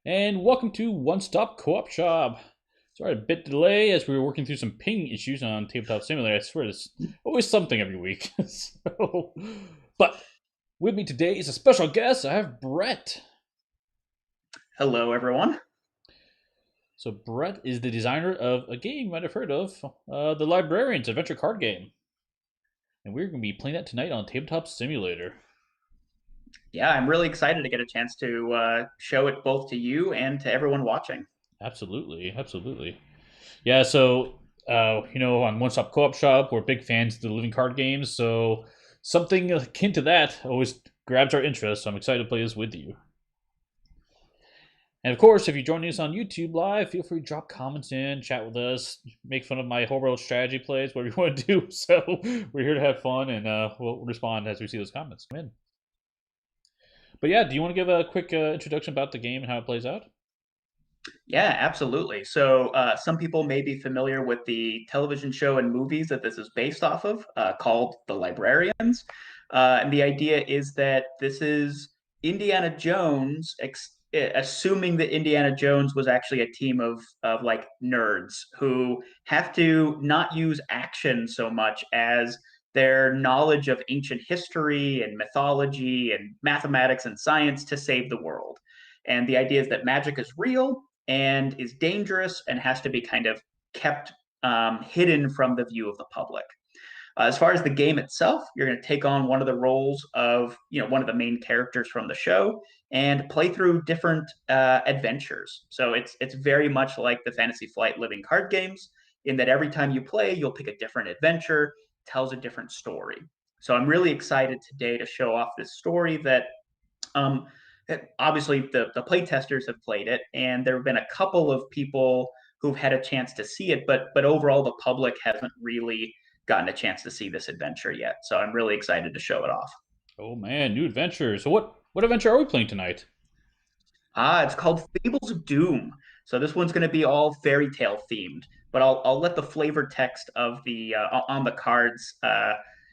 And welcome to One Stop Co-op Shop. Sorry, a bit delay as we were working through some ping issues on Tabletop Simulator. I swear there's always something every week. But with me today is a special guest. I have Brett. Hello, everyone. So Brett is the designer of a game you might have heard of, the Librarians adventure card game, and we're going to be playing that tonight on Tabletop Simulator. Yeah, I'm really excited to get a chance to show it both to you and to everyone watching. Absolutely, absolutely. Yeah, so on One Stop Co-op Shop, we're big fans of the living card games, so something akin to that always grabs our interest. So I'm excited to play this with you. And of course, if you're joining us on YouTube live, feel free to drop comments in, chat with us, make fun of my whole world strategy plays, whatever you want to do. So we're here to have fun, and we'll respond as we see those comments come in. But yeah, do you want to give a quick introduction about the game and how it plays out? Yeah, absolutely. So, some people may be familiar with the television show and movies that this is based off of, called The Librarians. And the idea is that this is Indiana Jones, assuming that Indiana Jones was actually a team of like nerds who have to not use action so much as their knowledge of ancient history and mythology and mathematics and science to save the world. And the idea is that magic is real and is dangerous and has to be kind of kept hidden from the view of the public. As far as the game itself, you're going to take on one of the roles of one of the main characters from the show and play through different adventures. So it's very much like the Fantasy Flight Living card games in that every time you play, you'll pick a different adventure, tells a different story. So I'm really excited today to show off this story that um, obviously the play testers have played it, and there have been a couple of people who've had a chance to see it, but overall the public hasn't really gotten a chance to see this adventure yet. So I'm really excited to show it off. Oh man, new adventure. So what adventure are we playing tonight? It's called Fables of Doom. So this one's going to be all fairy tale themed, but I'll let the flavor text of the on the cards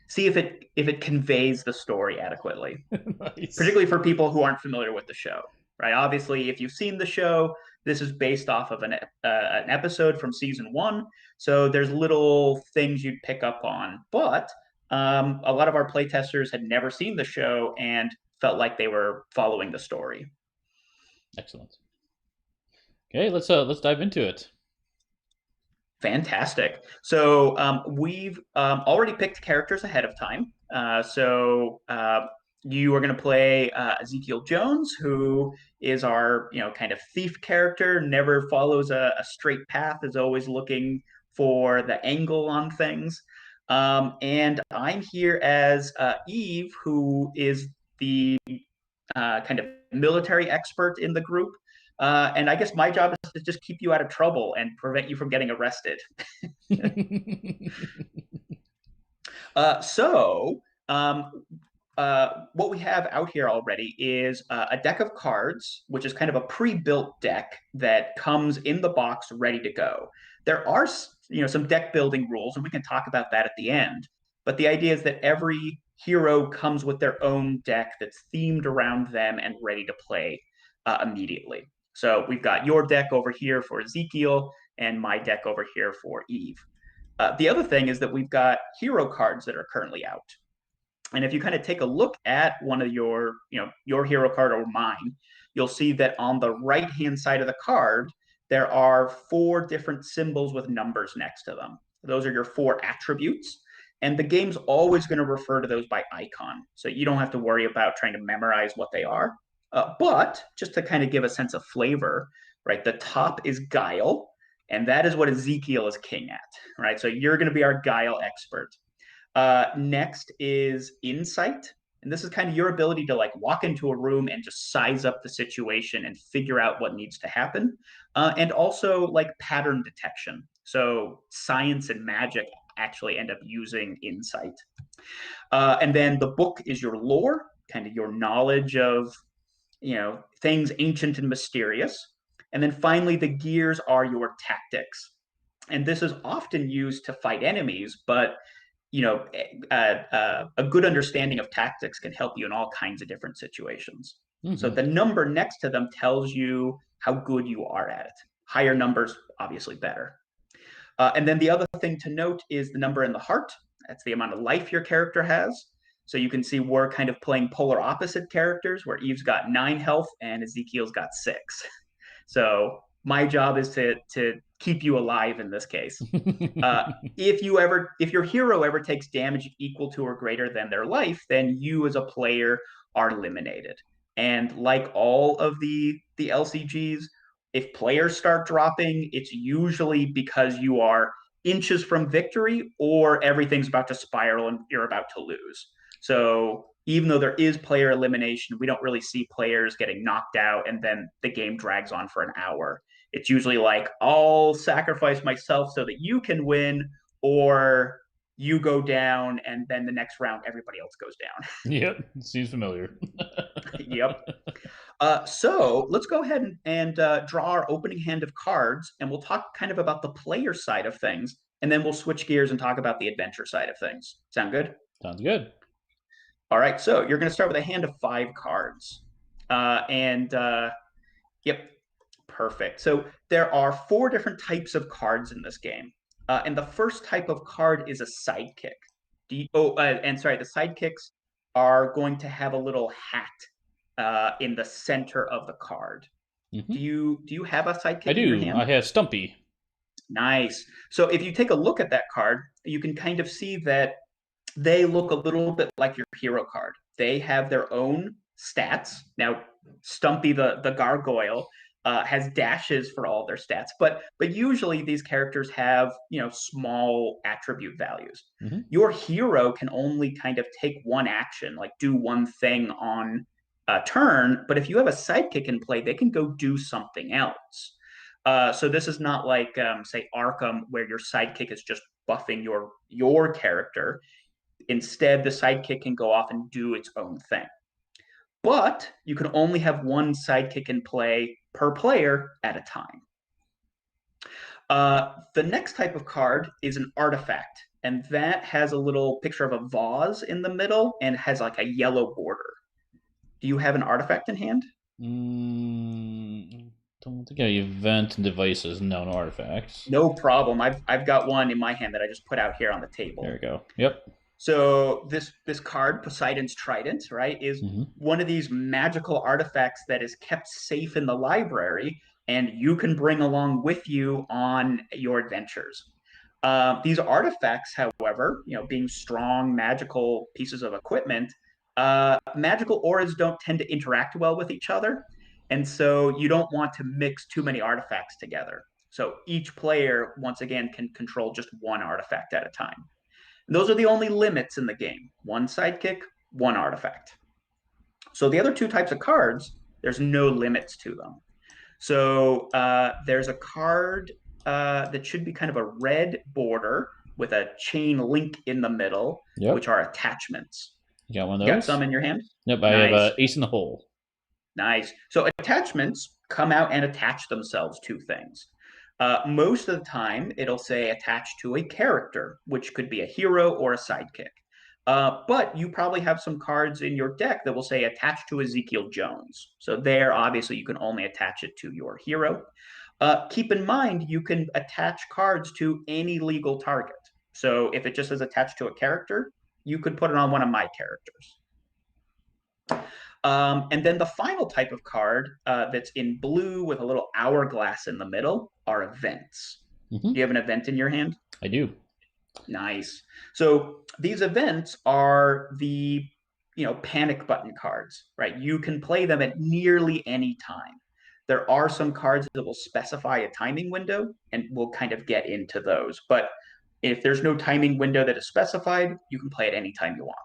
see if it conveys the story adequately, Nice. particularly for people who aren't familiar with the show, right? Obviously, if you've seen the show, this is based off of an episode from season one. So there's little things you'd pick up on. But a lot of our playtesters had never seen the show and felt like they were following the story. Excellent. Okay, let's dive into it. Fantastic. So we've already picked characters ahead of time. You are going to play Ezekiel Jones, who is our kind of thief character. Never follows a straight path. Is always looking for the angle on things. And I'm here as Eve, who is the kind of military expert in the group. And I guess my job is to just keep you out of trouble and prevent you from getting arrested. Uh, so, um, what we have out here already is a deck of cards, which is kind of a pre-built deck that comes in the box ready to go. There are, some deck building rules, and we can talk about that at the end. But the idea is that every hero comes with their own deck that's themed around them and ready to play immediately. So we've got your deck over here for Ezekiel and my deck over here for Eve. The other thing is that we've got hero cards that are currently out. And if you kind of take a look at one of your hero card or mine, you'll see that on the right hand side of the card, there are four different symbols with numbers next to them. Those are your four attributes. And the game's always going to refer to those by icon. So you don't have to worry about trying to memorize what they are. But just to kind of give a sense of flavor, right, the top is guile, and that is what Ezekiel is king at, right? So you're going to be our guile expert. Next is insight. And this is kind of your ability to like walk into a room and just size up the situation and figure out what needs to happen. And also like pattern detection. So science and magic actually end up using insight. And then the book is your lore, kind of your knowledge of, things ancient and mysterious. And then finally, the gears are your tactics. And this is often used to fight enemies, but a good understanding of tactics can help you in all kinds of different situations. So Hmm. the number next to them tells you how good you are at it. Higher numbers, obviously better. And then the other thing to note is the number in the heart. That's the amount of life your character has. So you can see we're kind of playing polar opposite characters, where Eve's got 9 health and Ezekiel's got 6. So my job is to keep you alive in this case. If your hero ever takes damage equal to or greater than their life, then you as a player are eliminated. And like all of the LCGs, if players start dropping, it's usually because you are inches from victory or everything's about to spiral and you're about to lose. So even though there is player elimination, we don't really see players getting knocked out and then the game drags on for an hour. It's usually like, I'll sacrifice myself so that you can win, or you go down and then the next round everybody else goes down. Yep, seems familiar. Yep. So let's go ahead and draw our opening hand of cards, and we'll talk kind of about the player side of things, and then we'll switch gears and talk about the adventure side of things. Sound good? Sounds good. All right, so you're going to start with a hand of 5 cards. Yep, perfect. So there are 4 different types of cards in this game. And the first type of card is a sidekick. The sidekicks are going to have a little hat in the center of the card. Mm-hmm. Do you have a sidekick I in your do. hand? I have Stumpy. Nice. So if you take a look at that card, you can kind of see that they look a little bit like your hero card. They have their own stats. Now, Stumpy the gargoyle has dashes for all their stats, but usually these characters have small attribute values. Mm-hmm. Your hero can only kind of take one action, like do one thing on a turn. But if you have a sidekick in play, they can go do something else. So this is not like say Arkham, where your sidekick is just buffing your character. Instead, the sidekick can go off and do its own thing. But you can only have one sidekick in play per player at a time. The next type of card is an artifact, and that has a little picture of a vase in the middle and has like a yellow border. Do you have an artifact in hand? Don't think I have event and devices. No artifacts. No problem. I've got one in my hand that I just put out here on the table. There we go. Yep. So this card, Poseidon's Trident, right, is one of these magical artifacts that is kept safe in the library, and you can bring along with you on your adventures. These artifacts, however, being strong magical pieces of equipment, magical auras don't tend to interact well with each other, and so you don't want to mix too many artifacts together. So each player, once again, can control just one artifact at a time. And those are the only limits in the game. One sidekick, one artifact. So the other 2 types of cards, there's no limits to them. So there's a card that should be kind of a red border with a chain link in the middle, which are attachments. You got one of those? You got some in your hand? Yep, I have Ace in the Hole. Nice. So attachments come out and attach themselves to things. Most of the time, it'll say attached to a character, which could be a hero or a sidekick. But you probably have some cards in your deck that will say attached to Ezekiel Jones. So there, obviously, you can only attach it to your hero. Keep in mind, you can attach cards to any legal target. So if it just says attached to a character, you could put it on one of my characters. And then the final type of card that's in blue with a little hourglass in the middle are events. Do you have an event in your hand? I do. Nice. So these events are the panic button cards, right? You can play them at nearly any time. There are some cards that will specify a timing window, and we'll kind of get into those. But if there's no timing window that is specified, you can play at any time you want.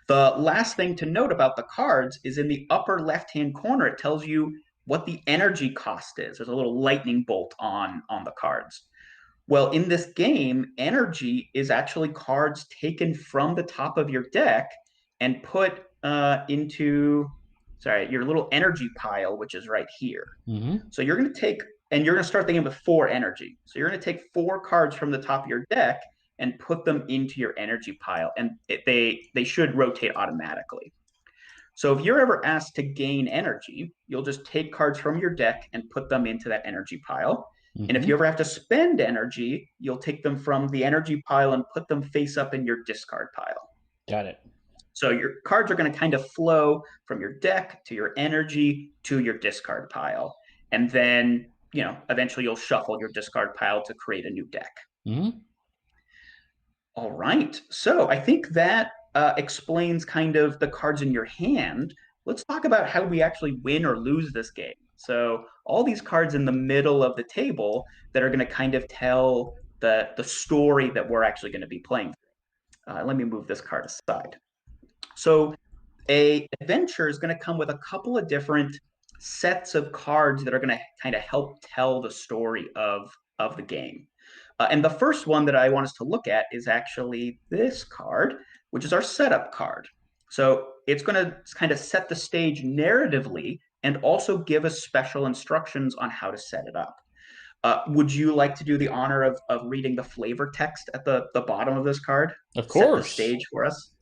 The last thing to note about the cards is in the upper left-hand corner, it tells you what the energy cost is. There's a little lightning bolt on the cards. Well, in this game, energy is actually cards taken from the top of your deck and put into your little energy pile, which is right here. So you're going to take, and you're going to start the game with 4 energy. So you're going to take 4 cards from the top of your deck and put them into your energy pile, and they should rotate automatically. So if you're ever asked to gain energy, you'll just take cards from your deck and put them into that energy pile. And if Mm-hmm. you ever have to spend energy, you'll take them from the energy pile and put them face up in your discard pile. Got it. So your cards are going to kind of flow from your deck to your energy to your discard pile. And then, eventually you'll shuffle your discard pile to create a new deck. Mm-hmm. All right. So I think that explains kind of the cards in your hand. Let's talk about how we actually win or lose this game. So all these cards in the middle of the table that are going to kind of tell the story that we're actually going to be playing. Let me move this card aside. So a adventure is going to come with a couple of different sets of cards that are going to kind of help tell the story of the game. And the first one that I want us to look at is actually this card, which is our setup card. So it's going to kind of set the stage narratively and also give us special instructions on how to set it up. Would you like to do the honor of reading the flavor text at the bottom of this card? Of Set the course. stage for us.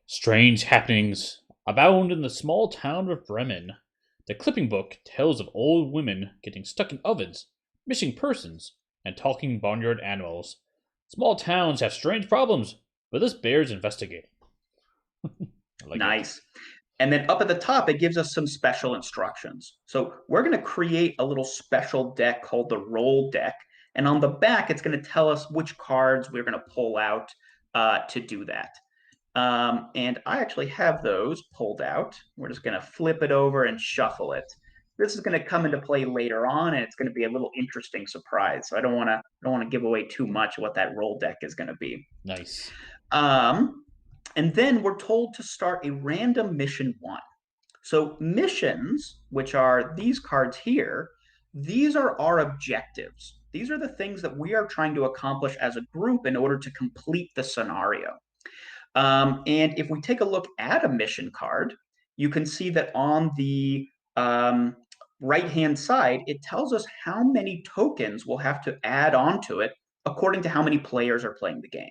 Strange happenings abound in the small town of Bremen. The clipping book tells of old women getting stuck in ovens, missing persons, and talking barnyard animals. Small towns have strange problems, but this bears investigating. I like it. Nice. And then up at the top, it gives us some special instructions. So we're going to create a little special deck called the roll deck. And on the back, it's going to tell us which cards we're going to pull out to do that. And I actually have those pulled out. We're just going to flip it over and shuffle it. This is going to come into play later on, and it's going to be a little interesting surprise. So I don't want to give away too much of what that roll deck is going to be. Nice. Um, and then we're told to start a random mission one. So missions, which are these cards here, these are our objectives. These are the things that we are trying to accomplish as a group in order to complete the scenario. And if we take a look at a mission card, you can see that on the right-hand side, it tells us how many tokens we'll have to add onto it according to how many players are playing the game.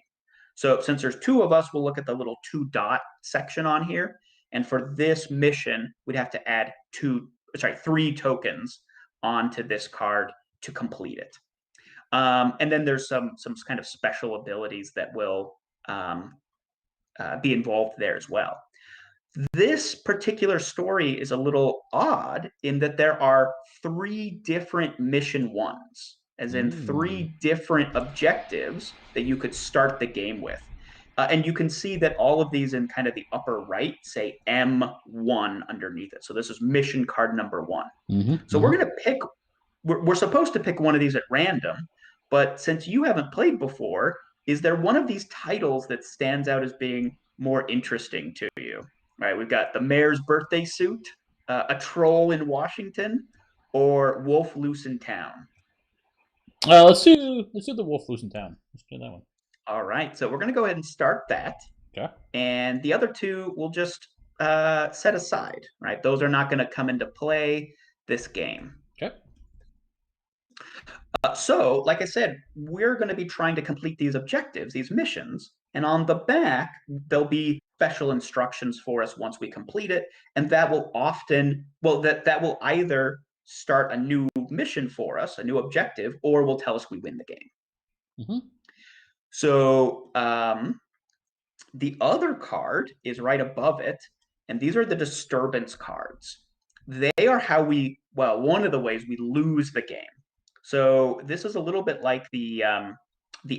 So since there's two of us, we'll look at the little 2 dot section on here. And for this mission, we'd have to add 3 tokens onto this card to complete it. And then there's some kind of special abilities that will be involved there as well. This particular story is a little odd in that there are 3 different mission ones, as in Mm. 3 different objectives that you could start the game with. And you can see that all of these in kind of the upper right say M1 underneath it. So this is mission card number 1. Mm-hmm. So Mm-hmm. we're supposed to pick one of these at random, but since you haven't played before, is there one of these titles that stands out as being more interesting to you? All right, we've got the mayor's birthday suit, a troll in Washington, or Wolf Loose in Town. Let's do the Wolf Loose in Town. Let's do that one. All right, so we're going to go ahead and start that, Okay. and the other two we'll just set aside. Right, those are not going to come into play this game. Okay. So, like I said, we're going to be trying to complete these objectives, these missions, and on the back, there'll be special instructions for us once we complete it, and that will that will either start a new mission for us, a new objective, or will tell us we win the game. Mm-hmm. So, the other card is right above it, and these are the disturbance cards. They are one of the ways we lose the game. So this is a little bit like the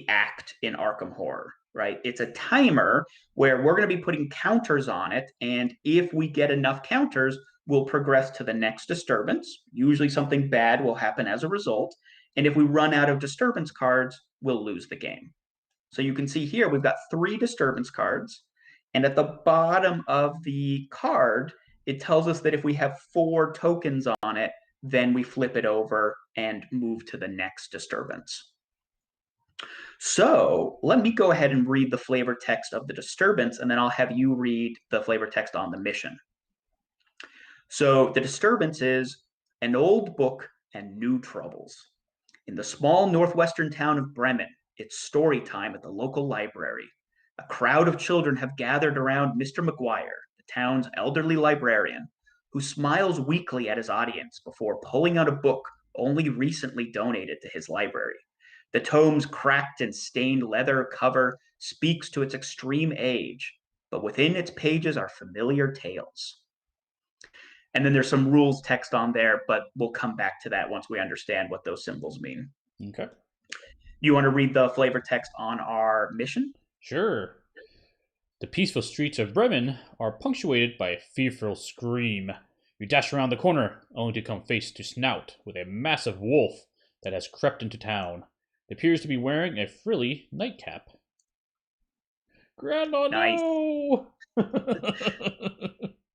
act in Arkham Horror, right? It's a timer where we're going to be putting counters on it, and if we get enough counters, we'll progress to the next disturbance. Usually something bad will happen as a result, and if we run out of disturbance cards, we'll lose the game. So you can see here we've got 3 disturbance cards, and at the bottom of the card, it tells us that if we have 4 tokens on it, then we flip it over and move to the next disturbance. So let me go ahead and read the flavor text of the disturbance, and then I'll have you read the flavor text on the mission. So the disturbance is an old book and new troubles. In the small northwestern town of Bremen, it's story time at the local library. A crowd of children have gathered around Mr. McGuire, the town's elderly librarian, who smiles weakly at his audience before pulling out a book only recently donated to his library. The tome's cracked and stained leather cover speaks to its extreme age, but within its pages are familiar tales. And then there's some rules text on there, but we'll come back to that once we understand what those symbols mean. Okay. You want to read the flavor text on our mission? Sure. The peaceful streets of Bremen are punctuated by a fearful scream. You dash around the corner, only to come face to snout with a massive wolf that has crept into town. It appears to be wearing a frilly nightcap. Grandma, Nice. no!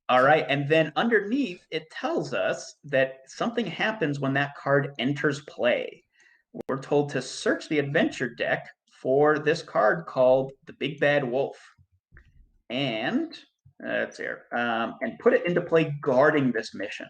All right. And then underneath, it tells us that something happens when that card enters play. We're told to search the adventure deck for this card called the Big Bad Wolf. And that's here. And put it into play guarding this mission.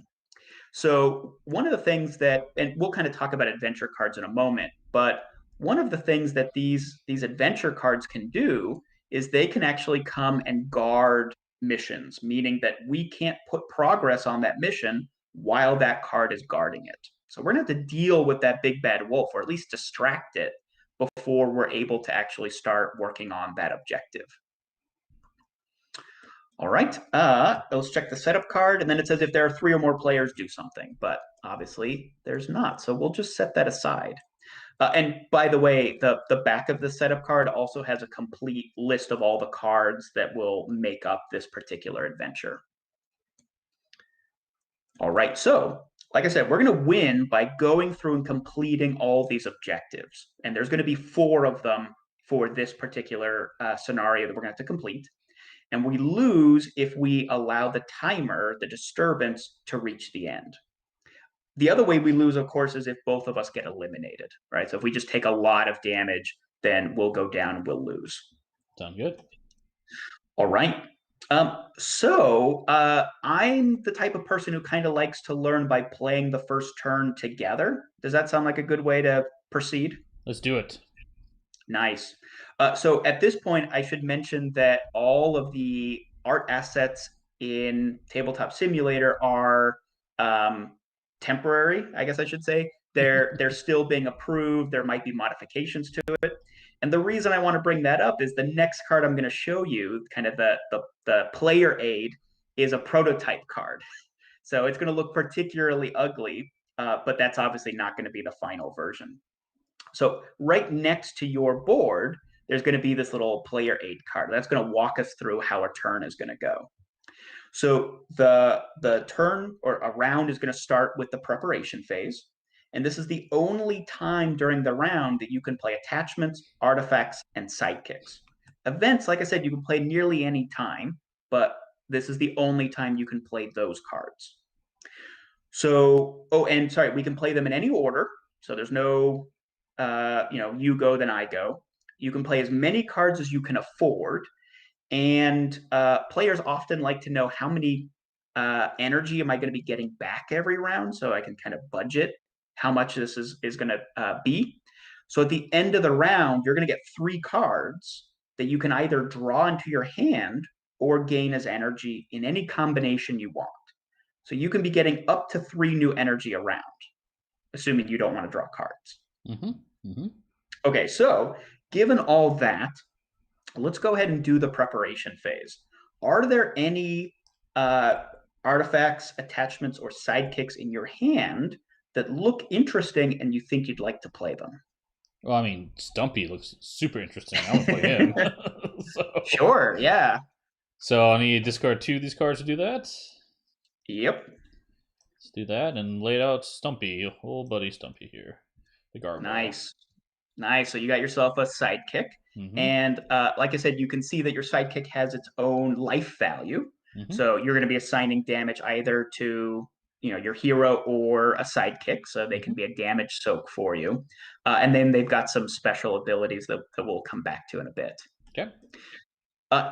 So one of the things that, and we'll kind of talk about adventure cards in a moment, but one of the things that these adventure cards can do is they can actually come and guard missions, meaning that we can't put progress on that mission while that card is guarding it. So we're going to have to deal with that big bad wolf, or at least distract it before we're able to actually start working on that objective. All right, let's check the setup card, and then it says if there are 3 or more players, do something, but obviously there's not, so we'll just set that aside. And by the way, the back of the setup card also has a complete list of all the cards that will make up this particular adventure. All right, so like I said, we're going to win by going through and completing all these objectives, and there's going to be 4 of them for this particular scenario that we're going to have to complete. And we lose if we allow the timer, the disturbance, to reach the end. The other way we lose, of course, is if both of us get eliminated, right? So if we just take a lot of damage, then we'll go down and we'll lose. Sound good? All right. I'm the type of person who kind of likes to learn by playing the first turn together. Does that sound like a good way to proceed? Let's do it. Nice. So at this point, I should mention that all of the art assets in Tabletop Simulator are temporary, I guess I should say. They're still being approved. There might be modifications to it. And the reason I want to bring that up is the next card I'm going to show you, kind of the player aid, is a prototype card. So it's going to look particularly ugly, but that's obviously not going to be the final version. So right next to your board, there's going to be this little player aid card. That's going to walk us through how a turn is going to go. So the turn or a round is going to start with the preparation phase. And this is the only time during the round that you can play attachments, artifacts, and sidekicks. Events, like I said, you can play nearly any time, but this is the only time you can play those cards. So, and sorry, we can play them in any order. So there's no, you go, then I go. You can play as many cards as you can afford. And players often like to know how many energy am I going to be getting back every round, so I can kind of budget how much this is going to be. So at the end of the round, you're going to get 3 cards that you can either draw into your hand or gain as energy in any combination you want. So you can be getting up to 3 new energy a round, assuming you don't want to draw cards. Mm-hmm. Mm-hmm. Okay, so given all that, let's go ahead and do the preparation phase. Are there any artifacts, attachments, or sidekicks in your hand that look interesting and you think you'd like to play them? Well, I mean, Stumpy looks super interesting. I want to play him. Sure, yeah. So I need to discard 2 of these cards to do that. Yep. Let's do that and lay out Stumpy, old buddy Stumpy here. The gargoyle. Nice. Nice. So you got yourself a sidekick. Mm-hmm. And like I said, you can see that your sidekick has its own life value. Mm-hmm. So you're going to be assigning damage either to your hero or a sidekick. So they can be a damage soak for you. And then they've got some special abilities that we'll come back to in a bit. Okay.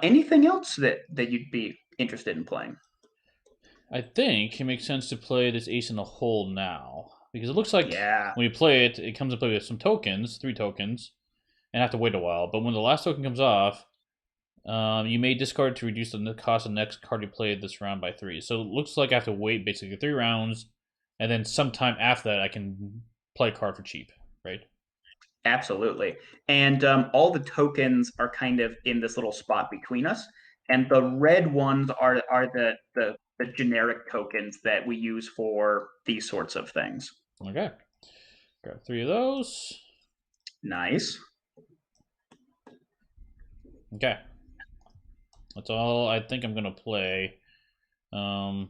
Anything else that you'd be interested in playing? I think it makes sense to play this Ace in the Hole now. Because it looks like when you play it, it comes to play with some tokens, 3 tokens, and have to wait a while. But when the last token comes off, You may discard to reduce the cost of the next card you play this round by 3. So it looks like I have to wait basically 3 rounds, and then sometime after that I can play a card for cheap, right? Absolutely. And all the tokens are kind of in this little spot between us. And the red ones are the generic tokens that we use for these sorts of things. Okay. Grab 3 of those. Nice. Okay. That's all I think I'm going to play. Yeah,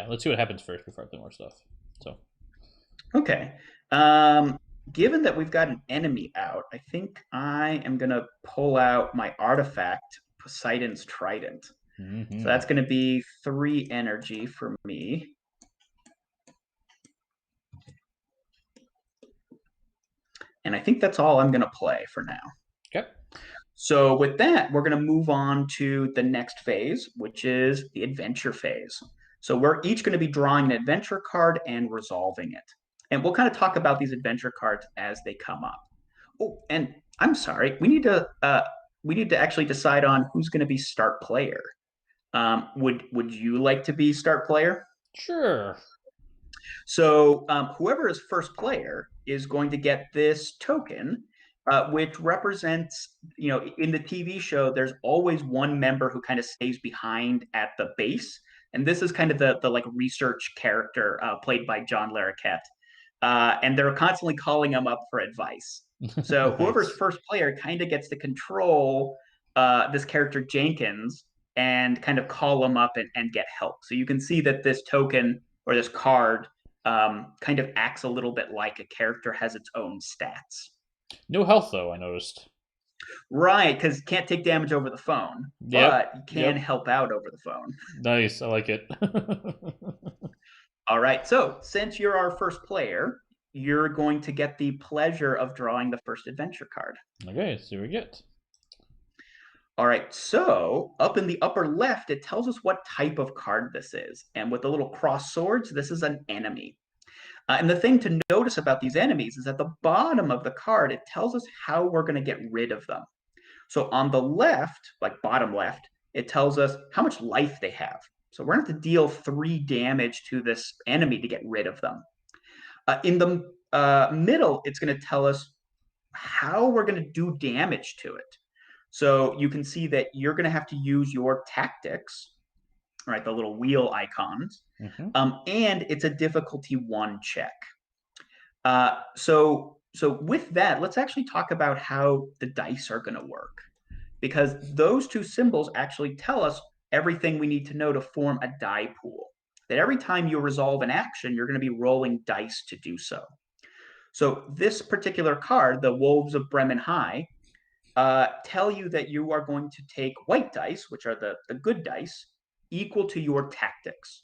let's see what happens first before I play more stuff. So. Okay. Given that we've got an enemy out, I think I am going to pull out my artifact, Poseidon's Trident. Mm-hmm. So that's going to be 3 energy for me. And I think that's all I'm going to play for now. Okay. So with that, we're going to move on to the next phase, which is the adventure phase. So we're each going to be drawing an adventure card and resolving it. And we'll kind of talk about these adventure cards as they come up. Oh, and I'm sorry, we need to actually decide on who's going to be start player. Would you like to be start player? Sure. So whoever is first player is going to get this token, which represents, in the TV show, there's always one member who kind of stays behind at the base. And this is kind of the like research character played by John Larroquette. And they're constantly calling him up for advice. So whoever's Nice. first player kind of gets to control this character Jenkins and kind of call him up and get help. So you can see that this token or this card kind of acts a little bit like a character has its own stats. No health though, I noticed. Right, because can't take damage over the phone, Yep. but you can Yep. help out over the phone. Nice. I like it. All right, so since you're our first player, you're going to get the pleasure of drawing the first adventure card. Okay, so we get. All right, so up in the upper left, it tells us what type of card this is. And with the little cross swords, this is an enemy. And the thing to notice about these enemies is at the bottom of the card, it tells us how we're going to get rid of them. So on the left, like bottom left, it tells us how much life they have. So we're going to have to deal 3 damage to this enemy to get rid of them. In the middle, it's going to tell us how we're going to do damage to it. So you can see that you're going to have to use your tactics, right? The little wheel icons. Mm-hmm. And it's a difficulty 1 check. So with that, let's actually talk about how the dice are going to work, because those 2 symbols actually tell us everything we need to know to form a die pool. That every time you resolve an action, you're going to be rolling dice to do so. So this particular card, the Wolves of Bremen High, tell you that you are going to take white dice, which are the good dice, equal to your tactics.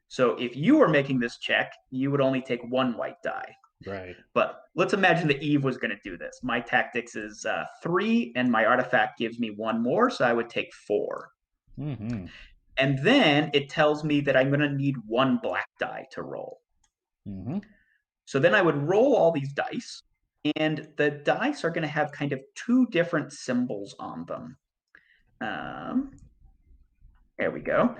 So if you were making this check, you would only take 1 white die. Right. But let's imagine that Eve was going to do this. My tactics is 3, and my artifact gives me 1 more, so I would take 4. Mm-hmm. And then it tells me that I'm going to need 1 black die to roll. Mm-hmm. So then I would roll all these dice, and the dice are going to have kind of 2 different symbols on them. There we go.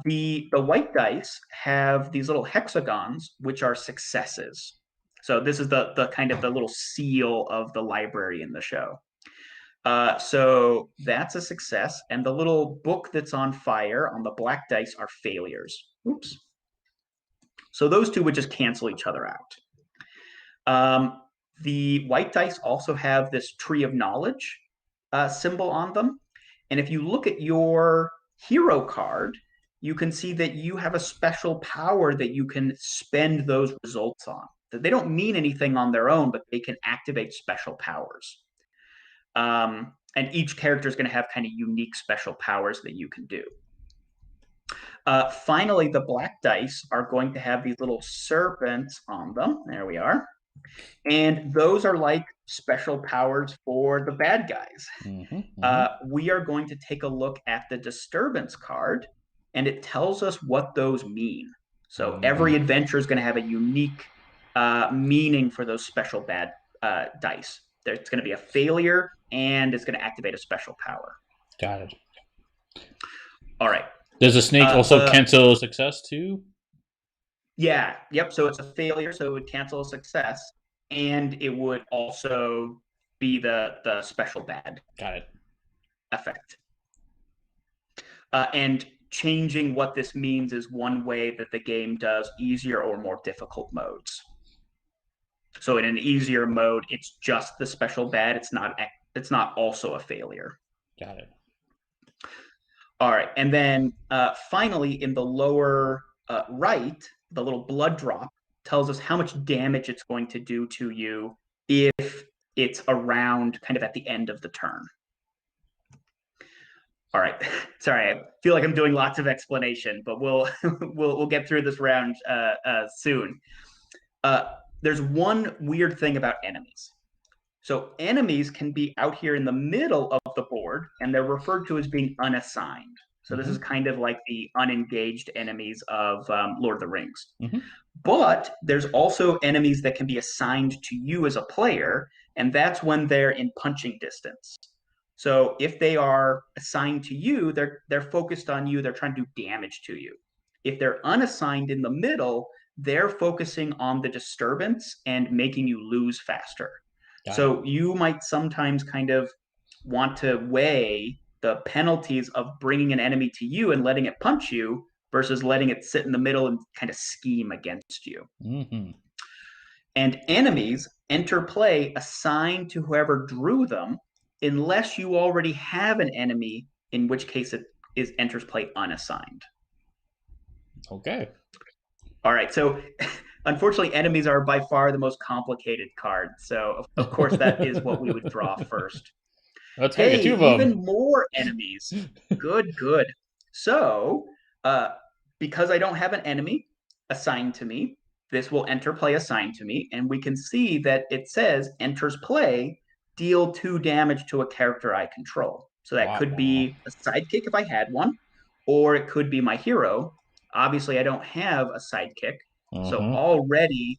The white dice have these little hexagons, which are successes. So this is the kind of the little seal of the library in the show. So that's a success. And the little book that's on fire on the black dice are failures. Oops. So those 2 would just cancel each other out. The white dice also have this tree of knowledge symbol on them. And if you look at your hero card, you can see that you have a special power that you can spend those results on. They don't mean anything on their own, but they can activate special powers. And each character is going to have kind of unique special powers that you can do. Finally, the black dice are going to have these little serpents on them. There we are. And those are like special powers for the bad guys. Mm-hmm. Mm-hmm. We are going to take a look at the disturbance card, and it tells us what those mean. So every adventure is going to have a unique meaning for those special bad dice. It's going to be a failure, and it's going to activate a special power. Got it. All right. Does the snake also cancel success too? Yeah. Yep. So it's a failure, so it would cancel a success, and it would also be the special bad. Got it. Effect. And changing what this means is one way that the game does easier or more difficult modes. So in an easier mode, it's just the special bad. It's not also a failure. Got it. All right, and then finally in the lower right, the little blood drop tells us how much damage it's going to do to you if it's around kind of at the end of the turn. All right, sorry, I feel like I'm doing lots of explanation, but we'll get through this round soon. There's one weird thing about enemies. So enemies can be out here in the middle of the board, and they're referred to as being unassigned. So this is kind of like the unengaged enemies of Lord of the Rings. But there's also enemies that can be assigned to you as a player, and that's when they're in punching distance. So if they are assigned to you, they're focused on you, they're trying to do damage to you. If they're unassigned in the middle, they're focusing on the disturbance and making you lose faster. So you might sometimes kind of want to weigh the penalties of bringing an enemy to you and letting it punch you versus letting it sit in the middle and kind of scheme against you. And enemies enter play assigned to whoever drew them, unless you already have an enemy, in which case it enters play unassigned. Okay. All right. So unfortunately, enemies are by far the most complicated card. So of course that is what we would draw first. Let's hey, two of them. Even more enemies. Good. So because I don't have an enemy assigned to me, this will enter play assigned to me, and we can see that it says enters play, deal 2 damage to a character I control. So that could be a sidekick if I had one, or it could be my hero. Obviously, I don't have a sidekick, so already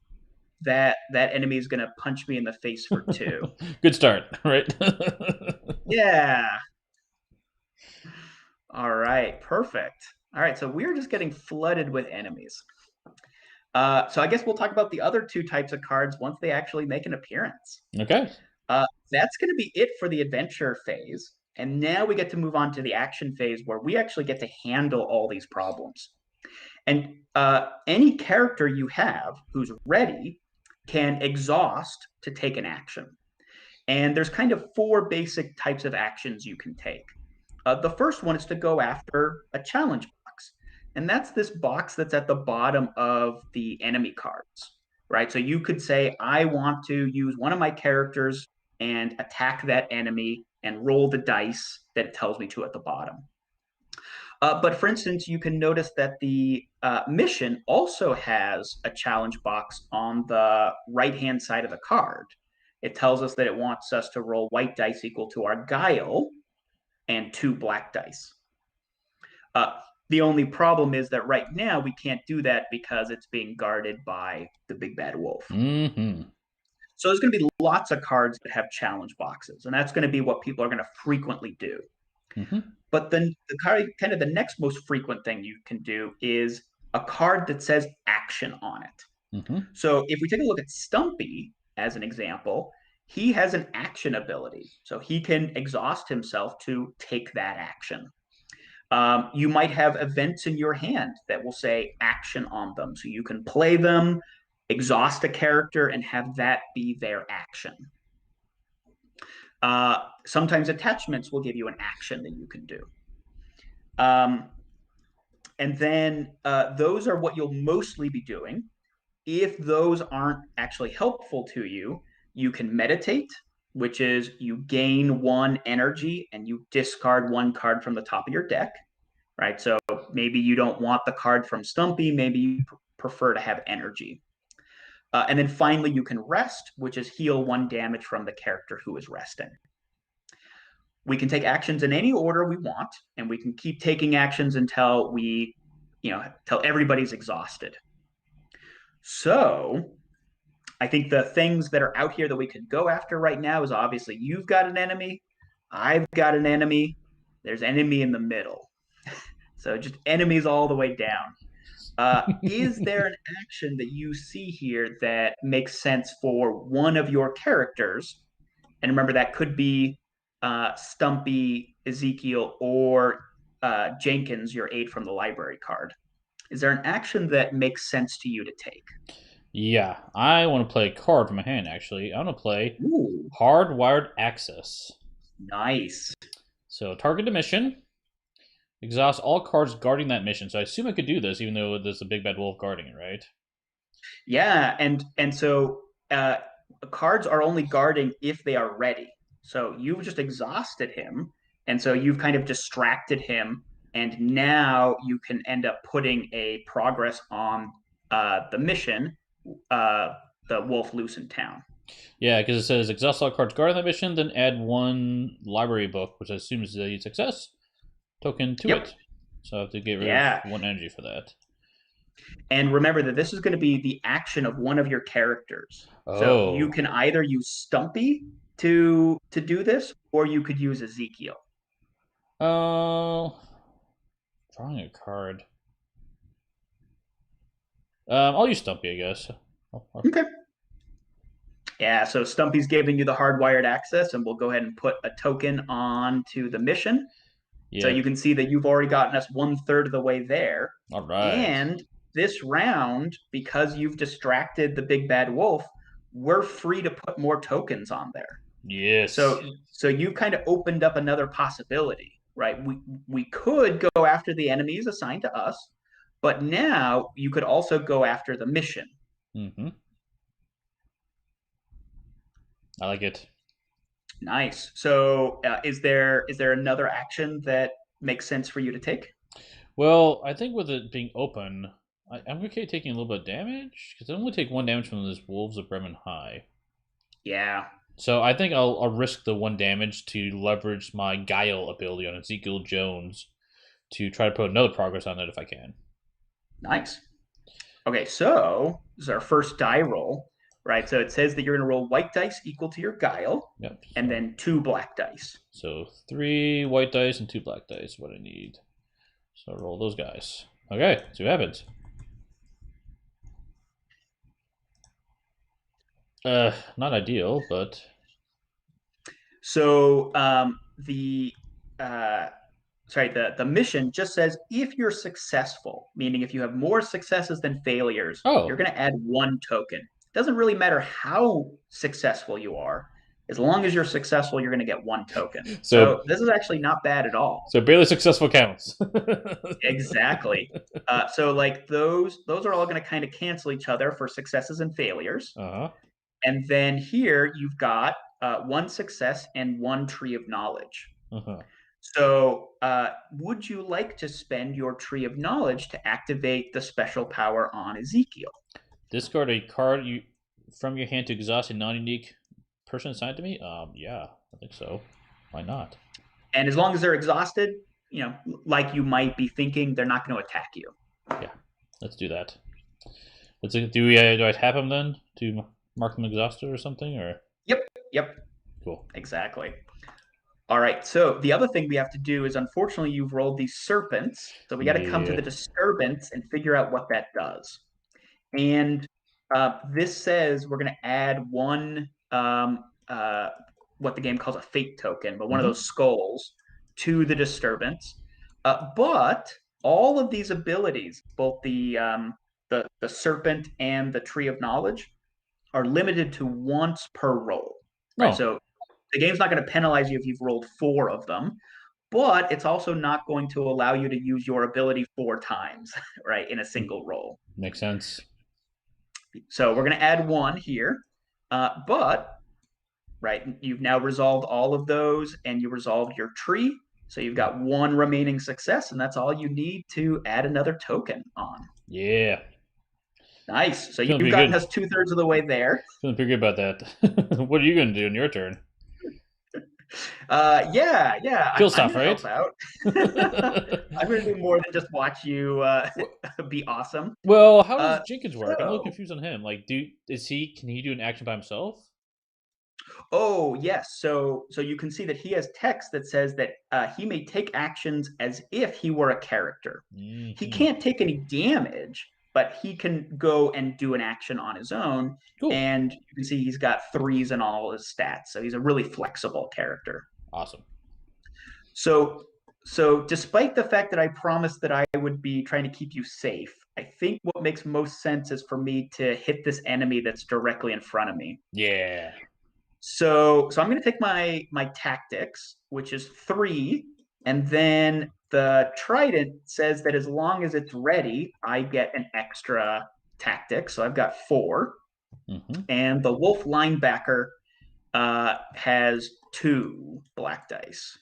that enemy is going to punch me in the face for 2. Good start, right? Yeah. All right, perfect. All right, so we're just getting flooded with enemies. So I guess we'll talk about the other 2 types of cards once they actually make an appearance. Okay. That's going to be it for the adventure phase. And now we get to move on to the action phase where we actually get to handle all these problems. And any character you have who's ready can exhaust to take an action. And there's kind of 4 basic types of actions you can take. The first one is to go after a challenge box. And that's this box that's at the bottom of the enemy cards, right? So you could say, I want to use one of my characters and attack that enemy and roll the dice that it tells me to at the bottom. But for instance, you can notice that the mission also has a challenge box on the right-hand side of the card. It tells us that it wants us to roll white dice equal to our guile and 2 black dice. The only problem is that right now we can't do that because it's being guarded by the big bad wolf. So there's going to be lots of cards that have challenge boxes, and that's going to be what people are going to frequently do. But then the card, kind of the next most frequent thing you can do is a card that says action on it. So if we take a look at Stumpy as an example, he has an action ability. So he can exhaust himself to take that action. You might have events in your hand that will say action on them. So you can play them, exhaust a character, and have that be their action. Sometimes attachments will give you an action that you can do. And then those are what you'll mostly be doing. If those aren't actually helpful to you, you can meditate, which is you gain 1 energy and you discard 1 card from the top of your deck, right? So maybe you don't want the card from Stumpy, maybe you prefer to have energy. And then finally, you can rest, which is heal 1 damage from the character who is resting. We can take actions in any order we want, and we can keep taking actions until until everybody's exhausted. So I think the things that are out here that we could go after right now is obviously you've got an enemy, I've got an enemy, there's enemy in the middle. So just enemies all the way down. Is there an action that you see here that makes sense for one of your characters? And remember, that could be Stumpy, Ezekiel, or Jenkins, your aide from the library card. Is there an action that makes sense to you to take? Yeah, I want to play a card from my hand, actually. I want to play Ooh, Hardwired Access. nice. So, target the mission. Exhaust all cards guarding that mission. So, I assume I could do this, even though there's a big bad wolf guarding it, right? Yeah, and so cards are only guarding if they are ready. So you've just exhausted him, and so you've kind of distracted him, and now you can end up putting a progress on the mission, uh, the Wolf Loose in Town. Yeah, because it says exhaust all cards guarding that mission, then add one library book, which I assume is a success token to Yep. it. So, I have to get rid of Yeah. one energy for that. And remember that this is going to be the action of one of your characters. So you Oh. can either use Stumpy to do this, or you could use Ezekiel. Oh. Drawing a card. I'll use Stumpy, I guess. Okay. Yeah, so Stumpy's giving you the hardwired access, and we'll go ahead and put a token onto the mission. So Yeah. you can see that you've already gotten us 1/3 of the way there. All right. And this round, because you've distracted the big bad wolf, we're free to put more tokens on there. Yes. So you kind of opened up another possibility, right? We could go after the enemies assigned to us, but now you could also go after the mission. Mm-hmm. I like it. Nice. So is there another action that makes sense for you to take? Well, I think with it being open, I'm okay taking a little bit of damage because I only take one damage from this Wolves of Bremen High. Yeah. So I think I'll risk the one damage to leverage my Guile ability on Ezekiel Jones to try to put another progress on it if I can. Nice. Okay, so this is our first die roll, right? So it says that you're going to roll white dice equal to your guile, Yep. and then 2 black dice. So 3 white dice and 2 black dice. What I need. So roll those guys. Okay, see what happens. Not ideal, but So the mission just says if you're successful, meaning if you have more successes than failures, you're oh, going to add 1 token. It doesn't really matter how successful you are. As long as you're successful, you're going to get 1 token. so So this is actually not bad at all. so barely successful counts. Exactly. So like those are all going to kind of cancel each other for successes and failures. Uh-huh. And then here you've got 1 success and 1 tree of knowledge. Uh-huh. So would you like to spend your tree of knowledge to activate the special power on Ezekiel? Discard a card you from your hand to exhaust a non-unique person assigned to me. Yeah, I think so. Why not? And as long as they're exhausted, like you might be thinking, they're not going to attack you. Yeah, let's do that. Do I tap him then to mark them exhausted or something or? Yep. Yep. Cool. Exactly. All right. So the other thing we have to do is, unfortunately, you've rolled these serpents. So we got to come to the Yeah. disturbance and figure out what that does. And this says we're going to add one, what the game calls a fate token, but one of Mm-hmm. those skulls to the disturbance. But all of these abilities, both the serpent and the tree of knowledge, are limited to once per roll. Right. Oh, So the game's not going to penalize you if you've rolled 4 of them, but it's also not going to allow you to use your ability 4 times, right, in a single roll. makes sense. So we're going to add 1 here, but right, you've now resolved all of those, and you resolved your tree. So you've got 1 remaining success, and that's all you need to add another token on. Yeah. Nice. So Feeling you've pretty gotten good. us 2/3 of the way there. Feeling pretty good about that. What are you going to do in your turn? Yeah. Kill I'm stuff, gonna help right? out. I'm gonna do more than just watch you be awesome. Well, how does Uh, Jenkins work? I'm a little so, confused on him. Like, can he do an action by himself? oh yes, so you can see that he has text that says that he may take actions as if he were a character. He Hmm. can't take any damage, but he can go and do an action on his own. Cool. And you can see he's got threes in all his stats, so he's a really flexible character. Awesome. So, so despite the fact that I promised that I would be trying to keep you safe, I think what makes most sense is for me to hit this enemy that's directly in front of me. Yeah. So I'm going to take my tactics, which is 3, and then the trident says that as long as it's ready, I get an extra tactic. So I've got 4, Hmm. and the wolf linebacker has 2 black dice.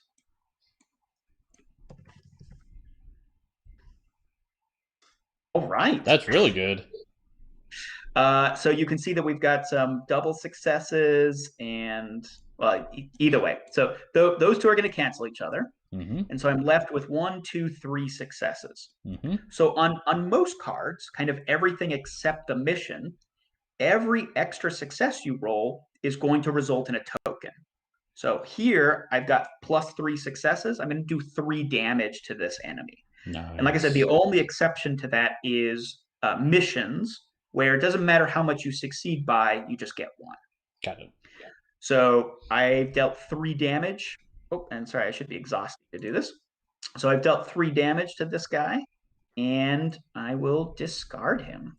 All right. That's really good. So you can see that we've got some double successes and, well, either way. So those two are going to cancel each other. Hmm. And so I'm left with 1, 2, 3 successes. Hmm. So on most cards, kind of everything except the mission, every extra success you roll is going to result in a token. So here I've got +3 successes. I'm going to do 3 damage to this enemy. And like I said, the Nice. only exception to that is missions, where it doesn't matter how much you succeed by, you just get 1. Got it. So I've dealt 3 damage. Oh, and sorry, I should be exhausted to do this. So I've dealt 3 damage to this guy, and I will discard him.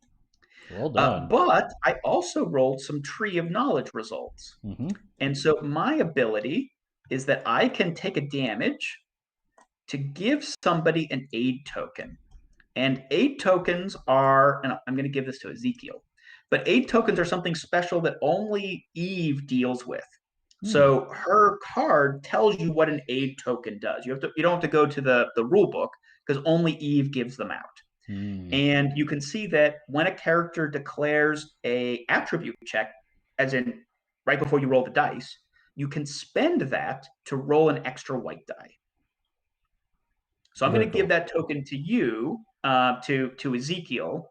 Well done. But I also rolled some Tree of Knowledge results. Hmm. And so my ability is that I can take a damage to give somebody an aid token. And aid tokens are, and I'm going to give this to Ezekiel, but aid tokens are something special that only Eve deals with. Hmm. So her card tells you what an aid token does. You don't have to go to the rule book because only Eve gives them out. Hmm. And you can see that when a character declares a attribute check, as in right before you roll the dice, you can spend that to roll an extra white die. So I'm going Very to give cool. that token to you, to Ezekiel.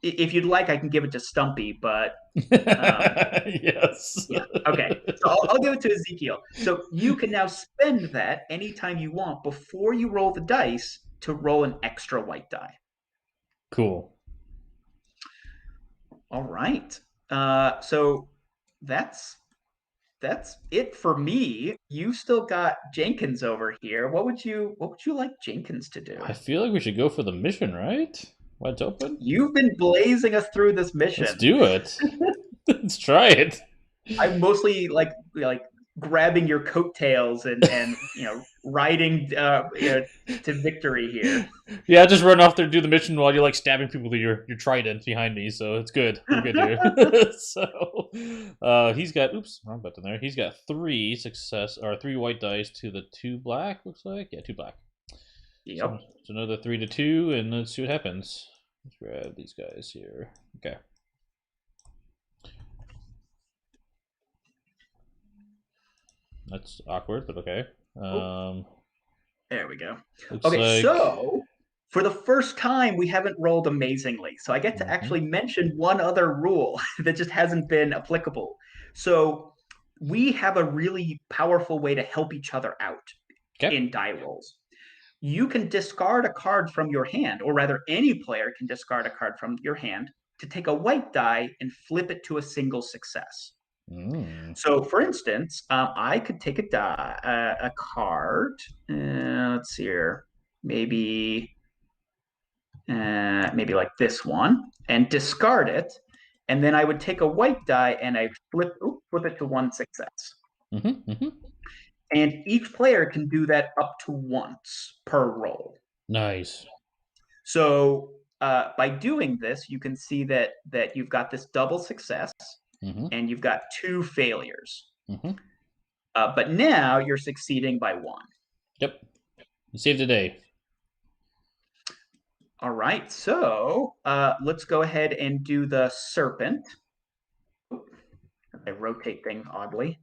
If you'd like, I can give it to Stumpy, but Yes. yeah, okay. So I'll give it to Ezekiel. So you can now spend that anytime you want before you roll the dice to roll an extra white die. Cool. All right. So that's that's it for me. You still got Jenkins over here. What would you like Jenkins to I do? feel like we should go for the mission, right? Wide open? You've been blazing us through this Let's mission. do it. Let's try it. I'm mostly like grabbing your coattails and riding to victory here. Yeah, just run off there and do the mission while you're like stabbing people with your trident behind me, so it's good. We're good here. So he's got wrong button there. He's got 3 white dice to the 2 black, looks like. Yeah, 2 black. So, Yep. so another 3 to 2, and let's see what happens. Let's grab these guys here. Okay. That's awkward, but okay. Oh, there we go. Looks Okay, like. so for the first time, we haven't rolled amazingly. So I get to Mhm. actually mention one other rule that just hasn't been applicable. So we have a really powerful way to help each other out Okay. in die rolls. You can discard a card from your hand, or rather, any player can discard a card from your hand to take a white die and flip it to a single success. Mm. So, for instance, I could take a card. Let's see here, maybe maybe like this one, and discard it, and then I would take a white die and I flip it to 1 success. Hmm. Hmm. And each player can do that up to once per roll. Nice. So by doing this, you can see that you've got this double success Hmm. and you've got 2 failures. Hmm. But now you're succeeding by 1. Yep. You saved the day. All right, so let's go ahead and do the serpent. I rotate things oddly.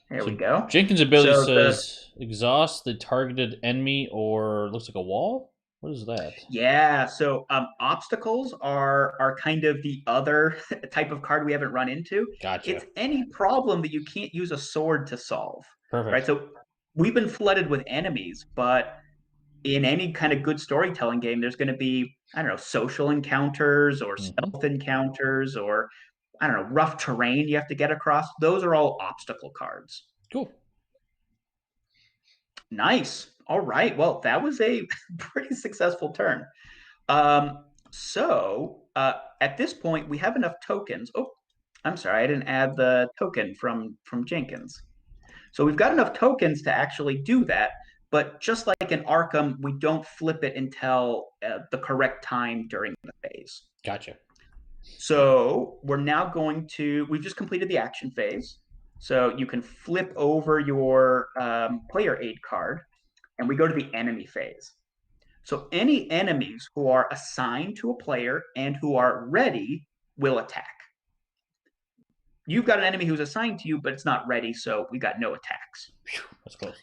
There So we go. Jenkins' ability So the says exhaust the targeted enemy or looks like a wall. What is that? Yeah, so obstacles are kind of the other type of card we haven't run into. Gotcha. It's any problem that you can't use a sword to solve, right? Perfect. So we've been flooded with enemies, but in any kind of good storytelling game, there's going to be, I don't know, social encounters or Hmm. stealth encounters or, I don't know, rough terrain you have to get across. Those are all obstacle cards. Cool. Nice. All right. Well, that was a pretty successful turn. So at this point, we have enough tokens. Oh, I'm sorry, I didn't add the token from Jenkins. So we've got enough tokens to actually do that. But just like in Arkham, we don't flip it until the correct time during the phase. Gotcha. So we're now we've just completed the action phase. So you can flip over your player aid card, and we go to the enemy phase. So any enemies who are assigned to a player and who are ready will attack. You've got an enemy who's assigned to you, but it's not ready, so we got no attacks. Whew, that's close.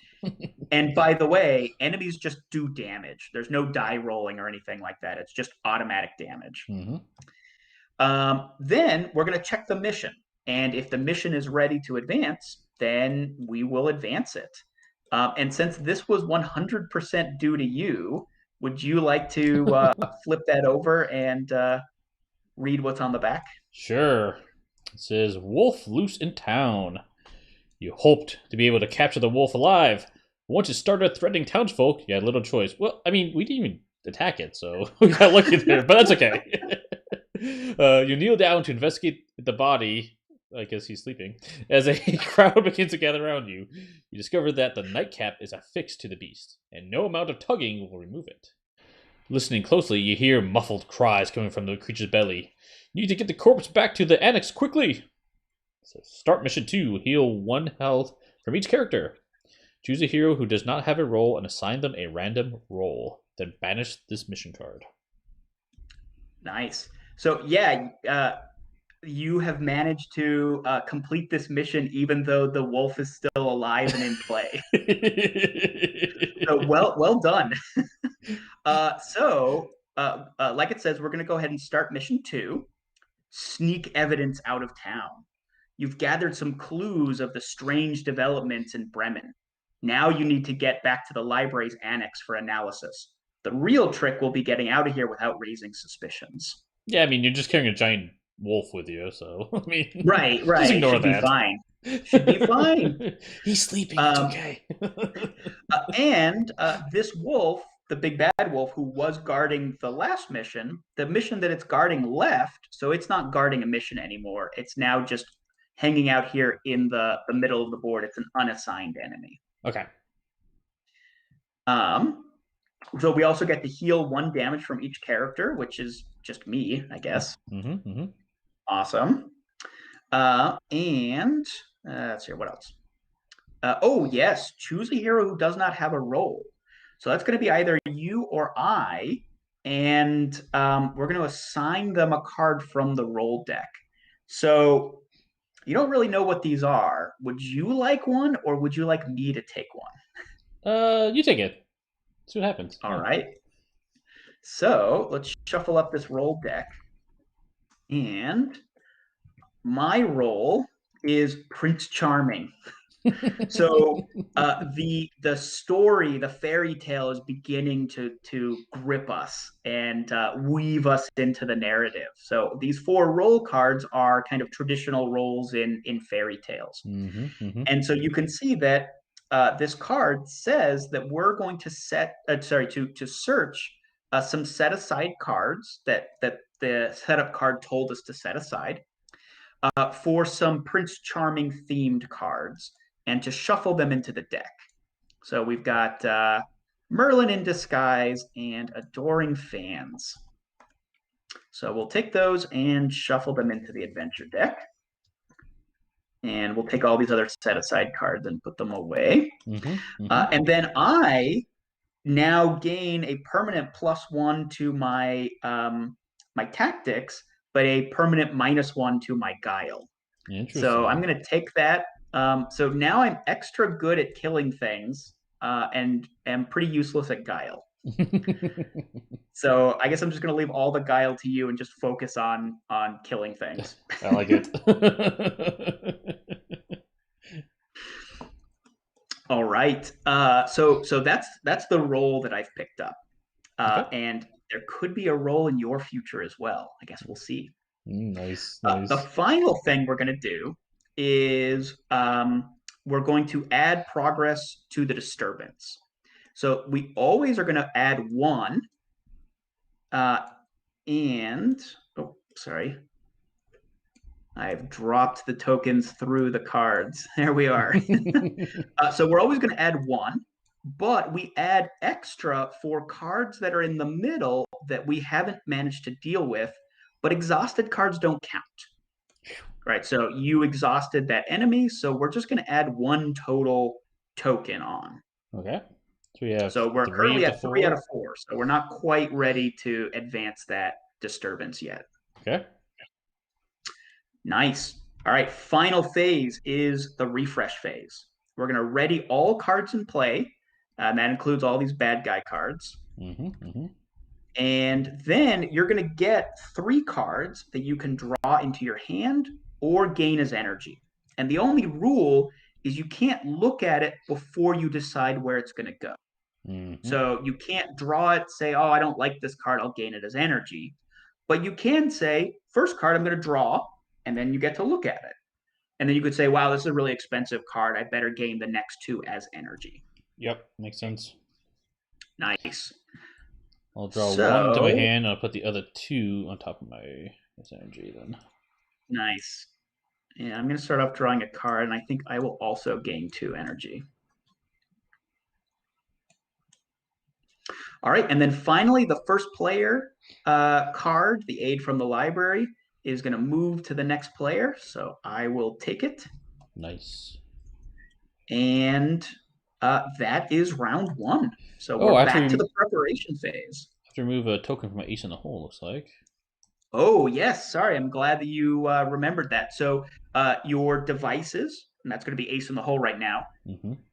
And by the way, enemies just do damage. There's no die rolling or anything like that. It's just automatic damage. Hmm. Then we're going to check the mission. And if the mission is ready to advance, then we will advance it. And since this was 100% due to you, would you like to flip that over and read what's on the back? Sure. It says wolf loose in town. You hoped to be able to capture the wolf alive. But once it started threatening townsfolk, you had little choice. Well, I mean, we didn't even attack it, so we got lucky there, but that's okay. You kneel down to investigate the body. I guess he's sleeping. As a crowd begins to gather around you, you discover that the nightcap is affixed to the beast, and no amount of tugging will remove it. Listening closely, you hear muffled cries coming from the creature's belly. You need to get the corpse back to the annex quickly! So start mission 2. Heal 1 health from each character. Choose a hero who does not have a role and assign them a random role. Then banish this mission card. Nice. So yeah, you have managed to complete this mission even though the wolf is still alive and in play. So well done. Like it says, we're going to go ahead and start mission 2. Sneak evidence out of town. You've gathered some clues of the strange developments in Bremen. Now you need to get back to the library's annex for analysis. The real trick will be getting out of here without raising suspicions. Yeah, I mean, you're just carrying a giant wolf with you, so, I mean, Right, just right. ignore Should be that. fine. Should be fine. He's sleeping, it's okay. And this wolf, the big bad wolf who was guarding the last mission, the mission that it's guarding left, so it's not guarding a mission anymore. It's now just hanging out here in the middle of the board. It's an unassigned enemy. Okay. So we also get to heal 1 damage from each character, which is just me, I guess. Mm-hmm, mm-hmm. Awesome. And let's see, what else? Oh, yes. Choose a hero who does not have a role. So that's going to be either you or I. And we're going to assign them a card from the role deck. So you don't really know what these are. Would you like one or would you like me to take one? You take it. See what happens. All right. So let's shuffle up this role deck. And my role is Prince Charming. So the story, the fairy tale is beginning to grip us and weave us into the narrative. So these 4 role cards are kind of traditional roles in fairy tales. Mm-hmm, mm-hmm. And so you can see that this card says that we're going to to search some set aside cards that the setup card told us to set aside for some Prince Charming themed cards and to shuffle them into the deck. So we've got Merlin in Disguise and Adoring Fans. So we'll take those and shuffle them into the adventure deck. And we'll take all these other set aside cards and put them away. Mm-hmm, mm-hmm. And then I now gain a permanent +1 to my my tactics, but a permanent -1 to my guile. Interesting. So I'm going to take that So now I'm extra good at killing things and am pretty useless at guile. So I guess I'm just going to leave all the guile to you and just focus on killing things. I like it. All right. So that's the role that I've picked up, Okay. and there could be a role in your future as well. I guess we'll see. Nice, The nice. final thing we're going to do is we're going to add progress to the disturbance. So we always are going to add one, and oh, sorry, I've dropped the tokens through the cards. There we are. So we're always going to add one, but we add extra for cards that are in the middle that we haven't managed to deal with, but exhausted cards don't count. Right. So you exhausted that enemy, so we're just going to add one total token on. Okay. So we have So we're 3 of currently the at 3 out 4. of 4. So we're not quite ready to advance that disturbance yet. Okay. Nice. All right. Final phase is the refresh phase. We're going to ready all cards in play. And that includes all these bad guy cards. And then you're going to get 3 cards that you can draw into your hand or gain as energy. And the only rule is you can't look at it before you decide where it's going to go. So you can't draw it, say, oh, I don't like this card, I'll gain it as energy. But you can say, first card I'm going to draw, and then you get to look at it. And then you could say, wow, this is a really expensive card. I better gain the next 2 as energy. Yep, makes sense. Nice. I'll draw 1 into my hand, and I'll put the other 2 on top of my energy then. Nice. Yeah, I'm going to start off drawing a card, and I think I will also gain 2 energy. All right, and then finally, the first player card, the aid from the library, is going to move to the next player. So I will take it. Nice. And that is round 1. So we're back to the preparation phase. I have to remove a token from my ace in the hole, looks like. Oh, yes. Sorry. I'm glad that you remembered that. So your devices, and that's going to be ace in the hole right now.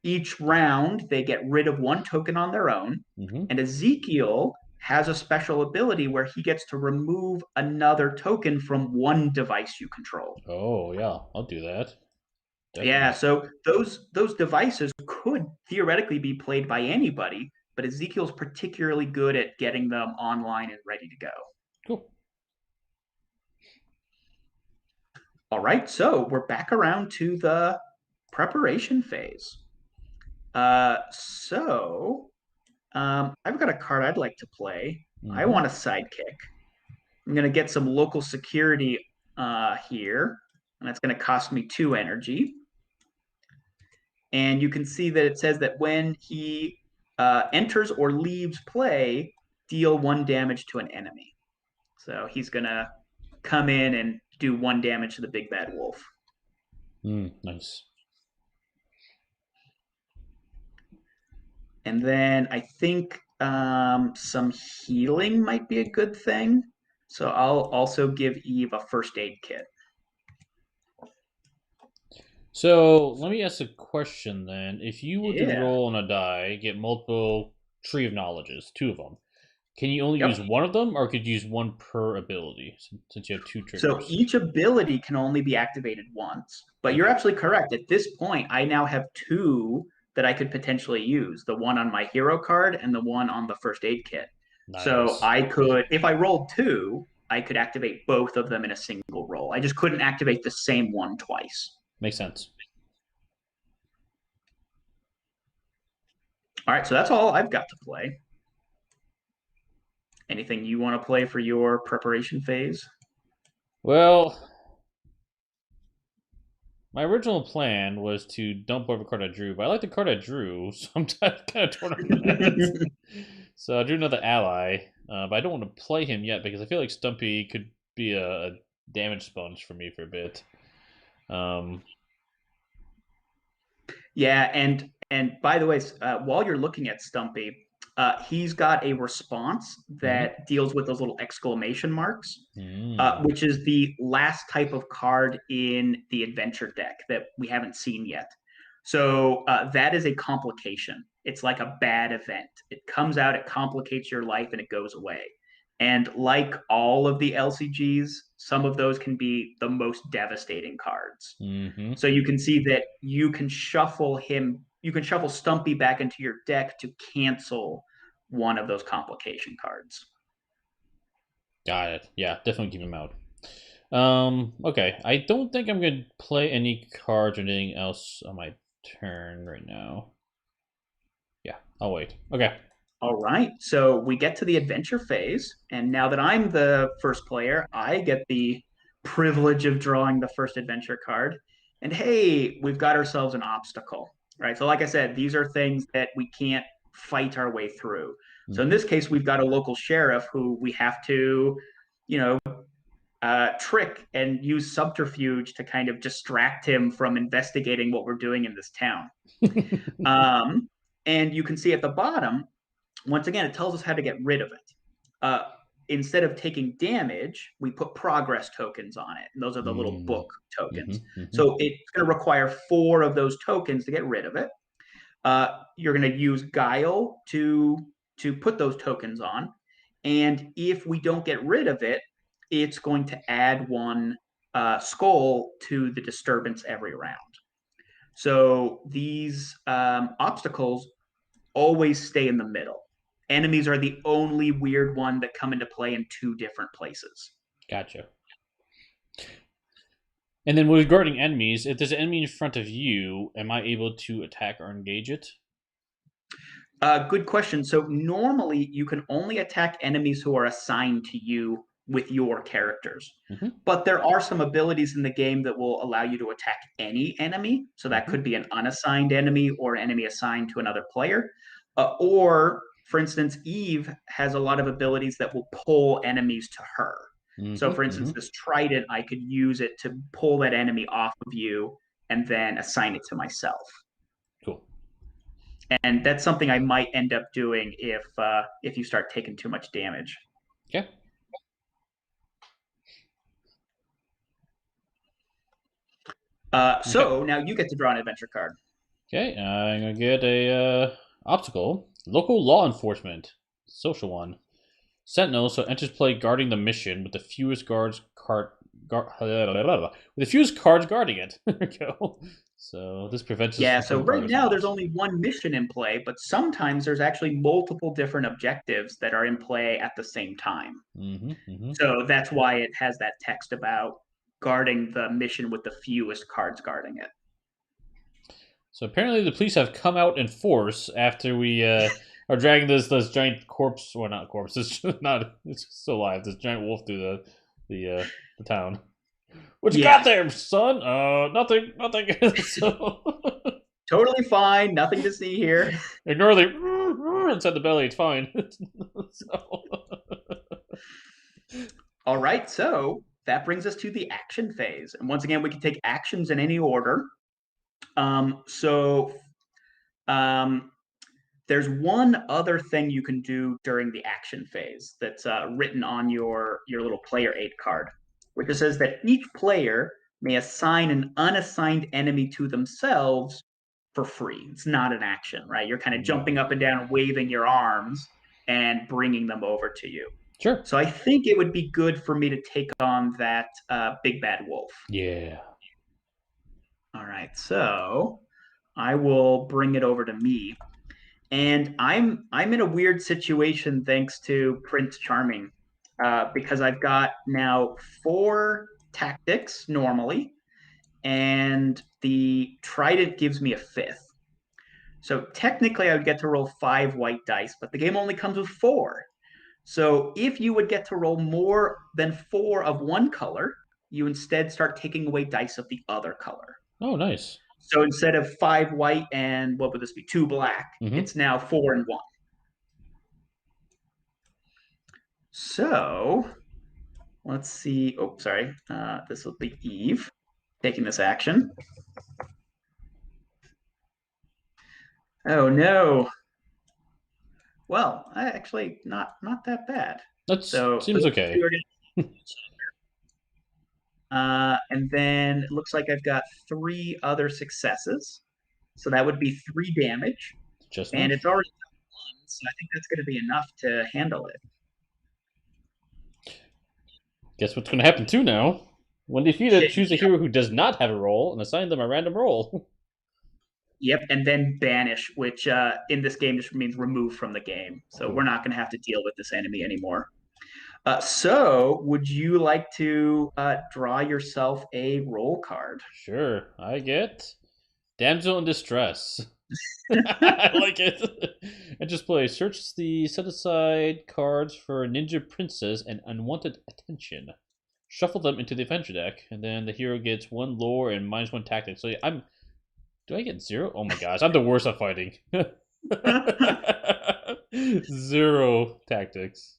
Each round, they get rid of 1 token on their own. And Ezekiel has a special ability where he gets to remove another token from 1 device you control. Oh, yeah. I'll do that. Definitely. Yeah, so those devices could theoretically be played by anybody, but Ezekiel's particularly good at getting them online and ready to go. Cool. All right, so we're back around to the preparation phase. I've got a card I'd like to play. I want a sidekick. I'm going to get some local security here, and that's going to cost me 2 energy. And you can see that it says that when he enters or leaves play, deal 1 damage to an enemy. So he's going to come in and do 1 damage to the big bad wolf. Nice. And then I think some healing might be a good thing. So I'll also give Eve a first aid kit. So let me ask a question then. If you were to roll on a die, get multiple Tree of Knowledges, 2 of them, can you only use 1 of them, or could you use 1 per ability since you have 2 triggers? So each ability can only be activated once. But you're absolutely correct. At this point, I now have 2 that I could potentially use, the one on my hero card and the one on the first aid kit. Nice. So I could, if I rolled 2, I could activate both of them in a single roll. I just couldn't activate the same one twice. Makes sense. All right, so that's all I've got to play. Anything you want to play for your preparation phase? Well, my original plan was to dump whatever card I drew, but I like the card I drew, so I'm kind of torn on that. So I drew another ally, but I don't want to play him yet because I feel like Stumpy could be a damage sponge for me for a bit. Yeah, and by the way, while you're looking at Stumpy, He's got a response Mm-hmm. that deals with those little exclamation marks, Mm. which is the last type of card in the adventure deck that we haven't seen yet. So that is a complication. It's like a bad event. It comes out, it complicates your life, and it goes away. And like all of the LCGs, some of those can be the most devastating cards. Mm-hmm. So you can see that you can shuffle Stumpy back into your deck to cancel one of those complication cards. Got it. Yeah, definitely keep him out. Okay. I don't think I'm gonna play any cards or anything else on my turn right now. Yeah, I'll wait. Okay. All right, so we get to the adventure phase, and now that I'm the first player, I get the privilege of drawing the first adventure card. And hey, we've got ourselves an obstacle, right? So, like I said, these are things that we can't fight our way through. So, in Mm-hmm. this case, we've got a local sheriff who we have to, you know, trick and use subterfuge to kind of distract him from investigating what we're doing in this town. Um, and you can see at the bottom, once again, it tells us how to get rid of it. Uh, Instead of taking damage, we put progress tokens on it. And those are the little Mm. book Mm-hmm. tokens. Mm-hmm. So it's going to require 4 of those tokens to get rid of it. You're going to use Guile to put those tokens on. And if we don't get rid of it, it's going to add 1 skull to the disturbance every round. So these obstacles always stay in the middle. Enemies are the only weird one that come into play in 2 different places. Gotcha. And then regarding enemies, if there's an enemy in front of you, am I able to attack or engage it? Good question. So normally you can only attack enemies who are assigned to you with your characters. Mm-hmm. But there are some abilities in the game that will allow you to attack any enemy. So that Mm-hmm. could be an unassigned enemy or an enemy assigned to another player. Or, for instance, Eve has a lot of abilities that will pull enemies to her. So, Mm-hmm. for instance, Mm-hmm. this trident, I could use it to pull that enemy off of you and then assign it to myself. Cool. And that's something I might end up doing if you start taking too much damage. Okay. Okay. So now you get to draw an adventure card. Okay. I'm gonna get a obstacle. Local law enforcement. Social one. Sentinel, so enters play guarding the mission with the fewest with the fewest cards guarding it. There we go. So this prevents us Yeah, from so putting right progress now on there's it. only one mission in play, but sometimes there's actually multiple different objectives that are in play at the same time. Mm-hmm. Mm-hmm. So that's why it has that text about guarding the mission with the fewest cards guarding it. So apparently the police have come out in force after we are dragging this giant corpse, or not corpse, it's not, it's still alive. This giant wolf through the town. What you got Yeah, there, son? Nothing, nothing. So totally fine. Nothing to see here. ignore the inside the belly. It's fine. So All right, so that brings us to the action phase. And once again, we can take actions in any order. So um, there's one other thing you can do during the action phase that's written on your little player aid card, which says that each player may assign an unassigned enemy to themselves for free. It's not an action, right? You're kind of jumping up and down, waving your arms, and bringing them over to you. sure. So I think it would be good for me to take on that big bad wolf. Yeah. All right, so I will bring it over to me. And I'm in a weird situation thanks to Prince Charming, because I've got now 4 tactics normally, and the trident gives me a 5th. So technically, I would get to roll 5 white dice, but the game only comes with 4. So if you would get to roll more than 4 of one color, you instead start taking away dice of the other color. Oh, nice. So instead of 5 white and what would this be, 2 black, Mm-hmm. it's now 4 and 1. So let's see. Oh, sorry. This will be Eve taking this action. Oh no. Well, actually, not that bad. That So seems those two okay. are going and then it looks like I've got three other successes. So that would be 3 damage, Just and enough. it's already got one, so I think that's going to be enough to handle it. Guess what's going to happen too now? When defeated, choose a hero who does not have a role and assign them a random role. Yep, and then banish, which in this game just means remove from the game. So we're Cool. not going to have to deal with this enemy anymore. So, would you like to draw yourself a roll card? Sure, I get damsel in distress. I like it. I just play search the set aside cards for Ninja Princess and Unwanted Attention. Shuffle them into the adventure deck, and then the hero gets 1 lore and -1 tactics. So yeah, I'm. Do I get 0? Oh my gosh, I'm the worst at fighting. 0 tactics.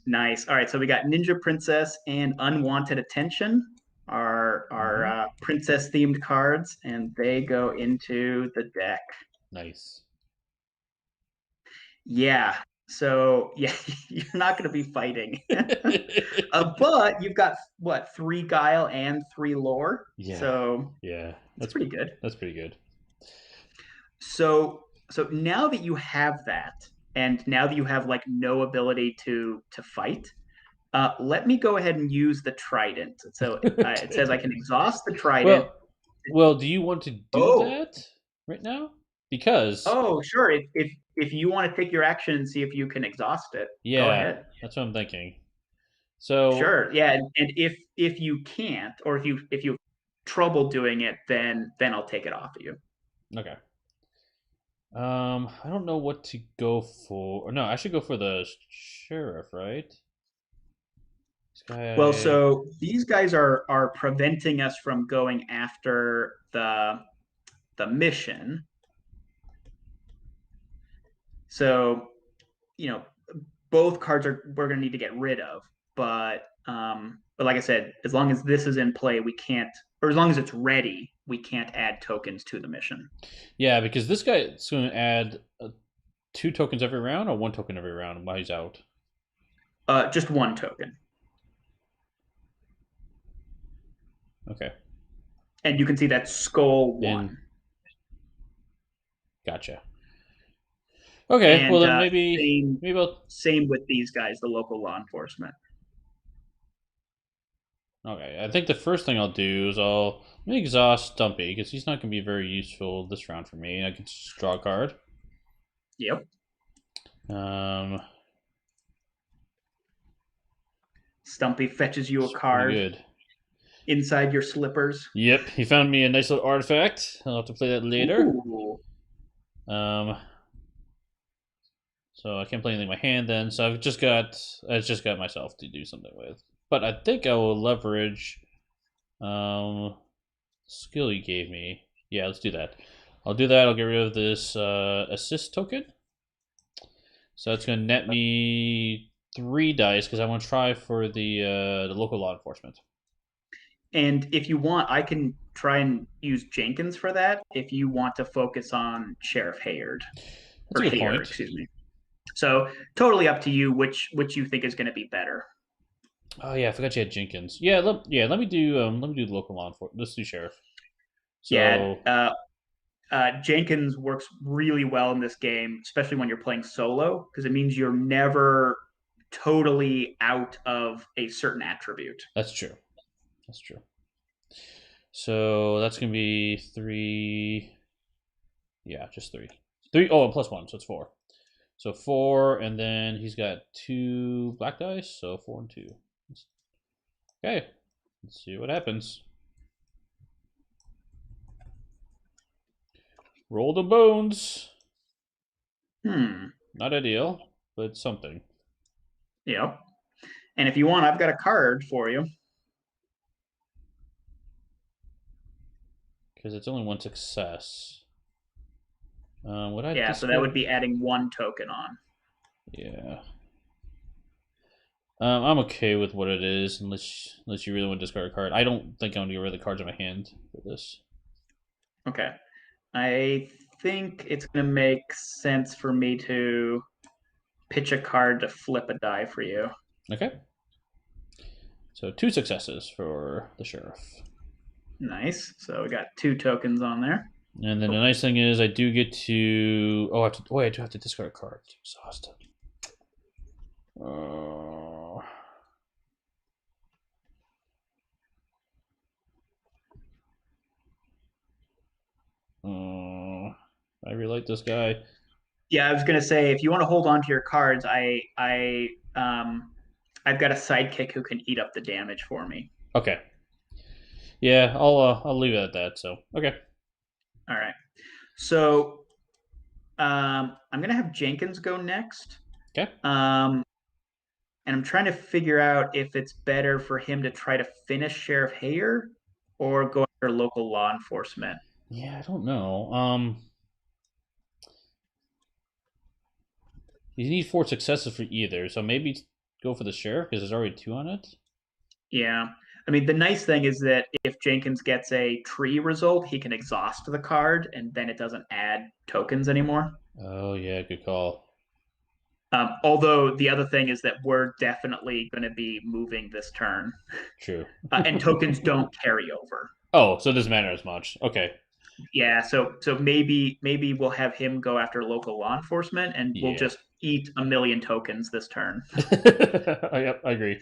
Nice. All right, so we got Ninja Princess and Unwanted Attention, our princess themed cards, and they go into the deck. Nice. Yeah. So yeah, you're not going to be fighting, but you've got what 3 guile and 3 lore, Yeah, so yeah, it's pretty good. that's pretty good. So now that you have that, and now that you have like no ability to fight, let me go ahead and use the trident. So it says I Okay. can exhaust the trident. Well, well, do you want to do Oh, that right now? Because oh, sure. If you want to take your action and see if you can exhaust it, go yeah, ahead. that's what I'm thinking. So Sure. Yeah, and if you can't, or if you have trouble doing it, then I'll take it off of you. okay. I don't know what to go for. Or no, I should go for the sheriff, right? This Well, guy. so these guys are preventing us from going after the mission. So, you know, both cards are we're going to need to get rid of. But like I said, as long as this is in play, we can't, or as long as it's ready, we can't add tokens to the mission. Yeah, because this guy is going to add 2 tokens every round or 1 token every round while he's out. Just 1 token, Okay. and you can see that skull And one. gotcha. Okay, well And then maybe same maybe I'll. same with these guys, the local law enforcement. Okay, I think the first thing I'll do is let me exhaust Stumpy because he's not going to be very useful this round for me. I can just draw a card. Yep. Um, Stumpy fetches you a it's pretty card good. inside your slippers. Yep, he found me a nice little artifact. I'll have to play that later. Ooh. Um, so I can't play anything in my hand then. So I just got myself to do something with. But I think I will leverage skill you gave me. Yeah, let's do that. I'll do that. I'll get rid of this assist token. So that's gonna net me 3 dice because I want to try for the local law enforcement. And if you want, I can try and use Jenkins for that if you want to focus on Sheriff Hayard That's or a good Hayer, point. excuse me. So totally up to you which you think is going to be better. Oh yeah, I forgot you had Jenkins. Let me do the local law enforcement. Let's do sheriff. Yeah, So Jenkins works really well in this game, especially when you're playing solo, because it means you're never totally out of a certain attribute. that's true. That's true. So that's gonna be 3. Yeah, just 3. 3. Oh, and +1, so it's 4. So 4, and then he's got 2 black dice, so 4 and 2. Okay, let's see what happens. Roll the bones. Hmm. Not ideal, but something. Yep. And if you want, I've got a card for you. Because it's only 1 success. Would I Yeah, so that discard? would be adding 1 token on. Yeah. I'm okay with what it is, unless you really want to discard a card. I don't think I'm gonna get rid of the cards in my hand for this. Okay. I think it's going to make sense for me to pitch a card to flip a die for you. Okay. So 2 successes for the sheriff. Nice. So we got 2 tokens on there. And then the nice thing is I do get to... Oh, I do have to discard a card. Exhausted. I really like this guy. Yeah, I was gonna say if you want to hold on to your cards, I've got a sidekick who can eat up the damage for me. Okay. Yeah, I'll leave it at that. So okay. All right. So I'm gonna have Jenkins go next. Okay. And I'm trying to figure out if it's better for him to try to finish Sheriff Hayer or go after local law enforcement. Yeah, I don't know. You need 4 successes for either, so maybe go for the sheriff because there's already 2 on it. Yeah. I mean, the nice thing is that if Jenkins gets a tree result, he can exhaust the card and then it doesn't add tokens anymore. Oh, yeah, good call. Although the other thing is that we're definitely going to be moving this turn. True. And tokens don't carry over. Oh, so it doesn't matter as much. Okay. Yeah, so maybe we'll have him go after local law enforcement and we'll just eat a million tokens this turn. Yep, I agree.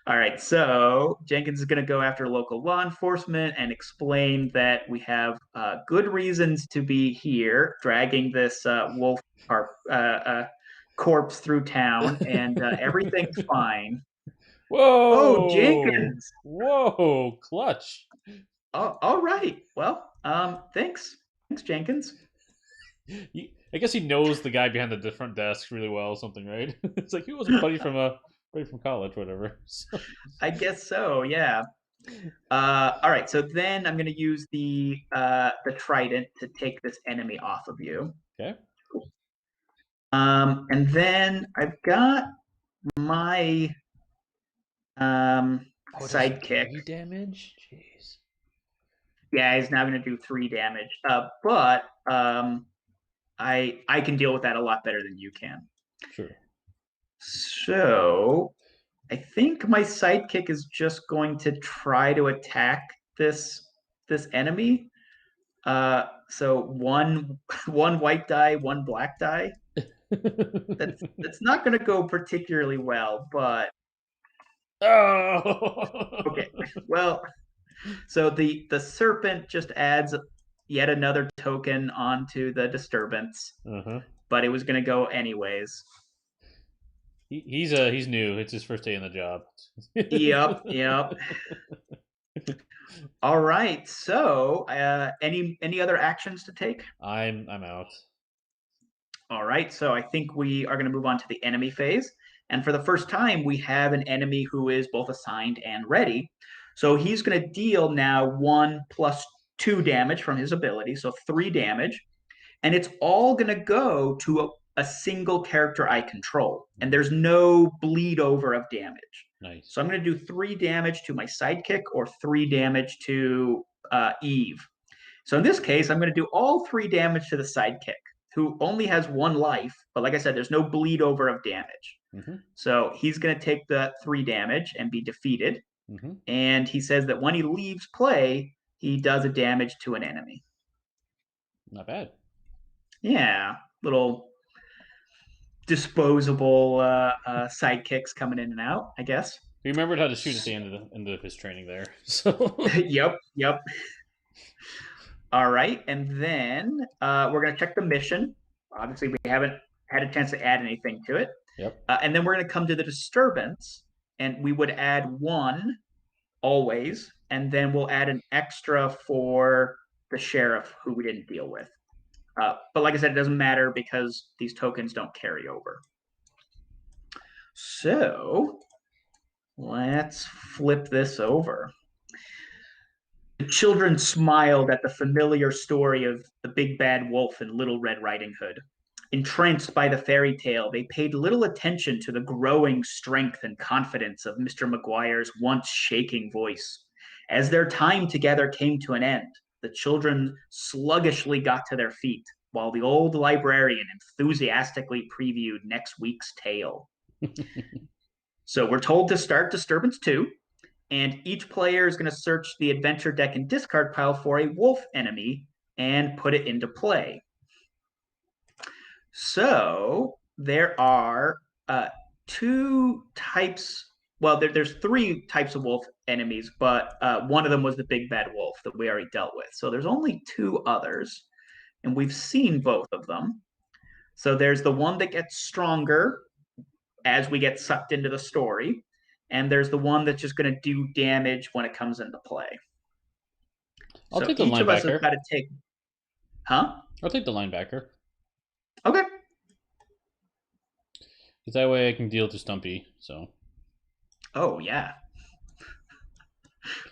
All right, so Jenkins is going to go after local law enforcement and explain that we have good reasons to be here, dragging this wolf corpse through town, and everything's fine. Whoa! Oh, Jenkins! Whoa, clutch. Oh, all right. Well, thanks, Jenkins. I guess he knows the guy behind the different desk really well, something, right? It's like he was a buddy from college, whatever. So. I guess so. Yeah. All right. So then I'm going to use the trident to take this enemy off of you. Okay. And then I've got my sidekick. 3 damage. Jeez. Yeah, he's now going to do 3 damage. But I can deal with that a lot better than you can. Sure. So I think my sidekick is just going to try to attack this enemy. So one white die, 1 black die. That's not going to go particularly well, but okay. Well, so the serpent just adds yet another token onto the disturbance, but it was going to go anyways. He's new. It's his first day in the job. Yep. All right. So, any other actions to take? I'm out. All right. So I think we are going to move on to the enemy phase, and for the first time, we have an enemy who is both assigned and ready. So he's going to deal now 1 plus 2 damage from his ability, so 3 damage, and it's all going to go to a single character I control, and there's no bleed over of damage. Nice. So I'm going to do 3 damage to my sidekick or 3 damage to Eve. So in this case, I'm going to do all 3 damage to the sidekick, who only has 1 life, but like I said, there's no bleed over of damage. So he's going to take the 3 damage and be defeated. And he says that when he leaves play, he does a damage to an enemy. Not bad. Yeah, little disposable sidekicks coming in and out, I guess. He remembered how to shoot at the end of his training there. So Yep. All right, and then we're going to check the mission. Obviously, we haven't had a chance to add anything to it. Yep. And then we're going to come to the disturbance, and we would add 1 always, and then we'll add an extra for the sheriff who we didn't deal with. But like I said, it doesn't matter because these tokens don't carry over. So let's flip this over. The children smiled at the familiar story of the big bad wolf and Little Red Riding Hood. Entranced by the fairy tale, they paid little attention to the growing strength and confidence of Mr. McGuire's once shaking voice. As their time together came to an end, the children sluggishly got to their feet. while the old librarian enthusiastically previewed next week's tale. So we're told to start Disturbance 2, and each player is going to search the adventure deck and discard pile for a wolf enemy and put it into play. So there are two types. Well, there's three types of wolf enemies, but one of them was the big bad wolf that we already dealt with. So there's only two others, and we've seen both of them. So there's the one that gets stronger as we get sucked into the story, and there's the one that's just going to do damage when it comes into play. I'll So take the each of us has linebacker. got to take. Huh? I'll take the linebacker. Okay. Because that way I can deal to Stumpy. So. Oh yeah.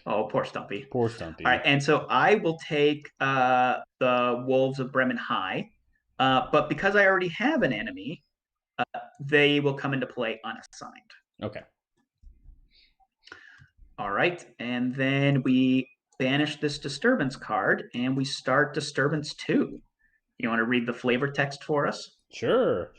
Oh, poor Stumpy. Poor Stumpy. All right, and so I will take the Wolves of Bremen High, but because I already have an enemy, they will come into play unassigned. Okay. All right, and then we banish this Disturbance card, and we start Disturbance 2. You want to read the flavor text for us? Sure.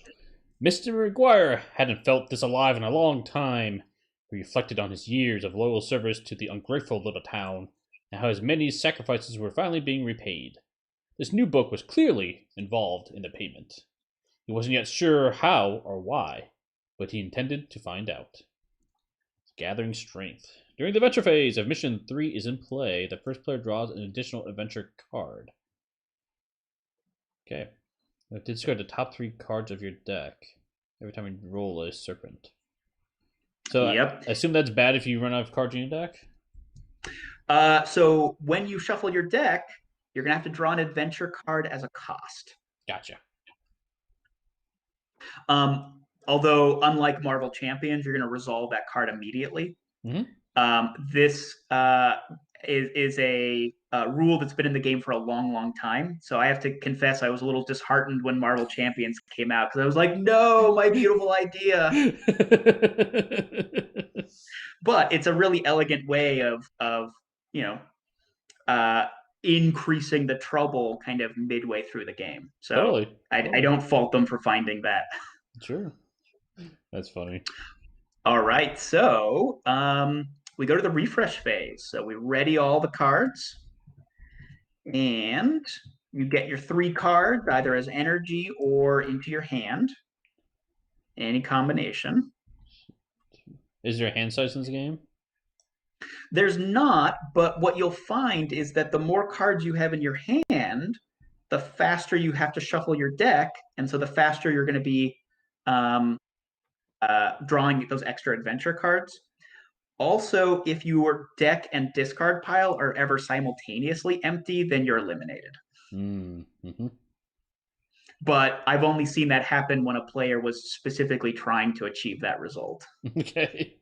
Mr. McGuire hadn't felt this alive in a long time. He reflected on his years of loyal service to the ungrateful little town, and how his many sacrifices were finally being repaid. This new book was clearly involved in the payment. He wasn't yet sure how or why, but he intended to find out. Gathering strength. During the adventure phase, if Mission 3 is in play, the first player draws an additional adventure card. Okay. Discard the top 3 cards of your deck every time you roll a serpent. So yep. I assume that's bad if you run out of cards in your deck? So when you shuffle your deck, you're going to have to draw an adventure card as a cost. Gotcha. Although, unlike Marvel Champions, you're going to resolve that card immediately. Mm-hmm. This is a rule that's been in the game for a long, long time. So I have to confess, I was a little disheartened when Marvel Champions came out because I was like, no, my beautiful idea. But it's a really elegant way of increasing the trouble kind of midway through the game. So totally. I don't fault them for finding that. Sure. That's funny. All right, so we go to the refresh phase. So we ready all the cards, and you get your 3 cards either as energy or into your hand. Any combination. Is there a hand size in this game? There's not, but what you'll find is that the more cards you have in your hand, the faster you have to shuffle your deck, and so the faster you're going to be drawing those extra adventure cards. Also, if your deck and discard pile are ever simultaneously empty, then you're eliminated. Mm-hmm. But I've only seen that happen when a player was specifically trying to achieve that result. Okay.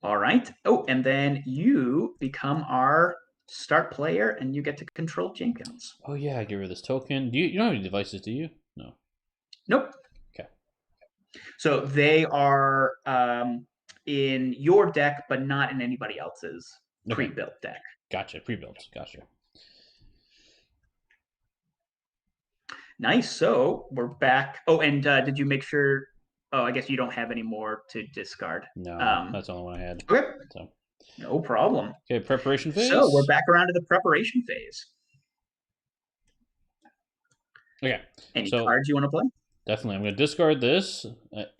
All right. Oh, and then you become our start player, and you get to control Jenkins. Oh yeah, I get rid of this token. You don't have any devices, do you? No. Nope. Okay. So they are in your deck, but not in anybody else's pre-built deck. Gotcha. Pre-built. Gotcha. Nice. So we're back. Oh, and did you make sure? Oh, I guess you don't have any more to discard. No, that's the only one I had. Okay. So. No problem. Okay, preparation phase. So we're back around to the preparation phase. Okay. Any cards you want to play? Definitely. I'm going to discard this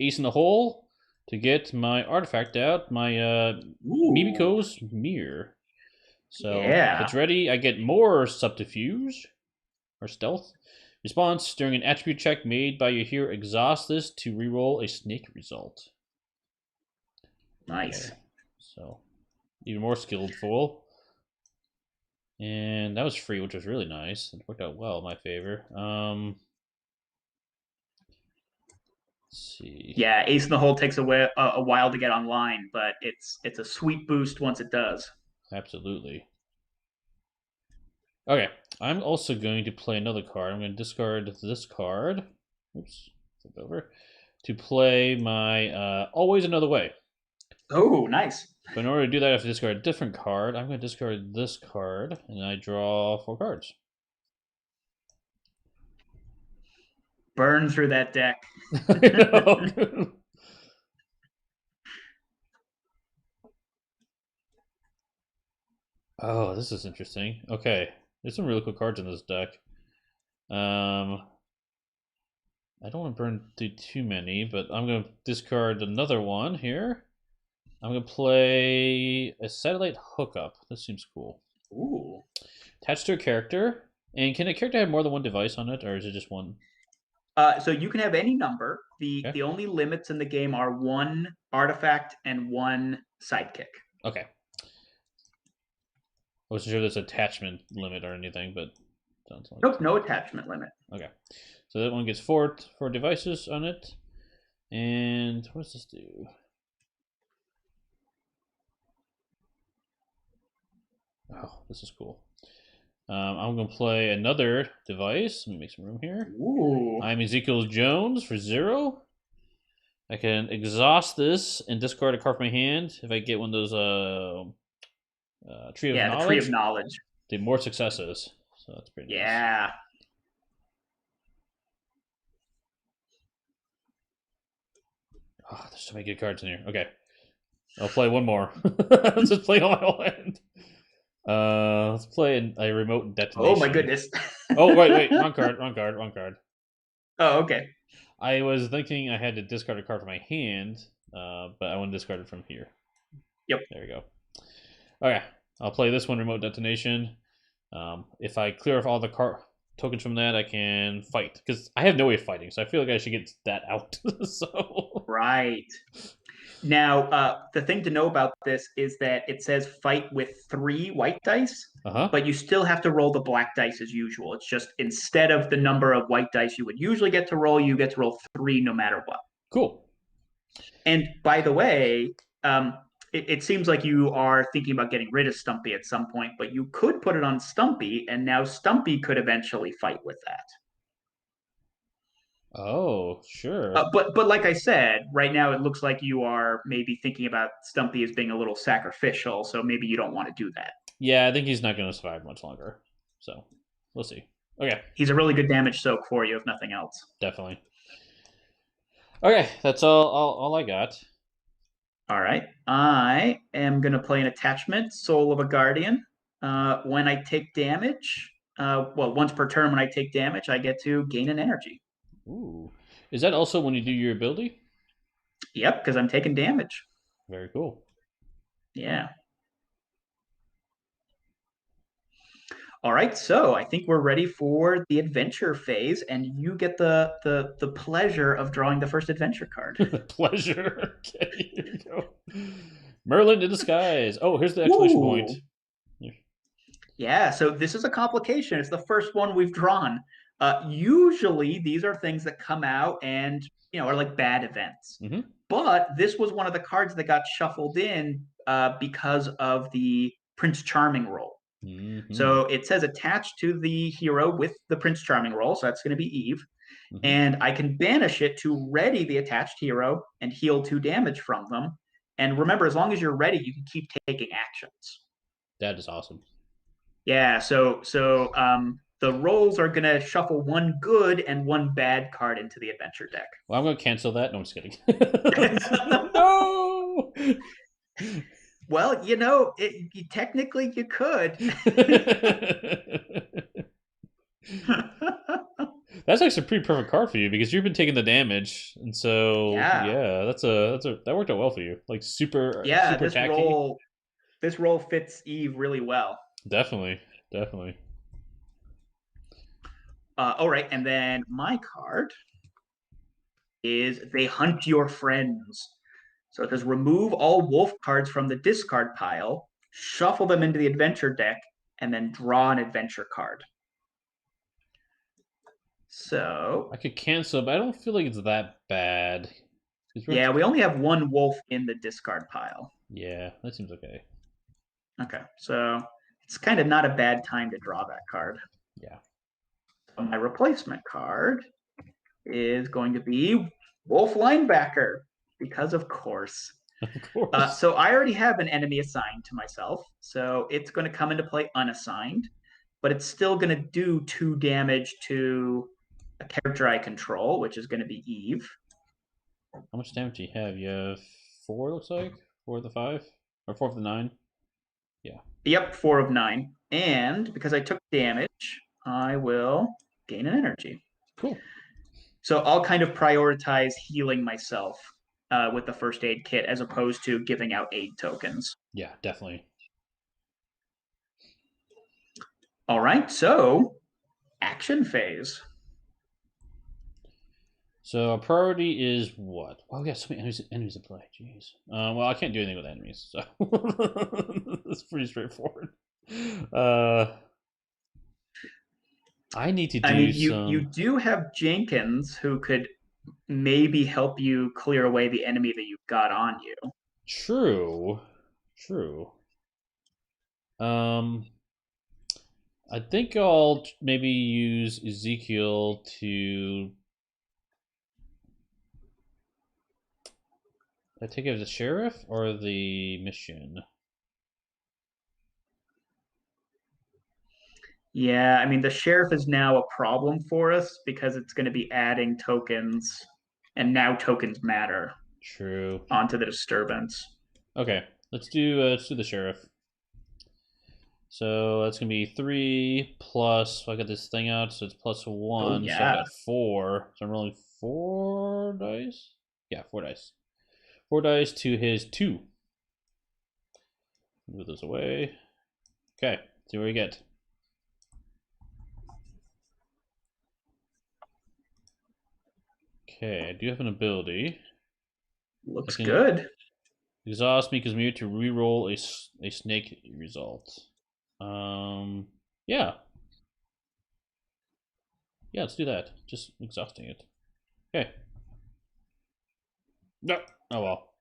Ace in the Hole to get my artifact out, my Mimiko's Mirror. So if it's ready, I get more Subterfuge or Stealth. Response: during an attribute check made by your hero, exhaust this to reroll a snake result. Nice. Okay. So even more skillful. And that was free, which was really nice. It worked out well in my favor. Let's see. Yeah, Ace in the Hole takes a while to get online, but it's a sweet boost once it does. Absolutely. Okay, I'm also going to play another card. I'm going to discard this card. Oops, flip over. To play my Always Another Way. Oh, nice. But in order to do that, I have to discard a different card. I'm going to discard this card, and I draw 4 cards. Burn through that deck. I know. Oh, this is interesting. Okay, there's some really cool cards in this deck. I don't want to burn through too many, but I'm going to discard another one here. I'm going to play a satellite hookup. This seems cool. Ooh. Attached to a character. And can a character have more than one device on it, or is it just one? So you can have any number. Okay. The only limits in the game are 1 artifact and 1 sidekick. Okay. I wasn't sure there's attachment limit or anything, but sounds like Nope, no attachment limit. Okay. So that one gets four devices on it. And what does this do? Oh, this is cool. I'm going to play another device. Let me make some room here. Ooh. I'm Ezekiel Jones for 0. I can exhaust this and discard a card from my hand if I get one of those Tree of Knowledge. The Tree of Knowledge. The more successes. So that's pretty nice. Yeah. Oh, there's so many good cards in here. Okay. I'll play one more. Let's just play on my hand. Let's play a remote detonation. Oh my goodness. Oh wait, wrong card. Oh, okay. I was thinking I had to discard a card from my hand, but I want to discard it from here. Yep. There we go. Okay, I'll play this one, remote detonation. If I clear off all the tokens from that, I can fight because I have no way of fighting, so I feel like I should get that out. So right. Now, the thing to know about this is that it says fight with 3 white dice, but you still have to roll the black dice as usual. It's just instead of the number of white dice you would usually get to roll, you get to roll 3 no matter what. Cool. And by the way, it seems like you are thinking about getting rid of Stumpy at some point, but you could put it on Stumpy, and now Stumpy could eventually fight with that. Oh, sure. But like I said, right now it looks like you are maybe thinking about Stumpy as being a little sacrificial, so maybe you don't want to do that. Yeah, I think he's not going to survive much longer. So we'll see. Okay. He's a really good damage soak for you, if nothing else. Definitely. Okay, that's all I got. All right. I am going to play an attachment, Soul of a Guardian. When I take damage, once per turn when I take damage, I get to gain an energy. Ooh. Is that also when you do your ability? Yep, because I'm taking damage. Very cool. Yeah. All right, so I think we're ready for the adventure phase, and you get the pleasure of drawing the first adventure card. The pleasure. Okay, here we go. Merlin in disguise. Oh, here's the exclamation point. Yeah, so this is a complication. It's the first one we've drawn. Usually, these are things that come out and are like bad events. Mm-hmm. But this was one of the cards that got shuffled in because of the Prince Charming role. Mm-hmm. So it says attached to the hero with the Prince Charming role. So that's going to be Eve. Mm-hmm. And I can banish it to ready the attached hero and heal 2 damage from them. And remember, as long as you're ready, you can keep taking actions. That is awesome. Yeah. So the rolls are going to shuffle 1 good and 1 bad card into the adventure deck. Well, I'm going to cancel that. No, I'm just kidding. No! Well, technically you could. That's actually a pretty perfect card for you because you've been taking the damage, and so yeah that worked out well for you. Like super super tacky. This roll fits Eve really well. Definitely. All right, and then my card is They Hunt Your Friends. So it says remove all wolf cards from the discard pile, shuffle them into the adventure deck, and then draw an adventure card. So I could cancel, but I don't feel like it's that bad. Yeah, we only have 1 wolf in the discard pile. Yeah, that seems okay. Okay, so it's kind of not a bad time to draw that card. Yeah. So my replacement card is going to be Wolf Linebacker, because of course. Of course. So I already have an enemy assigned to myself, so it's going to come into play unassigned, but it's still going to do 2 damage to a character I control, which is going to be Eve. How much damage do you have? You have 4, looks like? 4 of the 5? Or 4 of the 9? Yeah. Yep, 4 of 9. And because I took damage, I will gain an energy. Cool. So I'll kind of prioritize healing myself with the first aid kit as opposed to giving out aid tokens. Yeah, definitely. All right, so action phase. So our priority is what? Wow, we got so many enemies to play. Jeez. Well, I can't do anything with enemies, so it's pretty straightforward. I need to do I mean, some. you do have Jenkins who could maybe help you clear away the enemy that you've got on you. True. True. Um, I think I'll maybe use Ezekiel to. I take it as the sheriff or the mission. Yeah, I mean, the sheriff is now a problem for us because it's going to be adding tokens, and now tokens matter True. onto the disturbance. Okay, let's do the sheriff. So that's gonna be 3 plus. So I got this thing out, so it's plus Oh, 1. So I yeah. got 4. So I'm rolling 4 dice. Yeah, 4 dice. 4 dice to his 2. Move this away. Okay, see what we get. Okay, I do have an ability. Looks I can good. exhaust me because I'm able to re-roll a snake result. Yeah, yeah, let's do that. Just exhausting it. Okay. No. Oh well.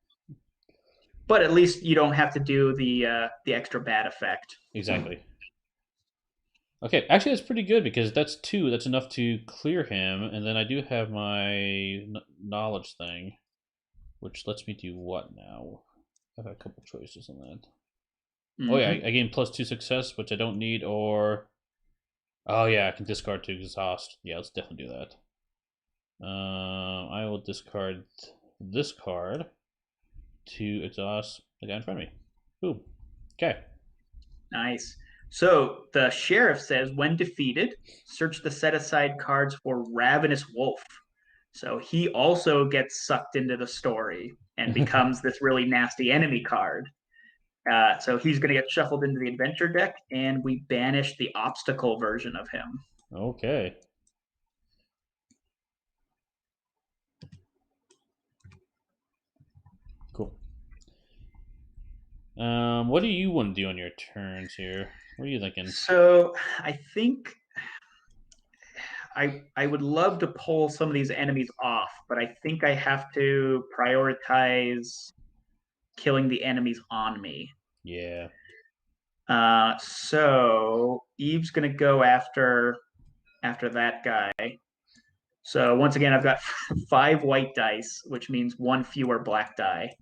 But at least you don't have to do the extra bad effect. Exactly. Okay, actually that's pretty good because that's 2. That's enough to clear him, and then I do have my knowledge thing, which lets me do what now? I've got a couple choices on that. Oh yeah, Mm-hmm. I gain +2 success, which I don't need, or oh yeah, I can discard to exhaust. Yeah, let's definitely do that. I will discard this card to exhaust the guy in front of me. Boom. Okay. Nice. So the sheriff says, when defeated, search the set aside cards for Ravenous Wolf. So he also gets sucked into the story and becomes this really nasty enemy card. So he's going to get shuffled into the adventure deck, and we banish the obstacle version of him. Okay. Cool. What do you want to do on your turns here? What are you thinking? So I think I would love to pull some of these enemies off, but I think I have to prioritize killing the enemies on me. Yeah. So Eve's gonna go after that guy. So once again, I've got 5 white dice, which means 1 fewer black die.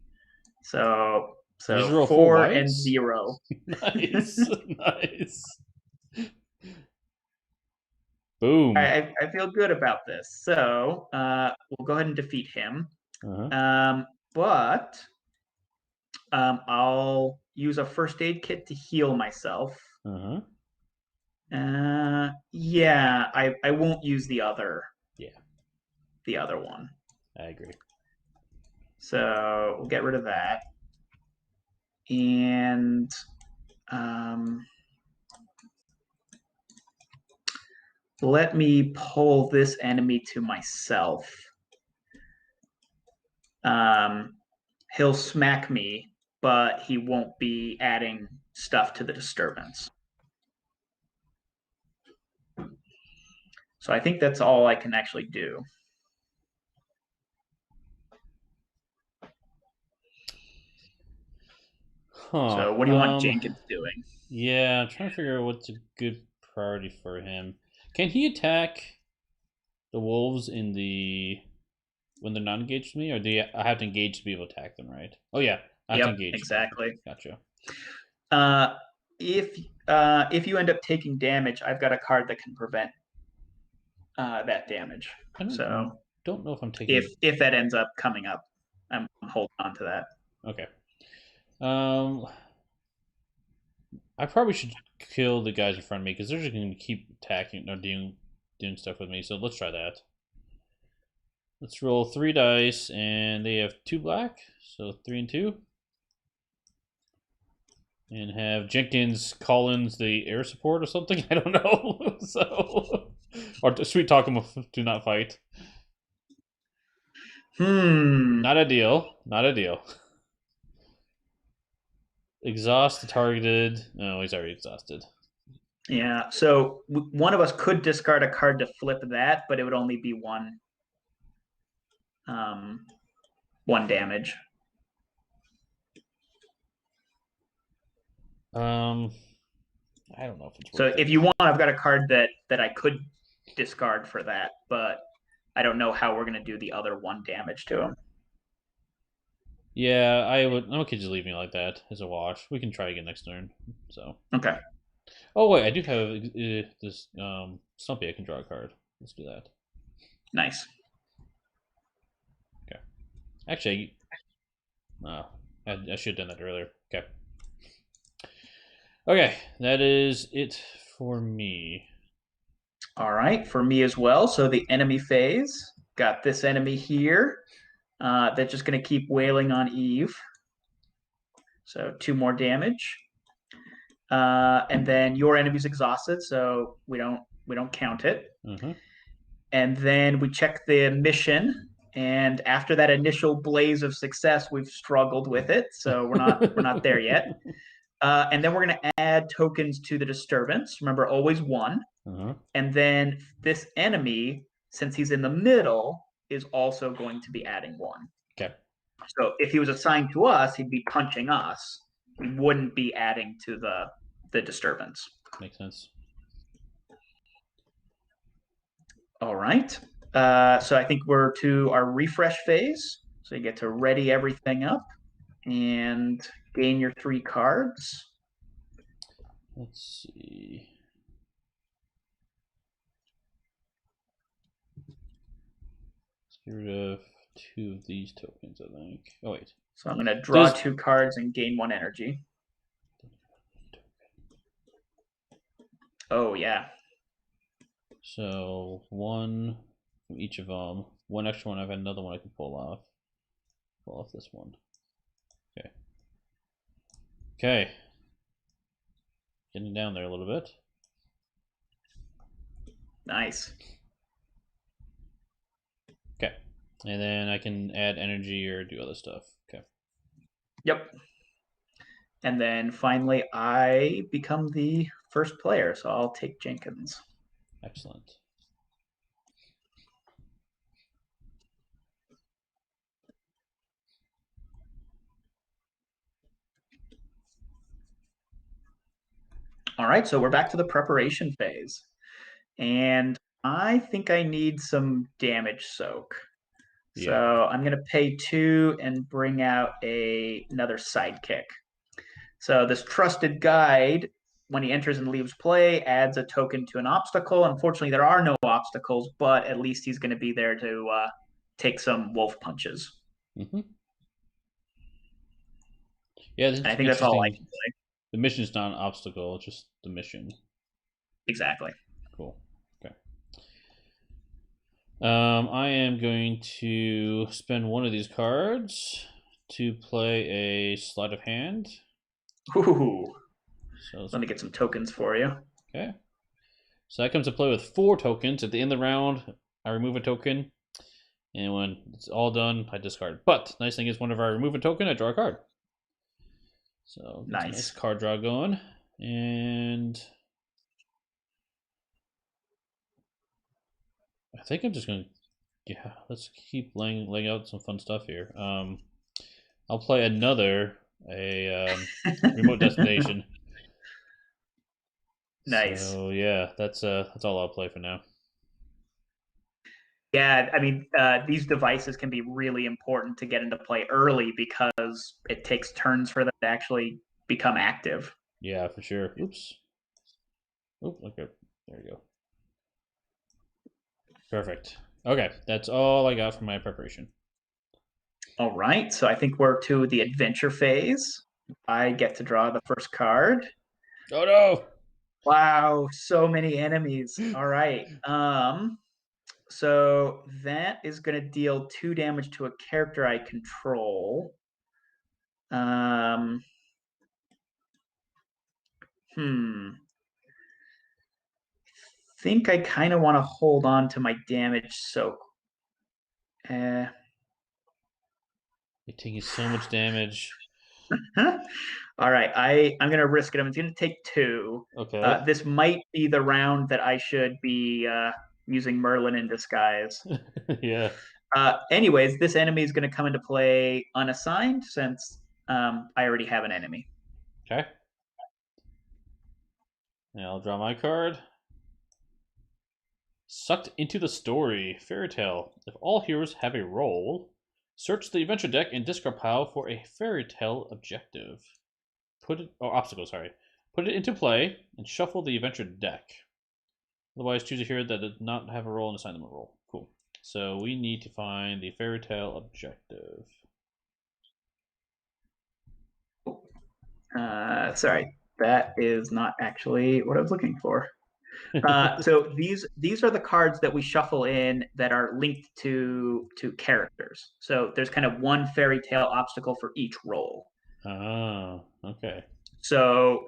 So Did you so just roll 4 four and whites? 0. Nice. Nice. Boom. I feel good about this. So we'll go ahead and defeat him. Uh-huh. But I'll use a first aid kit to heal myself. Uh-huh. Yeah, I won't use Yeah, the other one. I agree. So we'll get rid of that. And um, let me pull this enemy to myself. Um, he'll smack me, but he won't be adding stuff to the disturbance. So I think that's all I can actually do. Huh. So what do you want Jenkins doing? Yeah, I'm trying to figure out what's a good priority for him. Can he attack the wolves in the when they're not engaged with me, or I have to engage to be able to attack them, right? Oh yeah, I have to Yep, engage to attack them. exactly. Gotcha. Uh, if you end up taking damage, I've got a card that can prevent that damage. I So don't know if I'm taking. if that ends up coming up, I'm holding on to that. Okay. I probably should kill the guys in front of me because they're just going to keep attacking or doing stuff with me. So let's try that. Let's roll 3 dice, and they have 2 black, so 3 and 2. And have Jenkins Collins the air support or something. I don't know. So, or sweet talk him do not fight. Not ideal. Not ideal. Exhaust the targeted. No, he's already exhausted. Yeah. So one of us could discard a card to flip that, but it would only be one damage. I don't know if it's So worth it. if you want, I've got a card that I could discard for that, but I don't know how we're gonna do the other 1 damage to him. Yeah, I would. I'm okay, just leaving it like that as a wash. We can try again next turn. So. Okay. Oh wait, I do have this Stumpy. I can draw a card. Let's do that. Nice. Okay. Actually, I should have done that earlier. Okay. Okay, that is it for me. All right, for me as well. So the enemy phase, got this enemy here that's just going to keep wailing on Eve. So 2 more damage. And then your enemy's exhausted, so we don't count it. Mm-hmm. And then we check the mission, and after that initial blaze of success, we've struggled with it, so we're not there yet. And then we're going to add tokens to the disturbance. Remember, always 1. Uh-huh. And then this enemy, since he's in the middle, is also going to be adding 1. Okay. So if he was assigned to us, he'd be punching us. He wouldn't be adding to the disturbance. Makes sense. All right. So I think we're to our refresh phase. So you get to ready everything up and gain your 3 cards. Let's see. Let's get rid of 2 of these tokens, I think. Oh wait. So I'm going to draw 2 cards and gain 1 energy. Oh, yeah. So 1 from each of them. 1 extra one. I've had another one I can pull off. Pull off this one. Okay. Okay. Getting down there a little bit. Nice. Okay. And then I can add energy or do other stuff. Okay. Yep. And then finally, I become the first player, so I'll take Jenkins. Excellent. All right, so we're back to the preparation phase. And I think I need some damage soak. Yeah. So I'm going to pay 2 and bring out another sidekick. So this trusted guide, when he enters and leaves play, adds a token to an obstacle. Unfortunately, there are no obstacles, but at least he's going to be there to take some wolf punches. Mm-hmm. Yeah, I think that's all I can play. The mission's not an obstacle; it's just the mission. Exactly. Cool. Okay. I am going to spend 1 of these cards to play a sleight of hand. Ooh. So let me get some tokens for you. Okay. So that comes to play with 4 tokens. At the end of the round, I remove a token. And when it's all done, I discard. But nice thing is, whenever I remove a token, I draw a card. So nice card draw going. And I think I'm just going to, yeah, let's keep laying out some fun stuff here. I'll play another remote destination. Nice. So yeah, that's all I'll play for now. Yeah, I mean, these devices can be really important to get into play early because it takes turns for them to actually become active. Yeah, for sure. Oops. Oh, okay. There you go. Perfect. Okay, that's all I got for my preparation. All right, so I think we're to the adventure phase. I get to draw the first card. Oh no! Wow, so many enemies. All right. So that is going to deal 2 damage to a character I control. Um, hmm. Think I kind of want to hold on to my damage. So, uh, You're taking so much damage. all right. I'm going to risk it. I'm going to take 2. Okay. This might be the round that I should be using Merlin in disguise. Yeah. Anyways, this enemy is going to come into play unassigned since I already have an enemy. Okay. Now I'll draw my card. Sucked into the story. Fairy tale. If all heroes have a role, search the adventure deck and discard pile for a fairy tale objective. Obstacle, sorry. Put it into play and shuffle the adventure deck. Otherwise, choose a hero that does not have a role and assign them a role. Cool. So we need to find the fairy tale objective. Sorry, that is not actually what I was looking for. So these are the cards that we shuffle in that are linked to characters. So there's kind of one fairy tale obstacle for each role. Oh, okay. So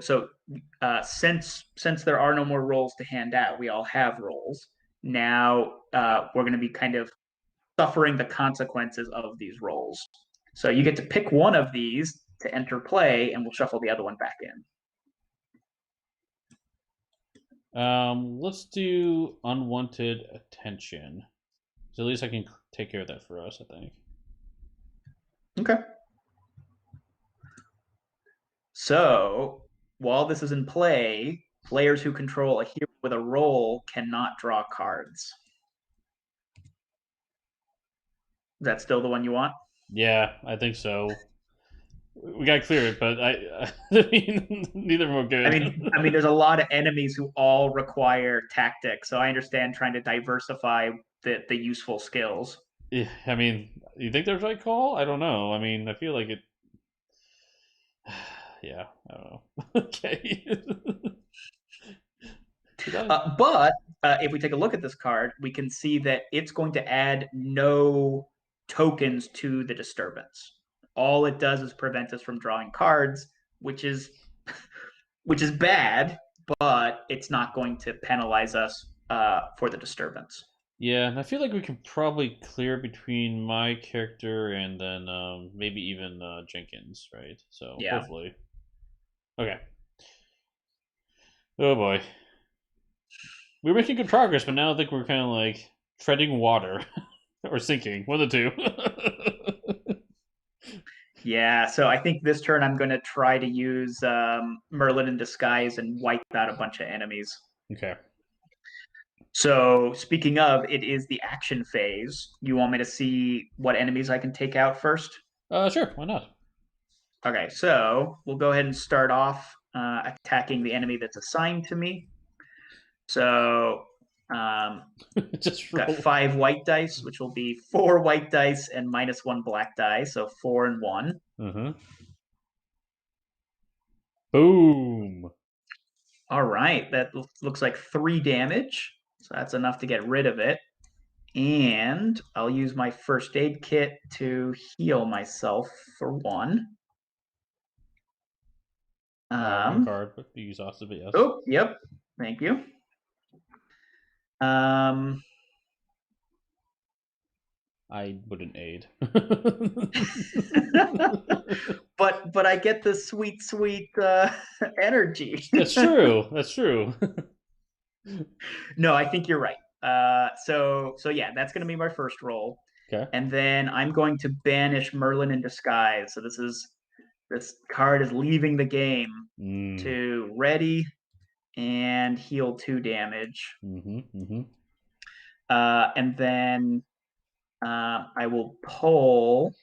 since there are no more roles to hand out, we all have roles. Now we're going to be kind of suffering the consequences of these roles. So you get to pick one of these to enter play, and we'll shuffle the other one back in. Let's do unwanted attention. So at least I can take care of that for us, I think. Okay. So while this is in play, players who control a hero with a role cannot draw cards. Is that still the one you want? Yeah, I think so. We gotta clear it, but I mean, neither of them are I mean, good. there's a lot of enemies who all require tactics, so I understand trying to diversify the useful skills. Yeah, I mean, you think there's right call? I don't know. I mean, I feel like it. Yeah, I don't know. Okay. Did I? But if we take a look at this card, we can see that it's going to add no tokens to the disturbance. All it does is prevent us from drawing cards, which is which is bad, but it's not going to penalize us for the disturbance. Yeah, and I feel like we can probably clear between my character and then maybe even Jenkins, right? So Yeah. hopefully. Okay. Oh boy. We were making good progress, but now I think we're kind of like treading water or sinking. One of the two. Yeah, so I think this turn I'm going to try to use Merlin in disguise and wipe out a bunch of enemies. Okay. So speaking of, it is the action phase. You want me to see what enemies I can take out first? Sure. Why not? Okay, so we'll go ahead and start off attacking the enemy that's assigned to me. So Just got roll. 5 white dice, which will be 4 white dice and -1 black die, so 4 and 1. Uh-huh. Boom. All right, that looks like 3 damage. So that's enough to get rid of it. And I'll use my first aid kit to heal myself for 1. Wrong card, but you exhausted, but yes. Oh, yep. Thank you. Um, I wouldn't aid. but I get the sweet energy. That's true. That's true. No, I think you're right. So yeah, that's going to be my first roll, Okay. and then I'm going to banish Merlin in disguise. So this card is leaving the game Mm. to ready and heal 2 damage. Mm-hmm. Mm-hmm. And then I will pull,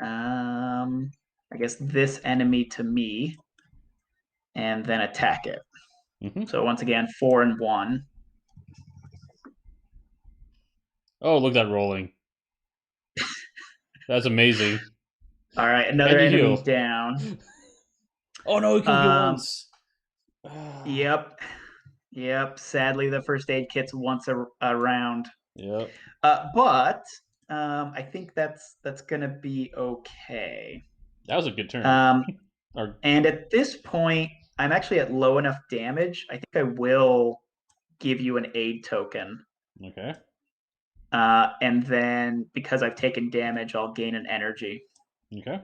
I guess, this enemy to me and then attack it. Mm-hmm. So once again, 4 and 1. Oh, look at that rolling. That's amazing. All right, another And you enemy's heal. down. Oh no, you can heal Um, once. Ah. yep, yep. Sadly, the first aid kit's once a round. Yep. But I think that's gonna be okay. That was a good turn. Um, Or and at this point, I'm actually at low enough damage. I think I will give you an aid token. okay. And then because I've taken damage, I'll gain an energy. Okay.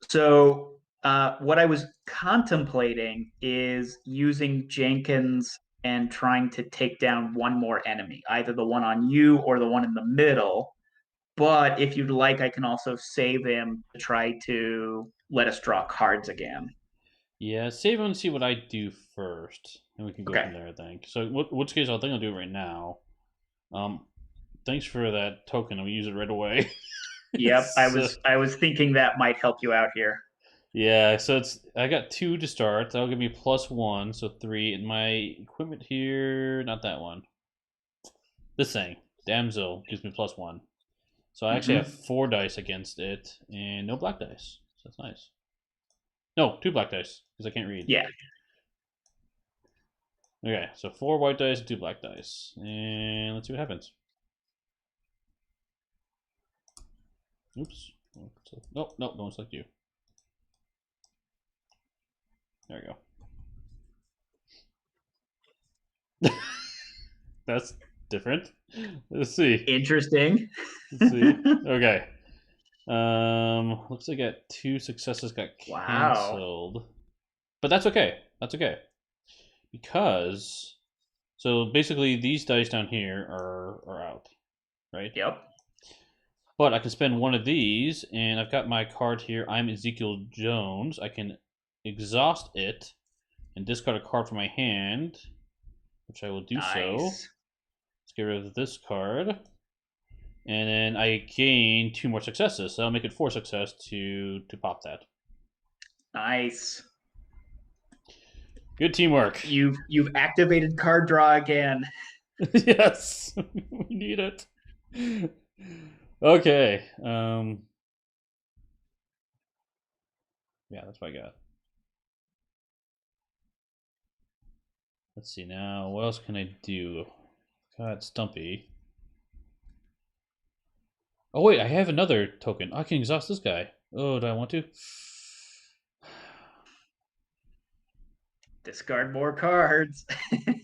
So what I was contemplating is using Jenkins and trying to take down one more enemy, either the one on you or the one in the middle. But if you'd like, I can also save him to try to let us draw cards again. Yeah, save and see what I do first, and we can go Okay. from there. I think. So, which case, I think I'll do it right now. Um, thanks for that token. I'll use it right away. Yep. I so, was I was thinking that might help you out here. yeah, so I got 2 to start. That'll give me +1, so 3. And my equipment here, not that one. This thing, damsel, gives me +1. So I actually have Mm-hmm. 4 dice against it, and no black dice. So that's nice. No, 2 black dice because I can't read. Yeah. Okay, so 4 white dice, and 2 black dice, and let's see what happens. Oops. Nope, nope, don't select you. There we go. That's different. Let's see. Interesting. Let's see. Okay. Looks like I got 2 successes got Wow. canceled, but that's okay. That's okay because so basically these dice down here are out, right? Yep. But I can spend one of these, and I've got my card here. I'm Ezekiel Jones. I can exhaust it and discard a card from my hand, which I will do so. Nice. Let's get rid of this card. And then I gain 2 more successes, so I'll make it 4 success to pop that. Nice. Good teamwork. You've activated card draw again. yes, we need it. Okay. Yeah, that's what I got. Let's see now. What else can I do? Got Stumpy. Oh wait, I have another token. I can exhaust this guy. Oh, do I want to? Discard more cards.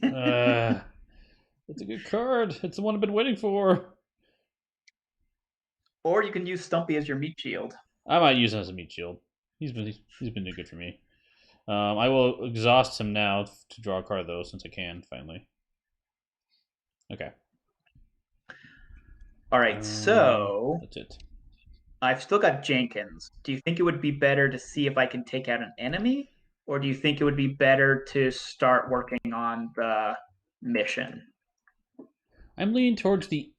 Uh, it's a good card. It's the one I've been waiting for. Or you can use Stumpy as your meat shield. I might use him as a meat shield. He's been doing good for me. I will exhaust him now to draw a card though, since I can finally. Okay. All right, so That's it. I've still got Jenkins. Do you think it would be better to see if I can take out an enemy? Or do you think it would be better to start working on the mission? I'm leaning towards the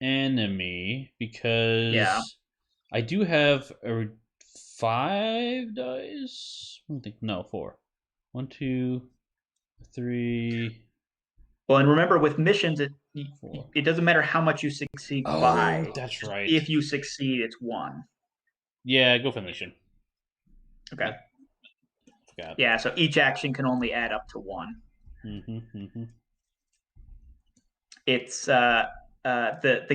enemy Yeah. because I do have 5 dice. I don't think no 4. 1, 2, 3, Well, and remember with missions, it 4. it doesn't matter how much you succeed Oh, by. that's right. If you succeed, it's one. Yeah, go for the mission. Okay. I forgot. Yeah, so each action can only add up to one. Mm-hmm. It's the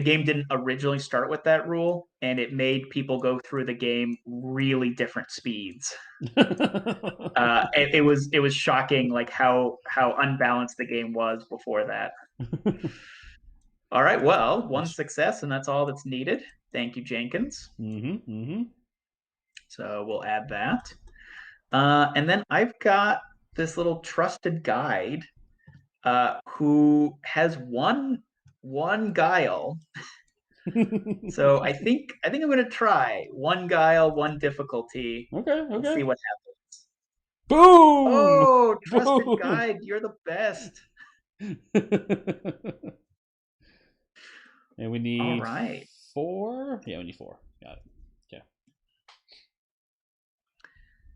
game didn't originally start with that rule, and it made people go through the game really different speeds. It was shocking, like how unbalanced the game was before that. All right, well, one success, and that's all that's needed. Thank you, Jenkins. Mm-hmm. So we'll add that. And then I've got this little trusted guide who has one guile. So I think I'm gonna try one guile, one difficulty. Okay, Let's see okay. what happens. Boom! Oh, trusted Boom! guide, you're the best. And we All need right. 4. Yeah, we need 4. Got it. Okay.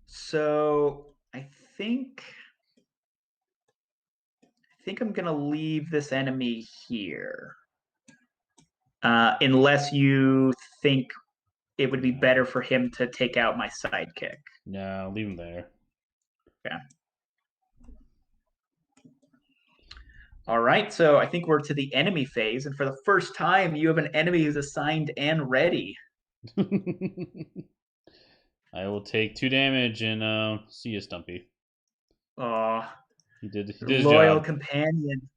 So think I think I'm gonna leave this enemy here, unless you think it would be better No. for him to take out my sidekick. No, leave him there. Okay. All right. So I think we're to the enemy phase, and for the first time, you have an enemy who's assigned and ready. I will take 2 damage and see you, Stumpy. Oh, He your did his loyal job. companion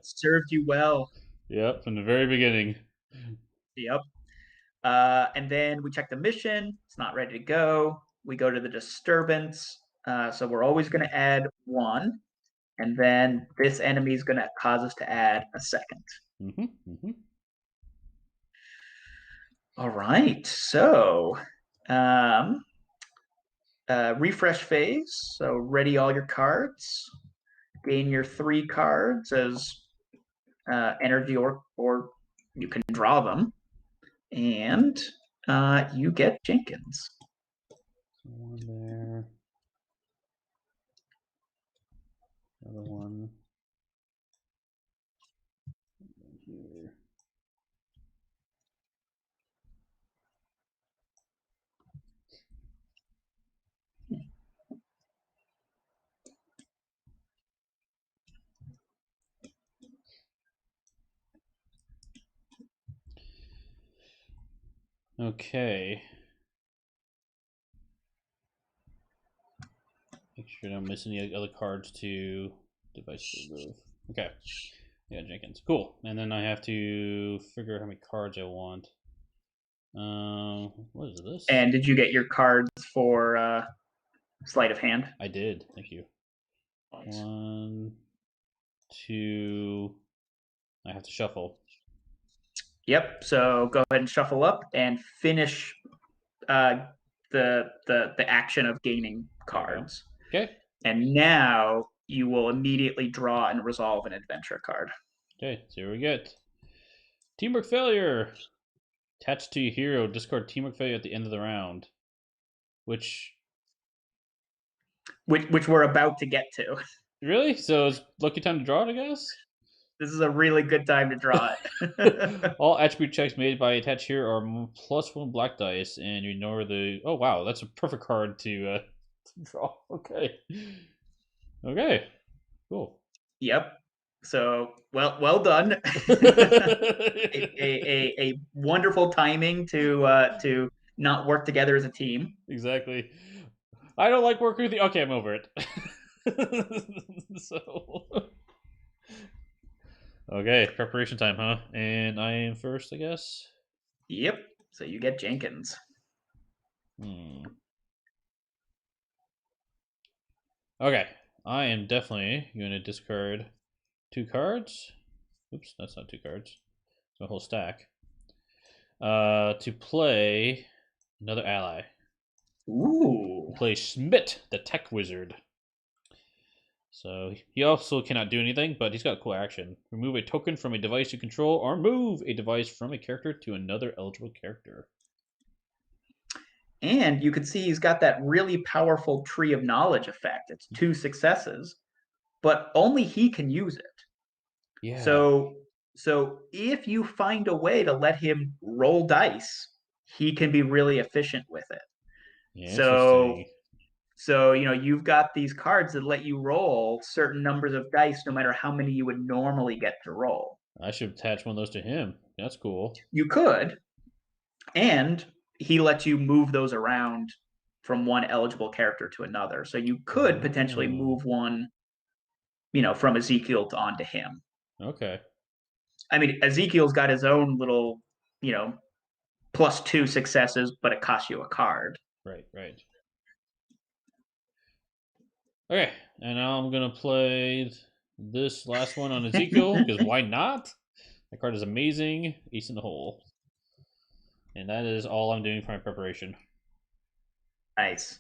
served you well. Yep, from the very beginning. Yep. And then we check the mission. It's not ready to go. We go to the disturbance. So we're always going to add 1. And then this enemy is going to cause us to add a second. Mm-hmm, mm-hmm. All right. So refresh phase. So ready all your cards. Gain your 3 cards as energy, or you can draw them. And you get Jenkins. So 1 there. Another 1 here. Okay. Make sure I don't miss any other cards to device to remove. Okay. Yeah, Jenkins. Cool. And then I have to figure out how many cards I want. What is this? And did you get your cards for sleight of hand? I did. Thank you. 1, 2. I have to shuffle. Yep. So go ahead and shuffle up and finish uh, the action of gaining cards. Okay. And now you will immediately draw and resolve an adventure card. Okay. So here we get teamwork failure. Attached to your hero, discard teamwork failure at the end of the round. Which Which we're about to get to. really? So it's lucky time to draw it, I guess. This is a really good time to draw it. All attribute checks made by attached here are +1 black dice, and you ignore the. Oh wow, that's a perfect card to draw. Okay. Okay. Cool. Yep. So well done. A wonderful timing to not work together as a team. Exactly. I don't like working with you. Okay, I'm over it. So. Okay, preparation time, huh? And I am first, I guess. Yep. So you get Jenkins. Okay, I am definitely going to discard 2 cards. Oops, that's not 2 cards. It's a whole stack. To play another ally. Ooh. Play Schmidt, the tech wizard. So he also cannot do anything, but he's got cool action. Remove a token from a device you control, or move a device from a character to another eligible character. And you can see he's got that really powerful tree of knowledge effect. It's 2 successes, but only he can use it. Yeah. So if you find a way to let him roll dice, he can be really efficient with it. So Interesting. you've got these cards that let you roll certain numbers of dice no matter how many you would normally get to roll. I should attach one of those to him. That's cool. You could, and he lets you move those around from one eligible character to another. So you could potentially Oh, move one, from Ezekiel to onto him. okay. I mean, Ezekiel's got his own little, you know, +2 successes, but it costs you a card. Right, right. Okay, and now I'm gonna play this last one on Ezekiel because why not? That card is amazing. Ace in the hole, and that is all I'm doing for my preparation. Nice.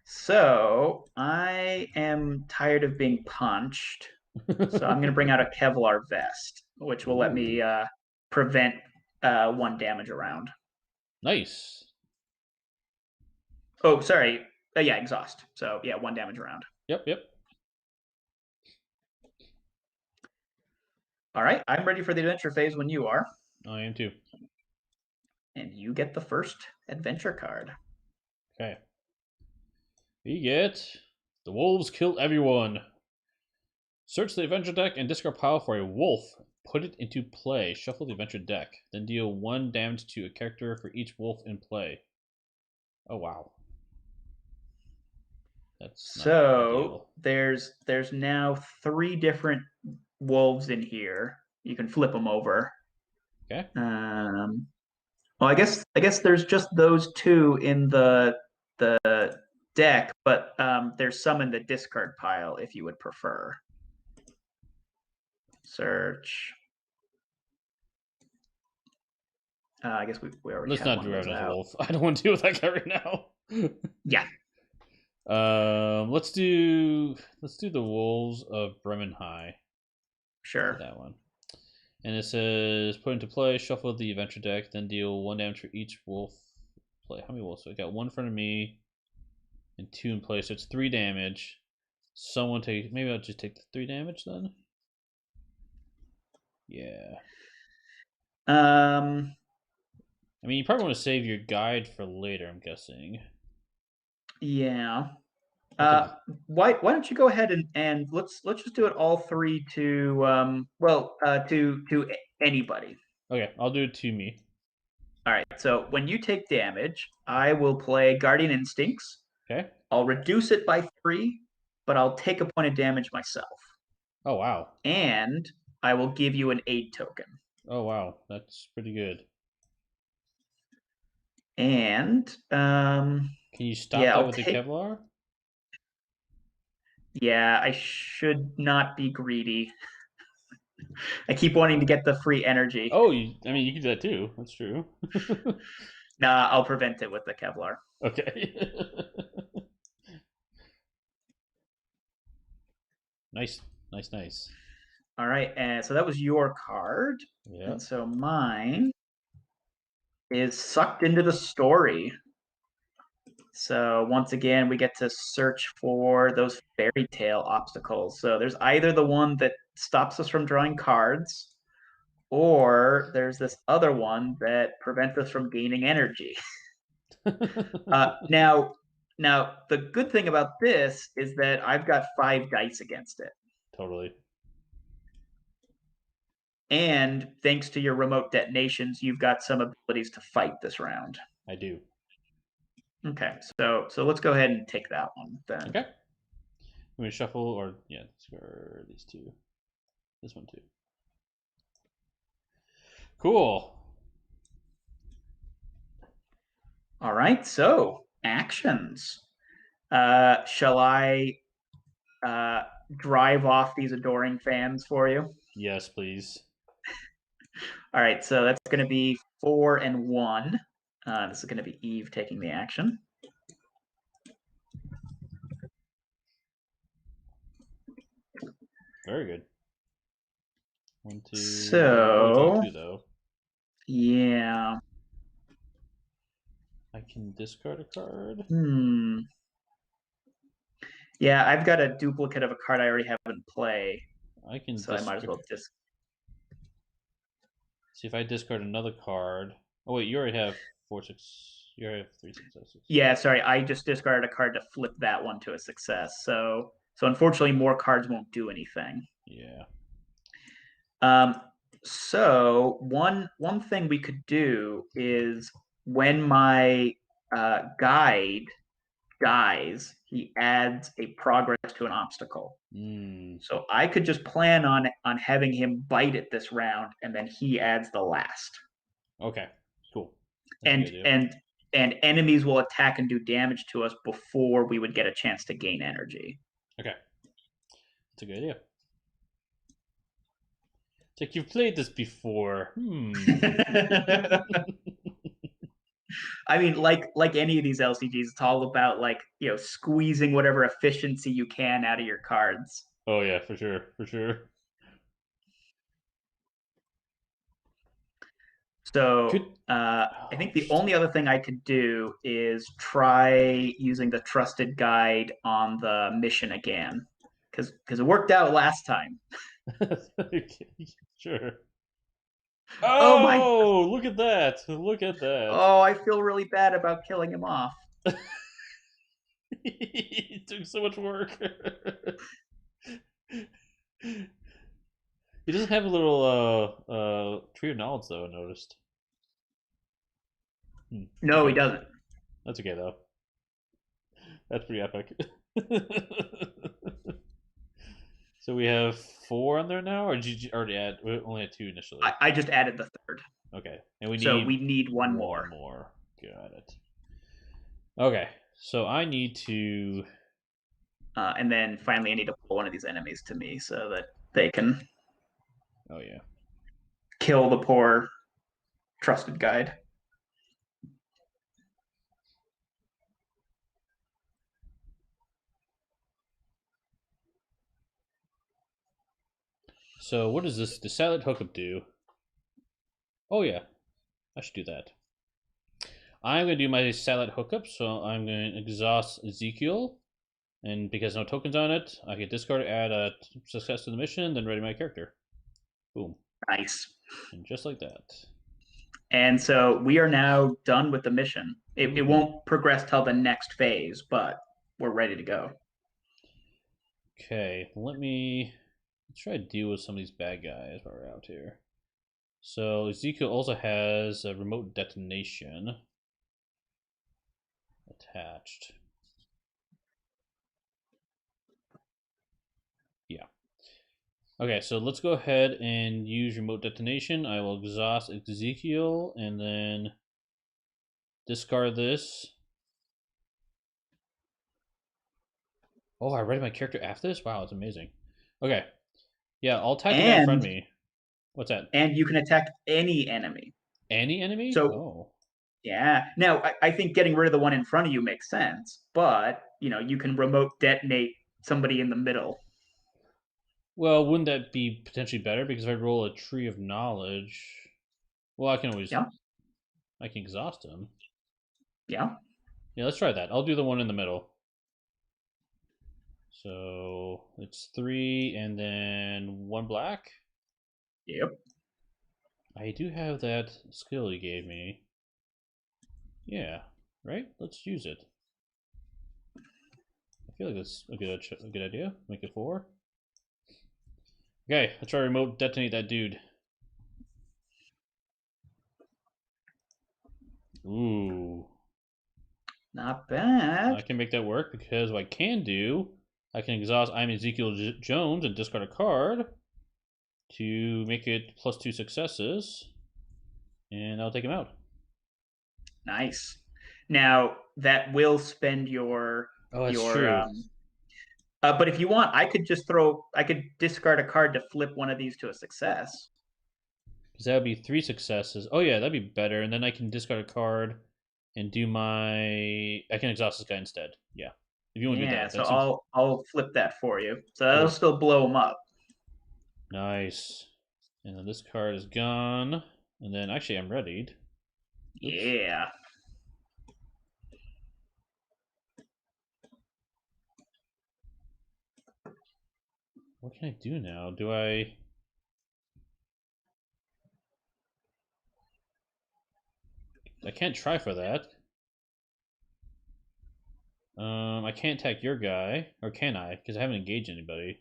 So I am tired of being punched. So I'm going to bring out a Kevlar vest, which will let me Ooh, prevent 1 damage around. nice. Oh, sorry. Yeah, exhaust. So yeah, 1 damage around. Yep, yep. All right, I'm ready for the adventure phase when you are, I am too. and you get the first adventure card. Okay. We get the wolves kill everyone. Search the adventure deck and discard pile for a wolf. Put it into play. Shuffle the adventure deck. Then deal 1 damage to a character for each wolf in play. Oh wow. That's not So ideal. there's now 3 different wolves in here. You can flip them over. Okay. Um, well, I guess there's just those 2 in the deck, but there's some in the discard pile if you would prefer. Search. I guess we already Let's have not one of do those another out. wolf. I don't want to deal with that guy right now. Yeah, let's do the wolves of Bremen High. Do sure. that one. And it says put into play, shuffle the adventure deck, then deal 1 damage for each wolf play. How many wolves? So I got 1 in front of me and 2 in play, so it's 3 damage. Someone take, maybe I'll just take the 3 damage then. Yeah. Um, I mean, you probably want to save your guide for later, I'm guessing. yeah. I'll take the, Why don't you go ahead and let's just do it all 3 to to anybody. okay, I'll do it to me. All right. So when you take damage, I will play Guardian Instincts. Okay. I'll reduce it by 3, but I'll take a point of damage myself, Oh wow. and I will give you an aid token. Oh wow. That's pretty good. And Can you stop yeah, that I'll with the take. Kevlar? Yeah, I should not be greedy. I keep wanting to get the free energy. Oh, I mean, you can do that too. That's true. Nah, I'll prevent it with the Kevlar. Okay. Nice, nice, nice. All right, and so that was your card, Yeah. and so mine is sucked into the story. So once again, we get to search for those fairy tale obstacles. So there's either the one that stops us from drawing cards, or there's this other one that prevents us from gaining energy. Now, the good thing about this is that I've got 5 dice against it. Totally. And thanks to your remote detonations, you've got some abilities to fight this round. I do. Okay, so let's go ahead and take that one then. Okay. We shuffle or yeah, discard these 2. This one too. Cool. All right, so actions. Shall I uh, drive off these adoring fans for you? Yes, please. All right, so that's going to be 4 and 1. This is going to be Eve taking the action. Very good. 1, 2. It's only So 2 though. yeah. I can discard a card. Yeah, I've got a duplicate of a card I already have in play, I can so I might as well just. see if I discard another card. Oh wait, you already have 4, 6. You already have 3 successes. Yeah, sorry, I just discarded a card to flip that one to a success. So unfortunately, more cards won't do anything. Yeah. Um, so one thing we could do is when my guide dies, he adds a progress to an obstacle. Mm. So I could just plan on having him bite it this round, and then he adds the last. Okay. Cool. That's a good And idea. and enemies will attack and do damage to us before we would get a chance to gain energy. Okay. That's a good idea. It's like you've played this before. I mean, like any of these LCGs, it's all about like squeezing whatever efficiency you can out of your cards. Oh yeah, for sure, for sure. So Could I oh think the only other thing I could do is try using the trusted guide on the mission again, because it worked out last time. sure. Oh my! Oh, look at that! Look at that! Oh, I feel really bad about killing him off. It took so much work. He doesn't have a little tree of knowledge though. I noticed. No, he Okay, doesn't. that's okay though. That's pretty epic. So we have four on there now, or did you already add? We only had two initially. I just added the third, Okay, and we so need we need one one more. more. Got it. Okay, so I need to. And then finally, I need to pull one of these enemies to me so that they can Oh yeah. kill the poor trusted guide. So what does this the satellite hookup do? Oh yeah, I should do that. I'm gonna do my satellite hookup, so I'm gonna exhaust Ezekiel, and because no tokens on it, I can discard it, add a success to the mission, then ready my character. Boom, Nice. and just like that. And so we are now done with the mission. It Mm-hmm. won't progress till the next phase, but we're ready to go. Okay, let's try to deal with some of these bad guys while we're out here. So Ezekiel also has a remote detonation attached. Yeah. Okay, so let's go ahead and use remote detonation. I will exhaust Ezekiel and then discard this. Oh, I read my character after this? Wow, it's amazing. Okay. Yeah, I'll attack the guy in front And of me. What's that? and you can attack any enemy. Any enemy? So Oh. yeah. Now I think getting rid of the one in front of you makes sense, but you can remote detonate somebody in the middle. Well, wouldn't that be potentially better? Because if I roll a tree of knowledge, well, Yeah. I can exhaust him. Yeah. Yeah, let's try that. I'll do the one in the middle. So it's three and then one black. Yep. I do have that skill he gave me. Yeah, right? Let's use it. I feel like that's a good idea. Make it four. Okay, let's try to remote detonate that dude. Ooh. Not bad. I can make that work because what I can do, I can exhaust I'm Ezekiel Jones and discard a card to make it plus two successes, and I'll take him out. Nice. Now that will spend Oh, that's your true. but if you want, I could discard a card to flip one of these to a success. Because that would be three successes. Oh yeah, that'd be better. And then I can discard a card and do my. I can exhaust this guy instead. Yeah, if you want to do Yeah, that, so that seems I'll flip that for you. So that'll cool. still blow them up. Nice. And then this card is gone. And then actually, I'm readied. Oops. Yeah. What can I do now? Do I? I can't try for that. I can't attack your guy, or can I? Because I haven't engaged anybody.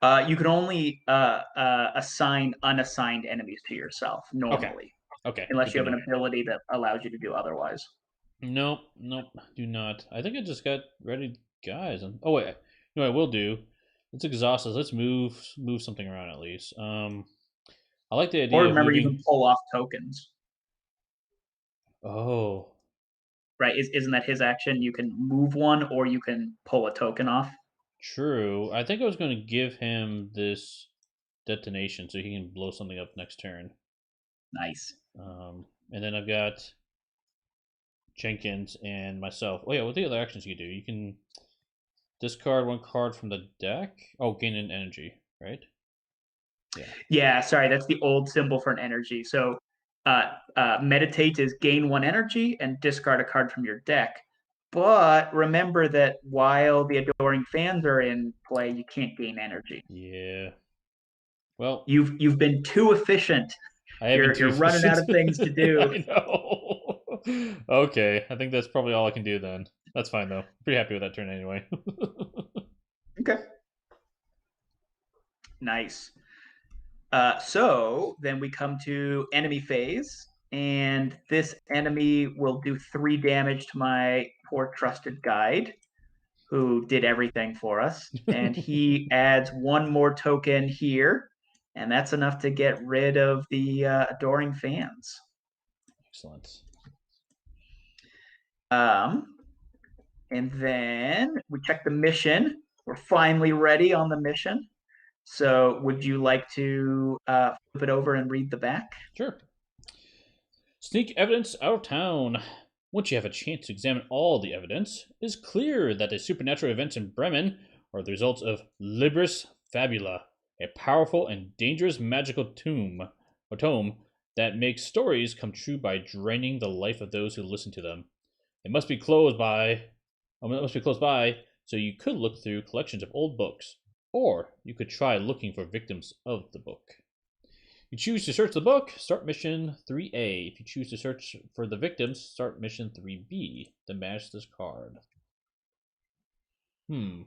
You can only assign unassigned enemies to yourself Okay. normally, Okay. Good unless to you have know. an ability that allows you to do otherwise. Nope. Nope. Do not. I think I just got ready, guys. Oh wait. No, I will do. Let's exhaust us. Let's move something around at least. I like the Or idea of remember, you moving. can pull off tokens, Oh, right? Isn't that his action? You can move one, or you can pull a token off. true. I think I was going to give him this detonation so he can blow something up next turn. Nice. And then I've got Jenkins and myself. Oh yeah, what are the other actions you can do? You can discard one card from the deck. Oh, gain an energy, right? Yeah, sorry, that's the old symbol for an energy. So meditate is gain one energy and discard a card from your deck. But remember that while the adoring fans are in play, you can't gain energy. Yeah. Well, You've been too efficient. I have been too You're running out efficient. of things to do. I know. Okay, I think that's probably all I can do then. That's fine though. Pretty happy with that turn anyway. Okay. Nice. So then we come to enemy phase, and this enemy will do 3 damage to my poor trusted guide, who did everything for us. And he adds 1 more token here, and that's enough to get rid of the adoring fans. Excellent. And then we check the mission. We're finally ready on the mission. So would you like to flip it over and read the back? Sure. Sneak evidence out of town. Once you have a chance to examine all the evidence, it is clear that the supernatural events in Bremen are the results of Libris Fabula, a powerful and dangerous magical tome that makes stories come true by draining the life of those who listen to them. It must be close by, so you could look through collections of old books, or you could try looking for victims of the book. If you choose to search the book, start mission 3A. If you choose to search for the victims, start mission 3B. Then manage this card. I'm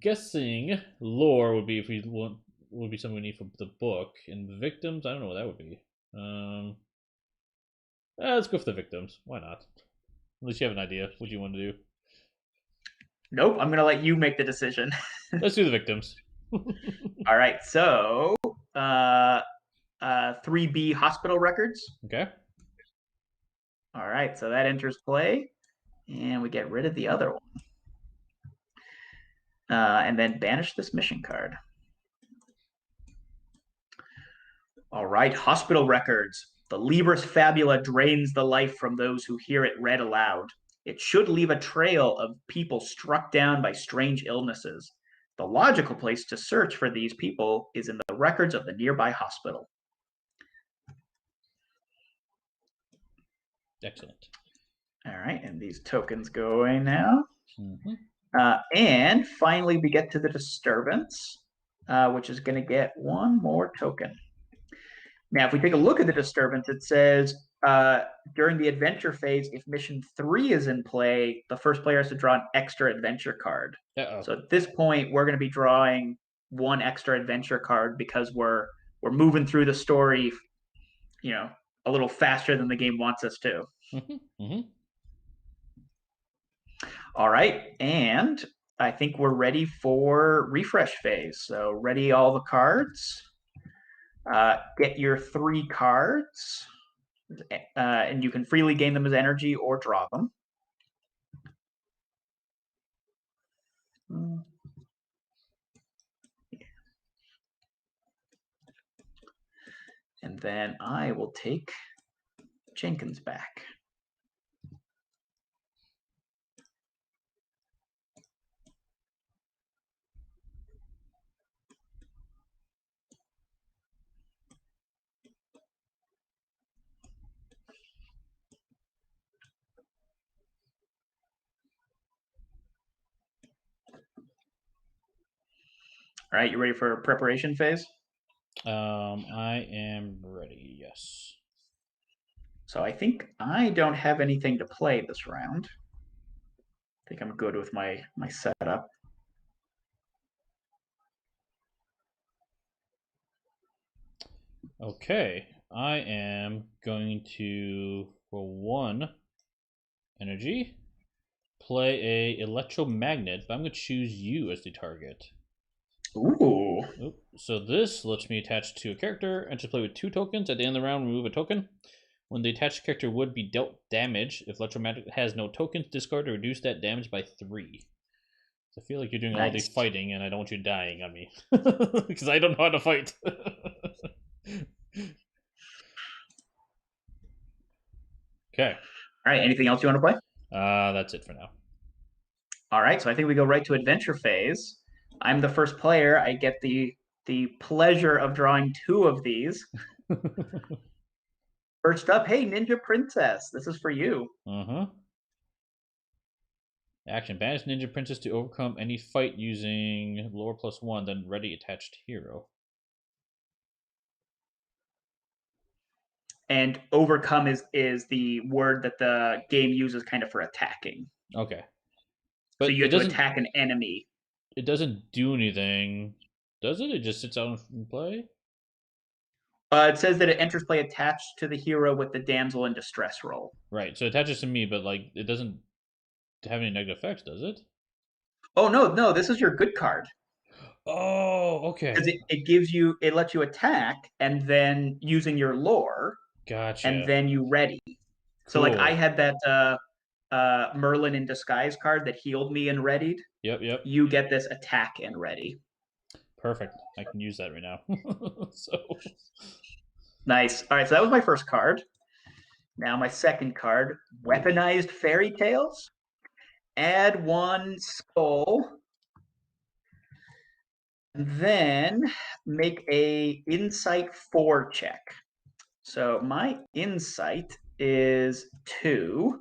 guessing lore would be if we want would be something we need for the book, and victims. I don't know what that would be. Let's go for the victims. Why not? At least you have an idea what you want to do. Nope, I'm gonna let you make the decision. Let's do the victims. All right, so 3B hospital records. Okay. All right, so that enters play, and we get rid of the other one. And then banish this mission card. All right, hospital records. The Libris Fabula drains the life from those who hear it read aloud. It should leave a trail of people struck down by strange illnesses. The logical place to search for these people is in the records of the nearby hospital. Excellent. All right, and these tokens go away now. Mm-hmm. And finally, we get to the disturbance, which is going to get 1 more token. Now, if we take a look at the disturbance, it says during the adventure phase, if mission 3 is in play, the first player has to draw an extra adventure card. Uh-oh. So at this point, we're going to be drawing 1 extra adventure card because we're moving through the story, a little faster than the game wants us to. All right, and I think we're ready for refresh phase. So ready all the cards. Get your 3 cards, and you can freely gain them as energy or draw them. And then I will take Jenkins back. All right, you ready for preparation phase? I am ready, yes. So I think I don't have anything to play this round. I think I'm good with my setup. Okay, I am going to, for 1 energy, play a electromagnet, but I'm going to choose you as the target. Ooh. So this lets me attach to a character and just play with 2 tokens. At the end of the round, remove a token. When the attached character would be dealt damage, if electromagnet has no tokens, discard to reduce that damage by 3. So I feel like you're doing all the fighting, and I don't want you dying on me because I don't know how to fight. Okay. All right. Anything else you want to play? That's it for now. All right. So I think we go right to adventure phase. I'm the first player. I get the pleasure of drawing two of these. First up, hey, Ninja Princess. This is for you. Uh-huh. Action. Banish Ninja Princess to overcome any fight using lore +1, then ready attached hero. And overcome is the word that the game uses kind of for attacking. Okay. So But you have to attack an enemy. it doesn't do anything, does it? It just sits out in play? It says that it enters play attached to the hero with the damsel in distress roll. Right. So it attaches to me, but like it doesn't have any negative effects, does it? Oh no, this is your good card. Oh, Because okay. it gives you it lets you attack and then using your lore and Gotcha. then you ready. So like I Cool. had that Merlin in disguise card that healed me and readied. Yep, yep. You get this attack and ready. Perfect. I can use that right now. So Nice. All right, so that was my first card. Now my second card, weaponized fairy tales. Add one skull. And then make a insight 4 check. So my insight is 2,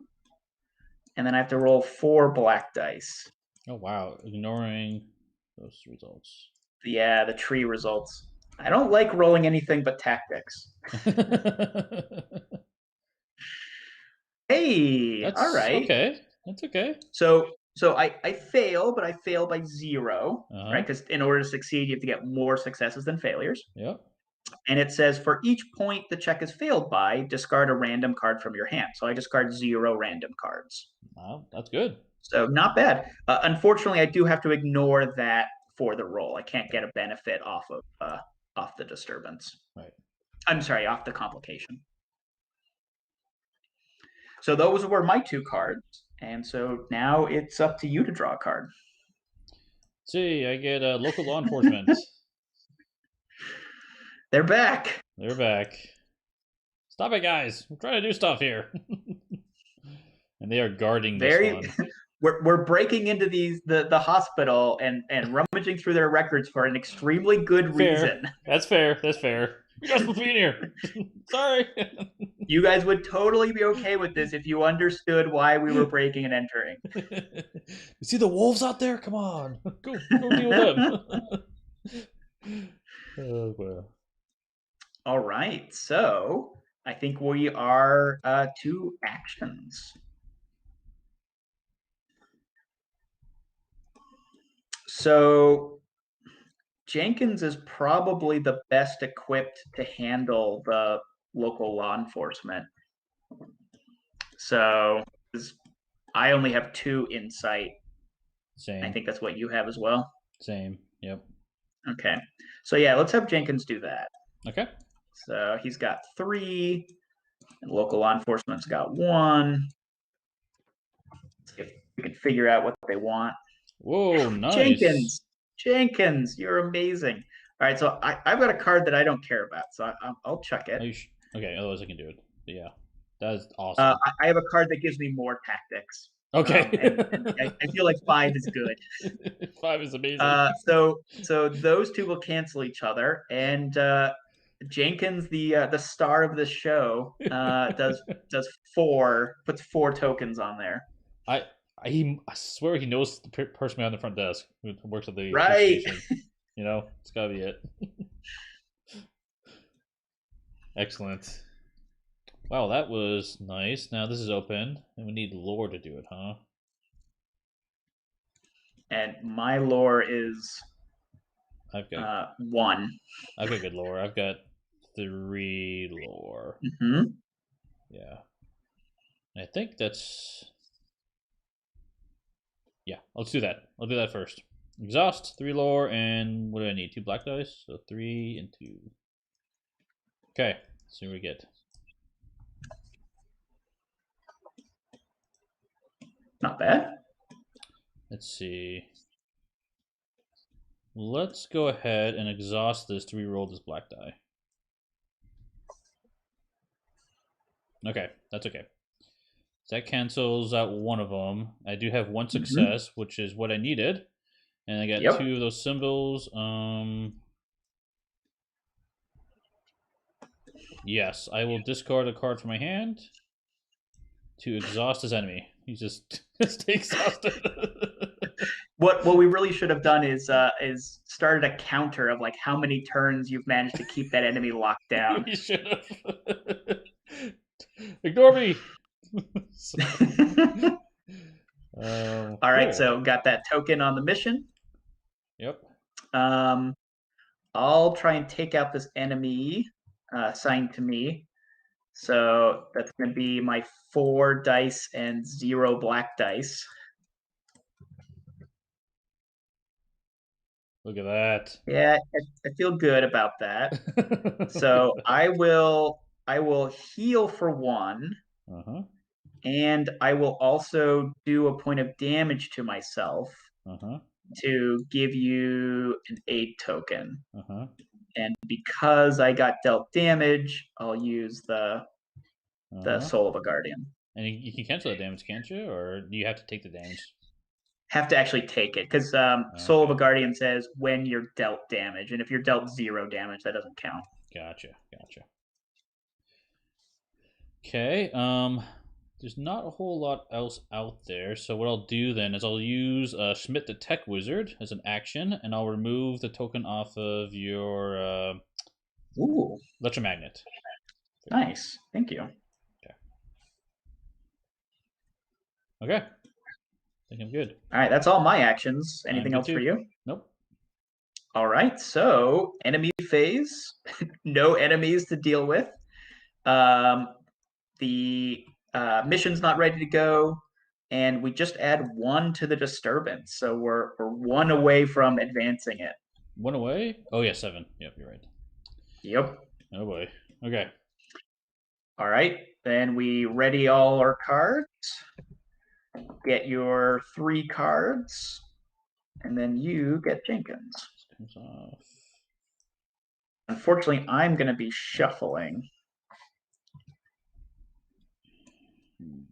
and then I have to roll 4 black dice. oh wow, ignoring those results. Yeah, the tree results. I don't like rolling anything but tactics. Hey, all That's right. okay. That's okay. So I fail, but I fail by 0, Uh-huh. right? Because in order to succeed, you have to get more successes than failures. Yep. And it says for each point the check is failed by, discard a random card from your hand. So I discard 0 random cards. Wow, that's good. So not bad. Unfortunately, I do have to ignore that for the roll. I can't get a benefit off the disturbance. Right. I'm sorry, off the complication. So those were my 2 cards, and so now it's up to you to draw a card. Let's see, I get local law enforcement. They're back. They're back. Stop it, guys. We're trying to do stuff here. And they are guarding this Very. one. We're breaking into the hospital and rummaging through their records for an extremely good reason. Fair. That's fair. That's fair. You're not supposed to be in here. Sorry. You guys would totally be okay with this if you understood why we were breaking and entering. You see the wolves out there? Come on. Go deal with them. Oh, well. All right. So I think we are to actions. So Jenkins is probably the best equipped to handle the local law enforcement. So I only have 2 insight. Same. I think that's what you have as well. Same. Yep. Okay. So yeah, let's have Jenkins do that. Okay. So he's got 3, and local law enforcement's got 1. Let's see if we can figure out what they want. Whoa, nice. Jenkins, you're amazing. All right, so I've got a card that I don't care about, so I'll check it. Okay, otherwise I can do it. But yeah, that is awesome. I have a card that gives me more tactics. Okay. And I feel like 5 is good. 5 is amazing. So those 2 will cancel each other, and Jenkins, the star of the show, puts 4 tokens on there. I swear he knows the person behind the front desk who works at the right. station. You know, it's gotta be it. Excellent. Wow, that was nice. Now this is open, and we need lore to do it, huh? And my lore is I've got 1. I've got good lore. I've got 3 lore. Mm-hmm. Yeah. I think that's. Yeah, let's do that. I'll do that first. Exhaust, 3 lore, and what do I need? 2 black dice? So 3 and 2. Okay, let's see what we get. Not bad. Let's see. Let's go ahead and exhaust this to re-roll this black die. Okay, that's okay. That cancels out one of them. I do have one success, which is what I needed, and I got Yep. 2 of those symbols. Yes, I will discard a card from my hand to exhaust his enemy. He's just stay exhausted. What we really should have done is started a counter of like how many turns you've managed to keep that enemy locked down. We should have. Ignore me. All right, cool. so got that token on the mission. Yep. I'll try and take out this enemy assigned to me. So that's going to be my 4 dice and 0 black dice. Look at that. Yeah, I feel good about that. So I will heal for 1. Uh-huh. And I will also do a point of damage to myself to give you an aid token. And because I got dealt damage, I'll use the Soul of a Guardian. And you can cancel that damage, can't you? Or do you have to take the damage? Have to actually take it because Soul of a Guardian says when you're dealt damage, and if you're dealt 0 damage, that doesn't count. Gotcha. Okay. There's not a whole lot else out there. So what I'll do then is I'll use Schmidt the Tech Wizard as an action, and I'll remove the token off of your electromagnet. Nice. Thank you. Okay. I think I'm good. All right, that's all my actions. Anything else for you? Nope. All right, so enemy phase. No enemies to deal with. The mission's not ready to go, and we just add 1 to the disturbance. So we're 1 away from advancing it. 1 away? Oh, yeah, 7. Yep, you're right. Yep. Oh, boy. Okay. All right, then we ready all our cards. Get your 3 cards, and then you get Jenkins. This comes off. Unfortunately, I'm going to be shuffling.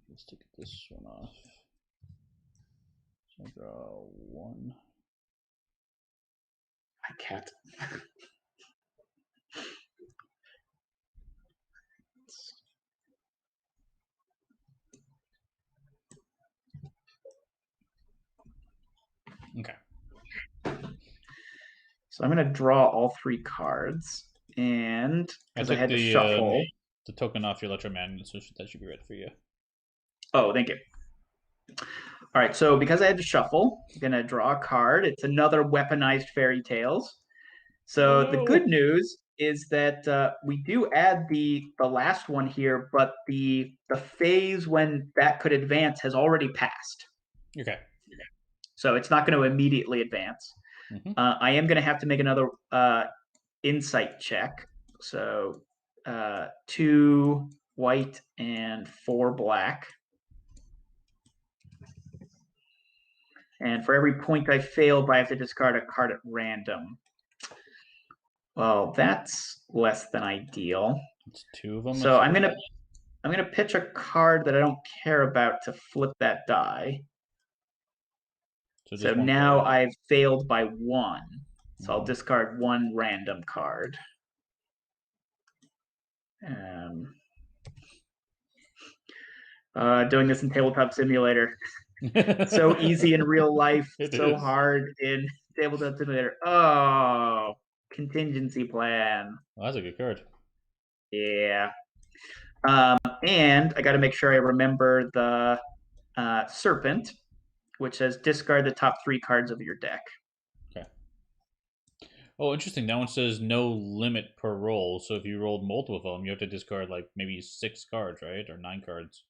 Let's take this one off. So I draw 1. My cat. Okay. So I'm going to draw all 3 cards, and because I had to shuffle. The token off your electromagnet, so that should be ready for you. Oh, thank you. All right, so because I had to shuffle, I'm going to draw a card. It's another weaponized fairy tales. So the good news is that we do add the last one here, but the phase when that could advance has already passed. Okay. So it's not going to immediately advance. I am going to have to make another insight check. So 2 white and 4 black. And for every point I fail, I have to discard a card at random. Well, that's less than ideal. It's 2 of them. So I'm gonna pitch a card that I don't care about to flip that die. So now I've failed by 1. So I'll discard 1 random card. Doing this in Tabletop Simulator. So easy in real life, so hard in Tabletop Simulator. Oh, contingency plan. Well, that's a good card. Yeah. And I got to make sure I remember the Serpent, which says discard the top 3 cards of your deck. Okay. Oh, interesting. That one says no limit per roll. So if you rolled multiple of them, you have to discard like maybe 6 cards, right? Or 9 cards.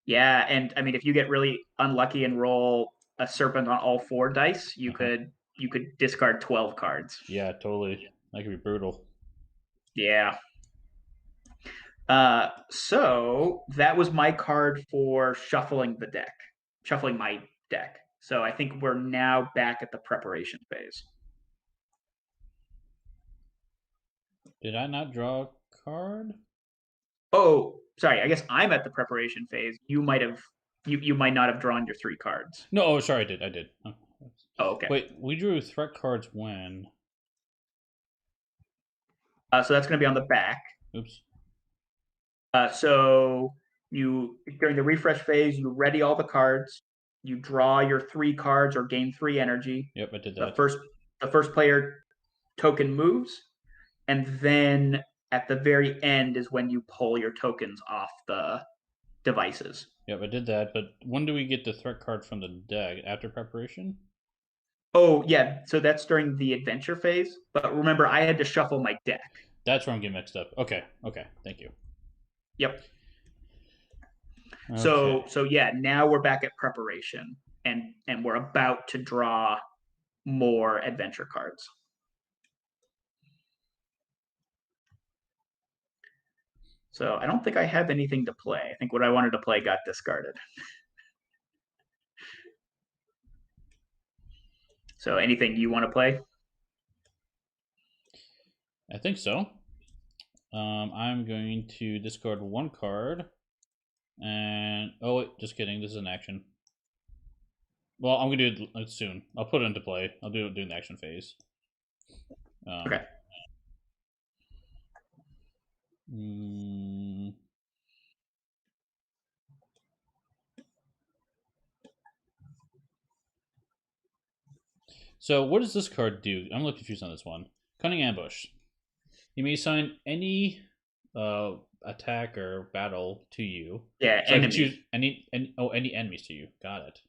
Yeah, and I mean, if you get really unlucky and roll a Serpent on all 4 dice, you could discard 12 cards. Yeah, totally. That could be brutal. Yeah. So that was my card for shuffling my deck. So I think we're now back at the preparation phase. Did I not draw a card? Oh, sorry, I guess I'm at the preparation phase. You might not have drawn your 3 cards. No, oh, sorry, I did. Oh. Oh, okay. Wait, we drew threat cards when? So that's going to be on the back. Oops. So you during the refresh phase, you ready all the cards. You draw your 3 cards or gain 3 energy. Yep, I did The that. first player token moves, and then at the very end is when you pull your tokens off the devices. Yep, I did that. But when do we get the threat card from the deck? After preparation? Oh yeah, so that's during the adventure phase. But remember, I had to shuffle my deck. That's where I'm getting mixed up. Okay, thank you. Yep. Okay. So yeah, now we're back at preparation, and we're about to draw more adventure cards. So I don't think I have anything to play. I think what I wanted to play got discarded. So anything you want to play? I think so. I'm going to discard 1 card. And oh wait, just kidding. This is an action. Well, I'm gonna do it soon. I'll put it into play. I'll do it during the action phase. Okay. Mm, so what does this card do? I'm a little confused on this one. Cunning Ambush. You may assign any attack or battle to you. Yeah, So I can enemy. choose any enemies to you. Got it.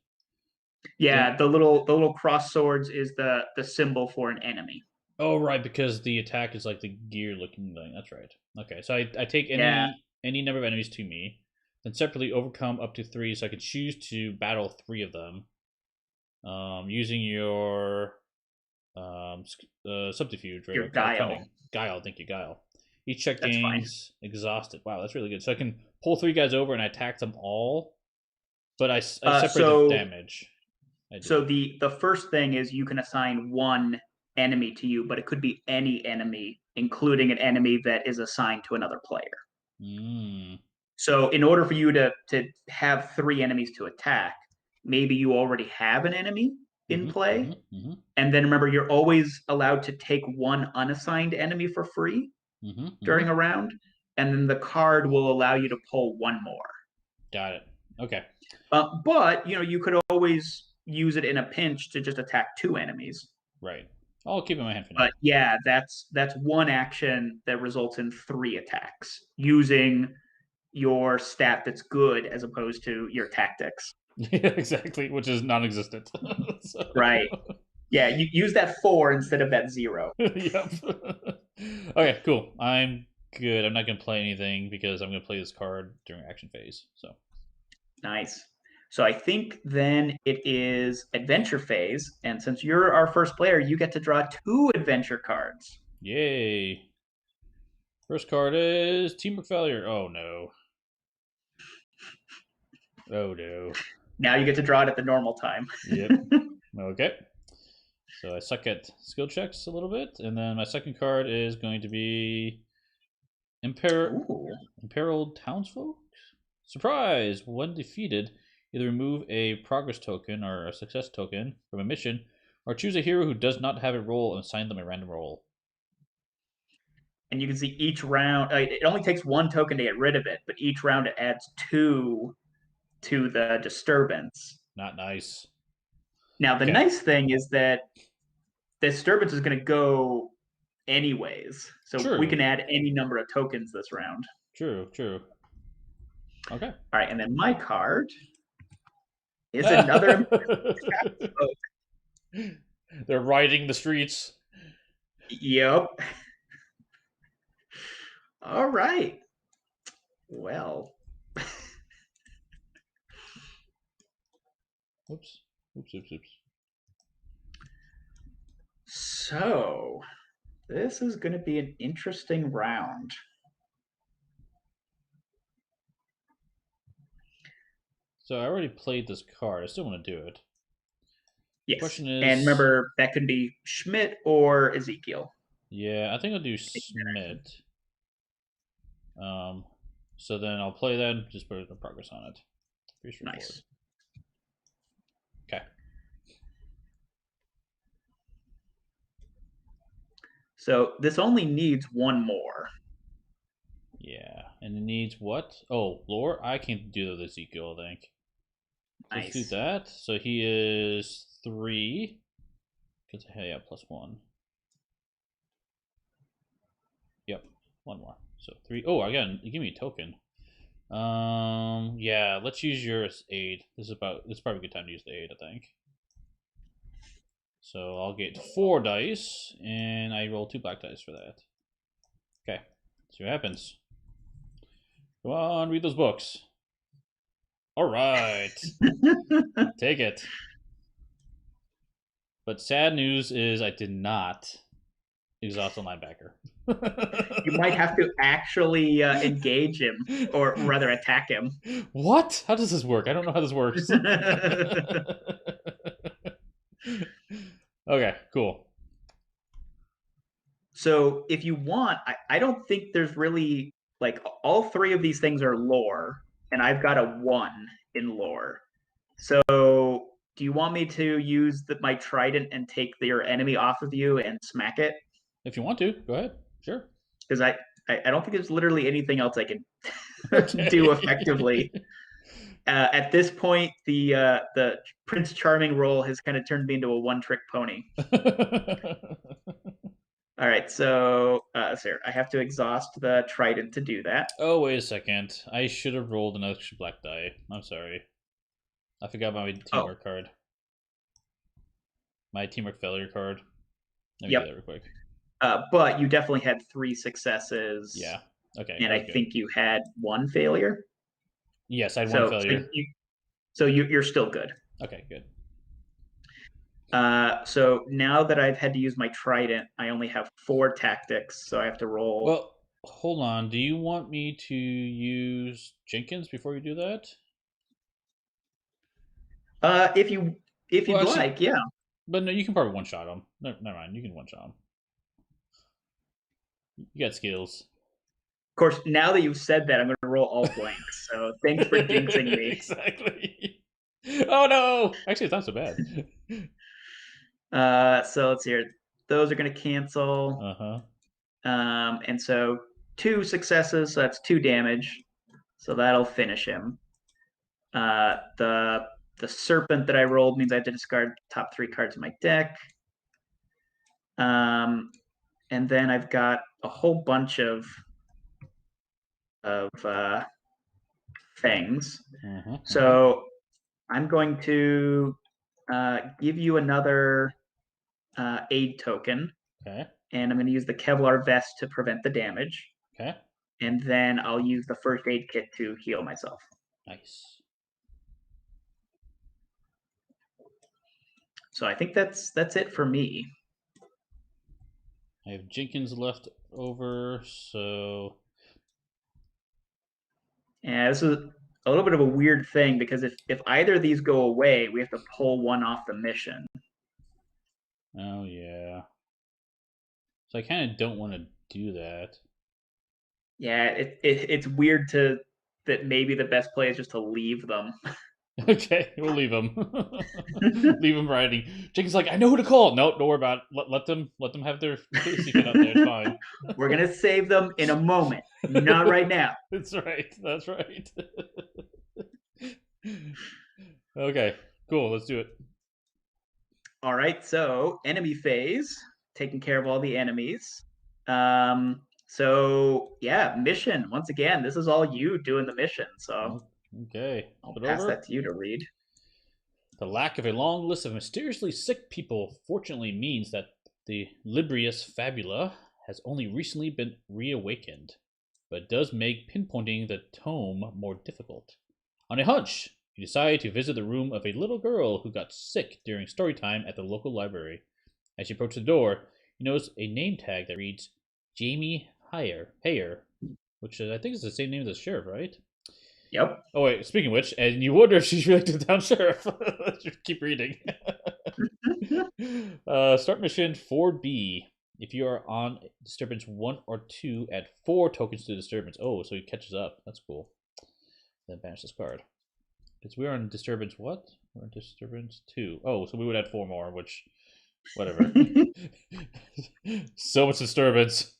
Yeah, Then the little cross swords is the symbol for an enemy. oh right, because the attack is like the gear looking thing. That's right. Okay, so I take Yeah, any number of enemies to me, then separately overcome up to 3, so I can choose to battle 3 of them. Using your subterfuge, right? your Or guile. cunning. Guile, thank you, Guile. Each check That's fine. gains exhausted. Wow, that's really good. So I can pull 3 guys over and I attack them all, but I Uh, separate the so damage. I so do. the first thing is you can assign one enemy to you, but it could be any enemy, including an enemy that is assigned to another player. Mm. So in order for you to have 3 enemies to attack, maybe you already have an enemy in Mm-hmm, play. mm-hmm, mm-hmm, And then remember, you're always allowed to take one unassigned enemy for free mm-hmm, mm-hmm. during a round, and then the card will allow you to pull one more. Got it. Okay. But you could always use it in a pinch to just attack 2 enemies. Right. I'll keep it in my hand for now. But yeah, that's one action that results in 3 attacks using your stat that's good as opposed to your tactics. Yeah, exactly, which is non-existent. Right. Yeah, you use that 4 instead of that 0. Yep. Okay, cool. I'm good. I'm not gonna play anything because I'm gonna play this card during action phase. So Nice. So I think then it is adventure phase, and since you're our first player, you get to draw 2 adventure cards. yay. First card is Teamwork Failure. Oh no. Oh no. Now you get to draw it at the normal time. Yep. Okay. So I suck at skill checks a little bit, and then my second card is going to be Ooh. Imperiled Townsfolk. Surprise! When defeated, either remove a progress token or a success token from a mission, or choose a hero who does not have a role and assign them a random role. And you can see each round, it only takes 1 token to get rid of it, but each round it adds 2 to the disturbance. Not nice. Now, the Okay. nice thing is that the disturbance is going to go anyways. So we True. can add any number of tokens this round. True. True. Okay. All right. And then my card is another. They're riding the streets. Yep. All right. Well, Oops. Oops. Oops. Oops. so this is going to be an interesting round. So I already played this card. I still want to do it. Yes. Question And is, remember, that could be Schmidt or Ezekiel. yeah, I think I'll do Smith. Um, So then I'll play that. Just put the progress on it. Pretty straightforward. Nice. Okay. So this only needs one more. Yeah, and it needs what? Oh, lore. I can do the Ezekiel, I think. So let's do Nice. that. So he is 3. Because yeah, +1. Yep, one more. So 3. Oh, again, you give me a token. Yeah, let's use your aid. This is probably a good time to use the aid, I think. So I'll get 4 dice, and I roll 2 black dice for that. Okay, see what happens. Come on, read those books. All right, take it. But sad news is I did not exhaust a linebacker. You might have to actually engage him, or rather attack him. What? How does this work? I don't know how this works. Okay, cool. So if you want, I don't think there's really like all 3 of these things are lore, and I've got a 1 in lore. So do you want me to use my trident and take your enemy off of you and smack it? If you want to, go ahead. Sure. Because I don't think there's literally anything else I can Okay. do effectively. At this point, the Prince Charming role has kind of turned me into a one-trick pony. All right, so sir, I have to exhaust the trident to do that. Oh, wait a second. I should have rolled an extra black die. I'm sorry. I forgot my teamwork card. My teamwork failure card. Let me do that real quick. But you definitely had 3 successes. Yeah. Okay. And I think you had 1 failure. Yes, I had 1 failure. So you're still good. Okay, good. So now that I've had to use my trident, I only have 4 tactics, so I have to roll. Well, hold on. Do you want me to use Jenkins before you do that? If you'd like, yeah. But no, you can probably one-shot him. Never mind. You can one-shot him. You got skills. Of course, now that you've said that, I'm going to roll all blanks. So thanks for jinxing me. Exactly. Oh no! Actually, it's not so bad. So let's see. Those are going to cancel. And so 2 successes. So that's 2 damage. So that'll finish him. The serpent that I rolled means I have to discard top 3 cards in my deck. And then I've got a whole bunch of things. So I'm going to give you another aid token. Okay. And I'm going to use the Kevlar vest to prevent the damage. Okay. And then I'll use the first aid kit to heal myself. Nice. So I think that's it for me. I have Jenkins left over, so Yeah, this is a little bit of a weird thing because if either of these go away, we have to pull one off the mission. Oh yeah. So I kind of don't want to do that. Yeah, it's weird that maybe the best play is just to leave them. Okay, we'll leave them. Leave them riding. Jenkins like, I know who to call. No, don't worry about it. Let them have their secret out there. It's fine. We're gonna save them in a moment, not right now. That's right. That's right. Okay, cool. Let's do it. All right, so enemy phase, taking care of all the enemies. So yeah, mission. Once again, this is all you doing the mission. So okay, I'll pass that to you to read. The lack of a long list of mysteriously sick people fortunately means that the Librarians fabula has only recently been reawakened, but it does make pinpointing the tome more difficult. On a hunch, you decide to visit the room of a little girl who got sick during story time at the local library. As you approach the door, you notice a name tag that reads Jamie Hayer, which I think is the same name as the sheriff, right? Yep. Oh wait, speaking of which, and you wonder if she's related to the town sheriff. Let's just keep reading. Start mission 4B. If you are on disturbance 1 or 2, add 4 tokens to the disturbance. Oh, so he catches up. That's cool. Then banish this card. Because we're on disturbance what? We're on disturbance 2. Oh, so we would add 4 more, which, whatever. So much disturbance.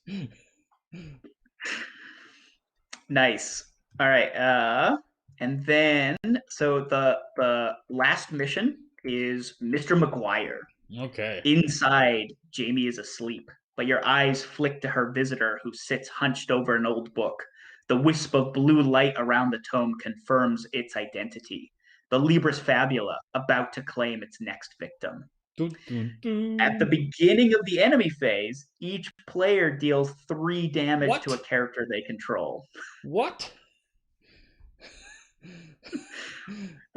Nice. All right. And then so the last mission is Mr. McGuire. Okay. Inside, Jamie is asleep, but your eyes flick to her visitor who sits hunched over an old book. The wisp of blue light around the tome confirms its identity. The Libris Fabula, about to claim its next victim. Dun, dun, dun. At the beginning of the enemy phase, each player deals 3 damage to a What? character they control. What?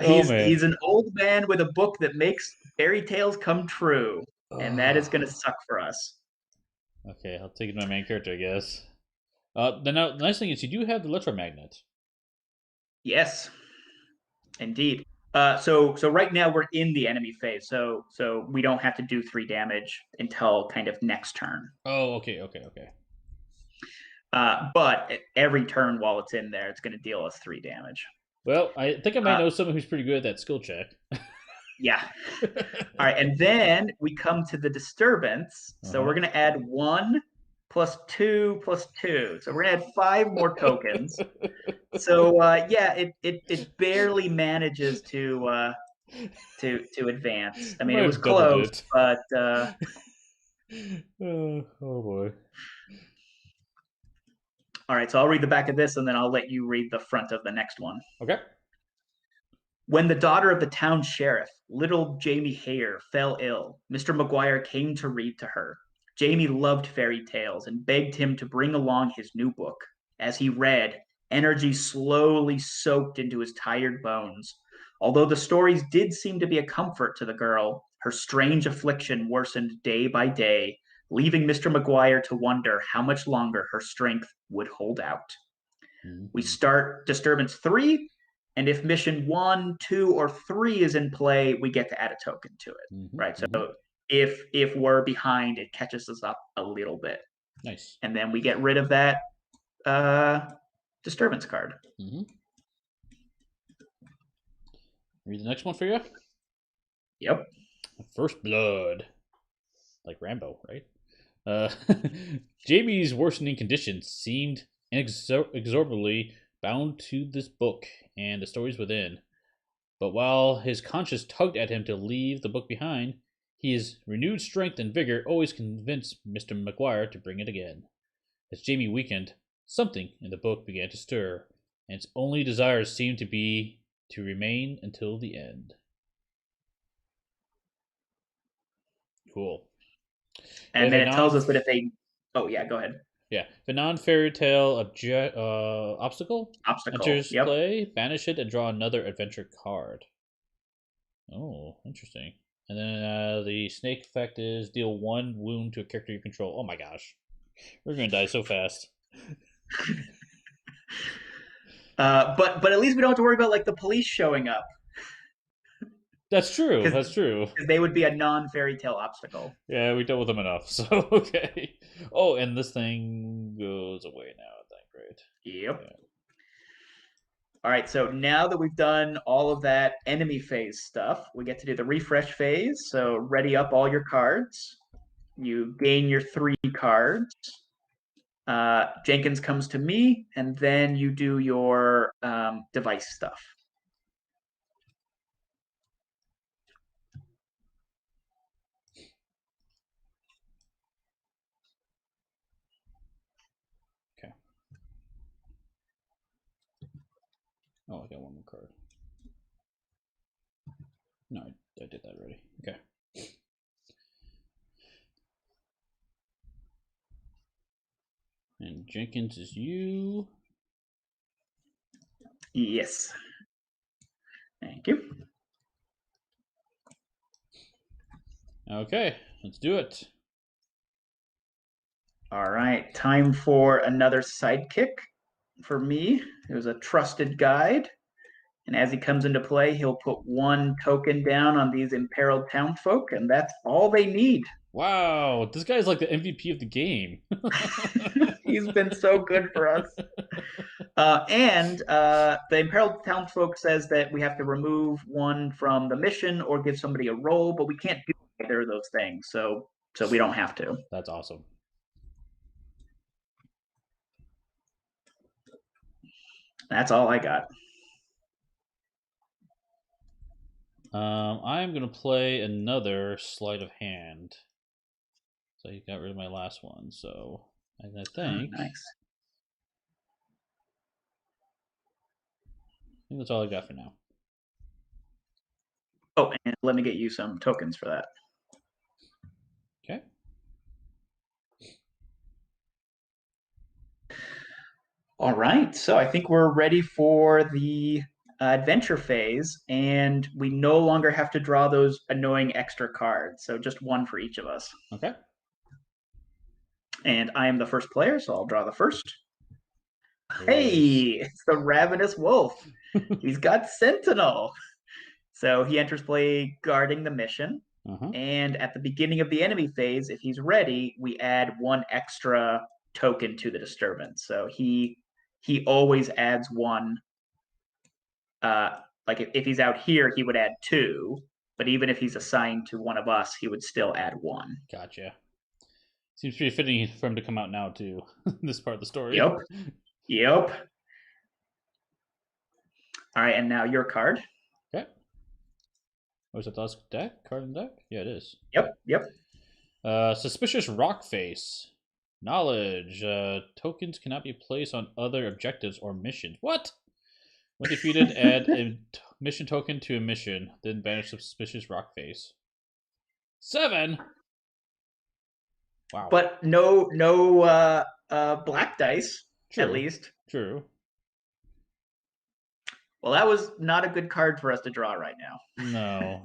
Oh He's man. he's an old man with a book that makes fairy tales come true, and that is going to suck for us. Okay, I'll take it to my main character, I guess. The nice thing is you do have the electromagnet. Yes, indeed. So right now we're in the enemy phase, so we don't have to do 3 damage until kind of next turn. Oh, okay. But every turn while it's in there, it's going to deal us 3 damage. Well, I think I might know someone who's pretty good at that skill check. Yeah. All right, and then we come to the disturbance. So we're going to add 1 plus 2 plus 2. So we're going to add 5 more tokens. So yeah, it barely manages to advance. I mean, it was close, it. but Oh boy. all right. So I'll read the back of this, and then I'll let you read the front of the next one. Okay. When the daughter of the town sheriff, little Jamie Hare, fell ill, Mr. McGuire came to read to her. Jamie loved fairy tales and begged him to bring along his new book. As he read, energy slowly soaked into his tired bones. Although the stories did seem to be a comfort to the girl, her strange affliction worsened day by day, leaving Mr. McGuire to wonder how much longer her strength would hold out. Mm-hmm. We start Disturbance 3, and if mission 1, 2, or 3 is in play, we get to add a token to it, right? So if we're behind, it catches us up a little bit. Nice. And then we get rid of that disturbance card. Read the next one for you? Yep. First Blood. Like Rambo, right? Jamie's worsening condition seemed inexorably bound to this book and the stories within. But while his conscience tugged at him to leave the book behind, his renewed strength and vigor always convinced Mr. McGuire to bring it again. As Jamie weakened, something in the book began to stir, and its only desire seemed to be to remain until the end. Cool. And then it tells us that if they... Oh, yeah, go ahead. Yeah. If a non-fairy tale obstacle enters play, banish it and draw another adventure card. Oh, interesting. And then the snake effect is deal 1 wound to a character you control. Oh my gosh. We're going to die so fast. But at least we don't have to worry about like the police showing up. That's true. That's true. Because they would be a non-fairy tale obstacle. Yeah, we dealt with them enough. So okay. Oh, and this thing goes away now. I think, right? Yep. Yeah. All right. So now that we've done all of that enemy phase stuff, we get to do the refresh phase. So ready up all your cards. You gain your 3 cards. Jenkins comes to me, and then you do your device stuff. Okay. Oh, I got 1 more card. No, I did that already. Okay. And Jenkins is you. Yes. Thank you. Okay, let's do it. All right, time for another sidekick for me. It was a trusted guide. And as he comes into play, he'll put 1 token down on these imperiled townfolk, and that's all they need. Wow, this guy's like the MVP of the game. He's been so good for us. And the Imperial townsfolk says that we have to remove one from the mission or give somebody a role, but we can't do either of those things, so we don't have to. That's awesome. That's all I got. I'm gonna play another sleight of hand. So you got rid of my last one. So I think. Oh, nice. I think that's all I got for now. Oh, and let me get you some tokens for that. Okay. All right, so I think we're ready for the adventure phase, and we no longer have to draw those annoying extra cards. So just one for each of us. Okay. And I am the first player, so I'll draw the first. There it is. Hey, it's the Ravenous Wolf. He's got Sentinel. So he enters play guarding the mission. Uh-huh. And at the beginning of the enemy phase, if he's ready, we add one extra token to the disturbance. So he always adds one. Like if he's out here, he would add two. But even if he's assigned to one of us, he would still add one. Gotcha. Seems pretty fitting for him to come out now too. This part of the story. Yep. Yep. All right, and now your card. Okay. Oh, is that the last card in the deck? Yeah, it is. Yep. Suspicious rock face. Knowledge. Tokens cannot be placed on other objectives or missions. What? When defeated, add a mission token to a mission, then banish suspicious rock face. 7. Wow. But no black dice, True. at least. True. Well, that was not a good card for us to draw right now. No.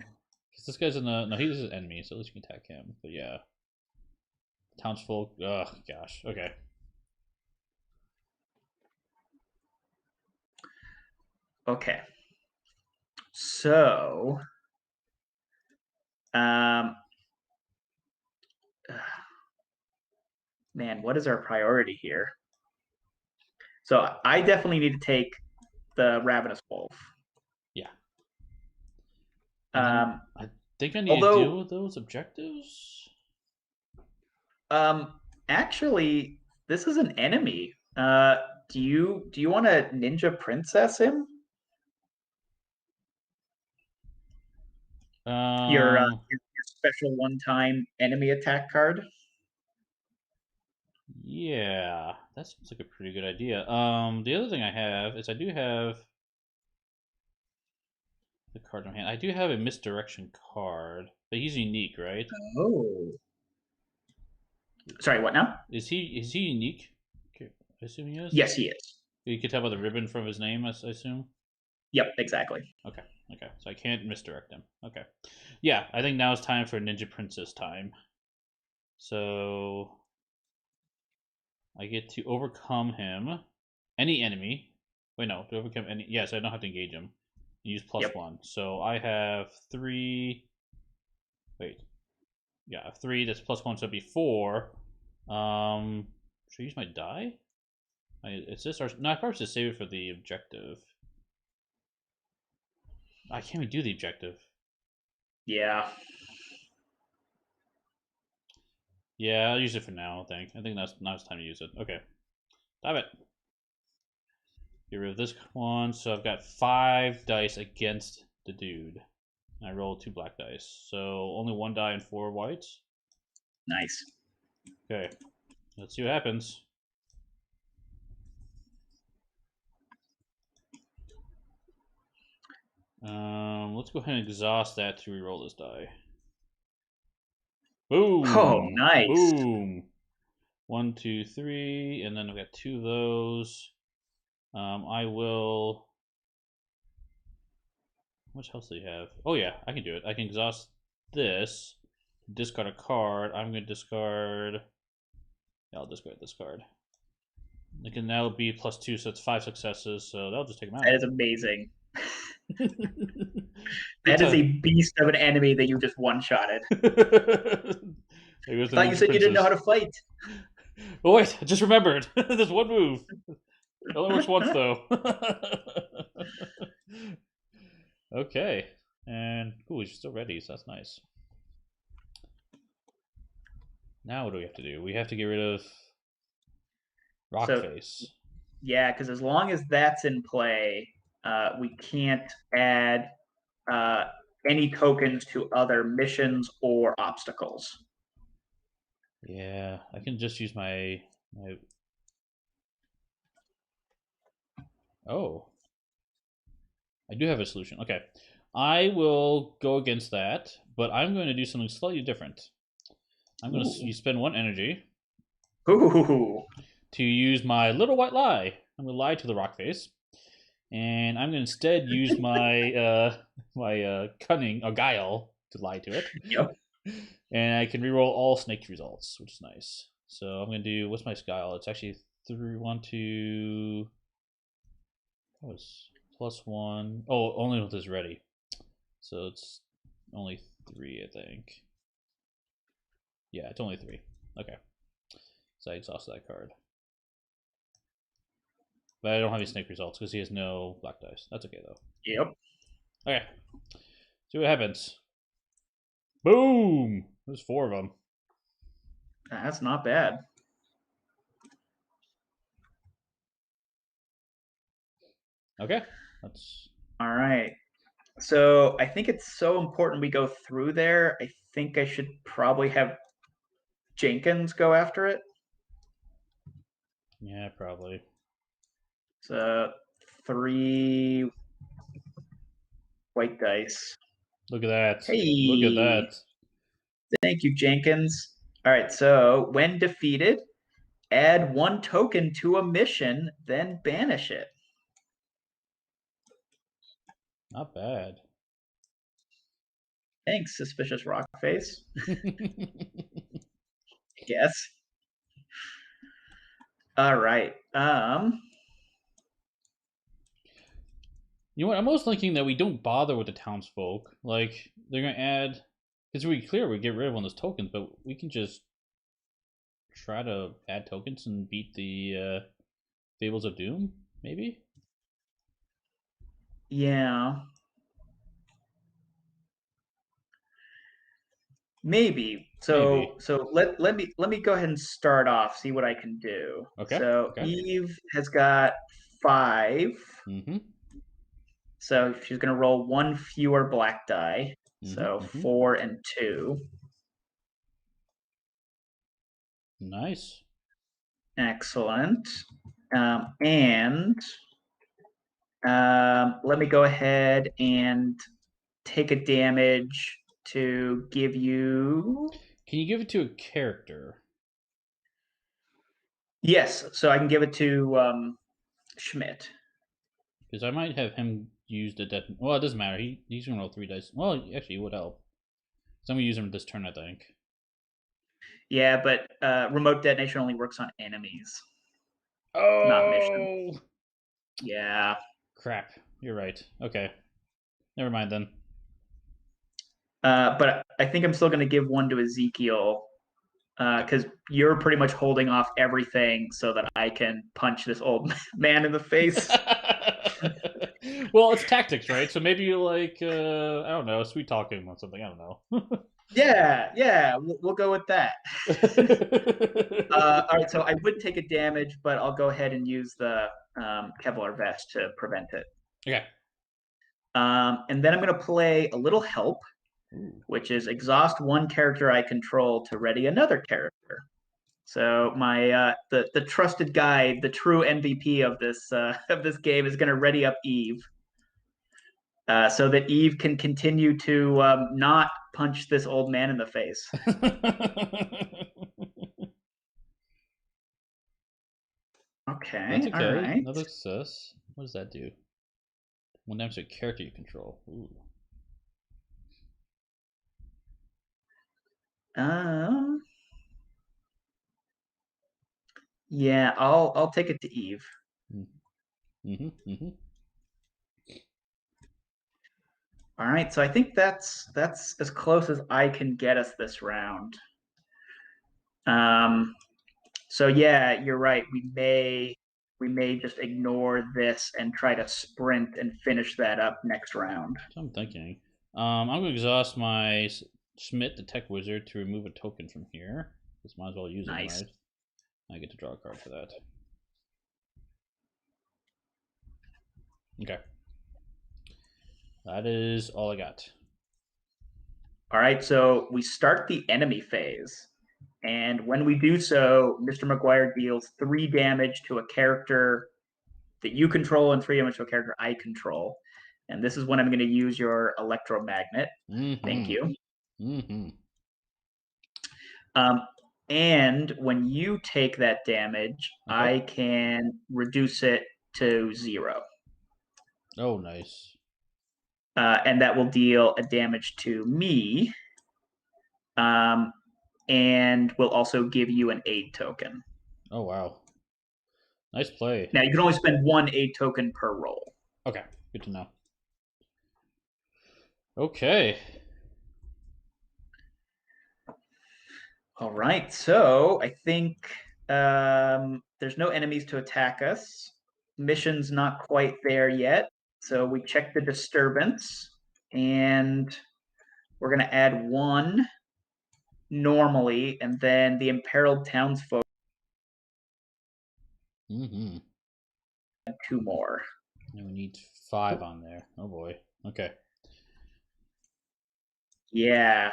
Because this guy's in a... No, he's an enemy, so at least we can attack him. But yeah. Townsfolk... Oh, gosh. Okay. Okay. So... Man, what is our priority here? So I definitely need to take the Ravenous Wolf. Yeah. I think I need to deal with those objectives. Actually, this is an enemy. Do you want to Ninja Princess him? Your special one-time enemy attack card. Yeah, that seems like a pretty good idea. The other thing I have is I do have the card in my hand. I do have a misdirection card, but he's unique, right? Oh. Sorry, what now? Is he unique? Okay, I assume he is. Yes, he is. You can tell by the ribbon from his name, I assume. Yep, exactly. Okay. So I can't misdirect him. Okay. Yeah, I think now it's time for Ninja Princess time. So I get to overcome him. Any enemy. Wait, no. To overcome any... Yes, I don't have to engage him. Use +1. So I have 3... Wait. Yeah, I have 3. That's +1, so it'd be 4. Should I use my die? It's this or... No, I probably should save it for the objective. I can't even do the objective. Yeah. Yeah, I'll use it for now, I think. I think now it's time to use it. Okay. Stop it. Get rid of this one. So I've got 5 dice against the dude. And I rolled 2 black dice. So only 1 die and 4 whites. Nice. Okay. Let's see what happens. Let's go ahead and exhaust that to reroll this die. Boom! Oh, nice. Boom! 1, 2, 3, and then I've got 2 of those. I will. How much health do you have? Oh yeah, I can do it. I can exhaust this. Discard a card. I'm gonna discard. Yeah, I'll discard this card. It can now be +2, so it's 5 successes. So that'll just take them out. That is amazing. That is a beast of an enemy that you just one-shotted. Maybe it was I the thought you ninja said you didn't know how princess. to fight. Oh wait, I just remembered. There's one move. It only works once though. Okay, and cool, he's still ready, so that's nice. Now what do we have to do? We have to get rid of So Rockface. yeah, because as long as that's in play, we can't add uh, any tokens to other missions or obstacles. Yeah, I can just use my. Oh, I do have a solution. Okay, I will go against that, but I'm going to do something slightly different. I'm going to Ooh. spend one energy Ooh. to use my little white lie. I'm going to lie to the Rockface, and I'm going to instead use my cunning or guile to lie to it, Yep. and I can reroll all snake results, which is nice. So I'm going to do what's my guile? It's actually 3, 1, 2. That was +1. Oh, only with this ready. So it's only 3, I think. Yeah, it's only 3. Okay. So I exhausted that card. But I don't have any snake results because he has no black dice. That's okay though. Yep. Okay. See what happens. Boom! There's 4 of them. That's not bad. Okay. That's All right. So I think it's so important we go through there. I think I should probably have Jenkins go after it. yeah, probably. So 3 white dice. Look at that. Look at Hey, that. thank you, Jenkins. All right, so when defeated, add 1 token to a mission, then banish it. Not bad. Thanks, suspicious rock face. I guess. All right. You know what? I'm almost thinking that we don't bother with the townsfolk. Like they're gonna add. It's really clear we get rid of one of those tokens, but we can just try to add tokens and beat the Fables of Doom, maybe. Yeah, maybe. So Maybe. so let me go ahead and start off, see what I can do. Okay. So Okay. Eve has got 5. Mm-hmm. So she's going to roll 1 fewer black die. Mm-hmm. So Mm-hmm. 4 and 2. Nice. Excellent. And let me go ahead and take a damage to give you. Can you give it to a character? Yes, so I can give it to Schmidt. Because I might have him use the death. Well, it doesn't matter. He's gonna roll 3 dice. Well, actually, it would help. So I'm gonna use him this turn, I think. Yeah, but remote detonation only works on enemies, not missions. Oh Yeah. crap! You're right. Okay, never mind then. But I think I'm still going to give 1 to Ezekiel Okay. because you're pretty much holding off everything so that I can punch this old man in the face. Well, it's tactics, right? So maybe you like I don't know, sweet talking or something. I don't know. Yeah, yeah, we'll go with that. All right, so I would take a damage, but I'll go ahead and use the Kevlar vest to prevent it. Okay. And then I'm going to play a little help, Ooh. which is exhaust 1 character I control to ready another character. So my the trusted guide, the true MVP of this game, is going to ready up Eve, so that Eve can continue to not punch this old man in the face. That's Okay, all okay. right. Another success. What does that do? One damage to a character you control. Ooh. Um, yeah, I'll take it to Eve. Mm-hmm. Mm-hmm. All right, so I think that's as close as I can get us this round. So yeah, you're right. We may just ignore this and try to sprint and finish that up next round. That's what I'm thinking. I'm going to exhaust my Schmidt, the tech wizard, to remove a token from here. Just might as well use them, Nice. right? I get to draw a card for that. Okay. That is all I got. All right, so we start the enemy phase. And when we do so, Mr. McGuire deals 3 damage to a character that you control and 3 damage to a character I control. And this is when I'm going to use your electromagnet. Thank you. Um, and when you take that damage, Okay. I can reduce it to 0. Oh, nice. And that will deal a damage to me. And will also give you an aid token. Oh, wow. Nice play. Now, you can only spend 1 aid token per roll. Okay, good to know. Okay. All right, so I think there's no enemies to attack us. Mission's not quite there yet, so we check the disturbance, and we're going to add 1 normally, and then the imperiled townsfolk Mm-hmm. 2 more. And we need 5 on there. Oh boy. Okay. Yeah,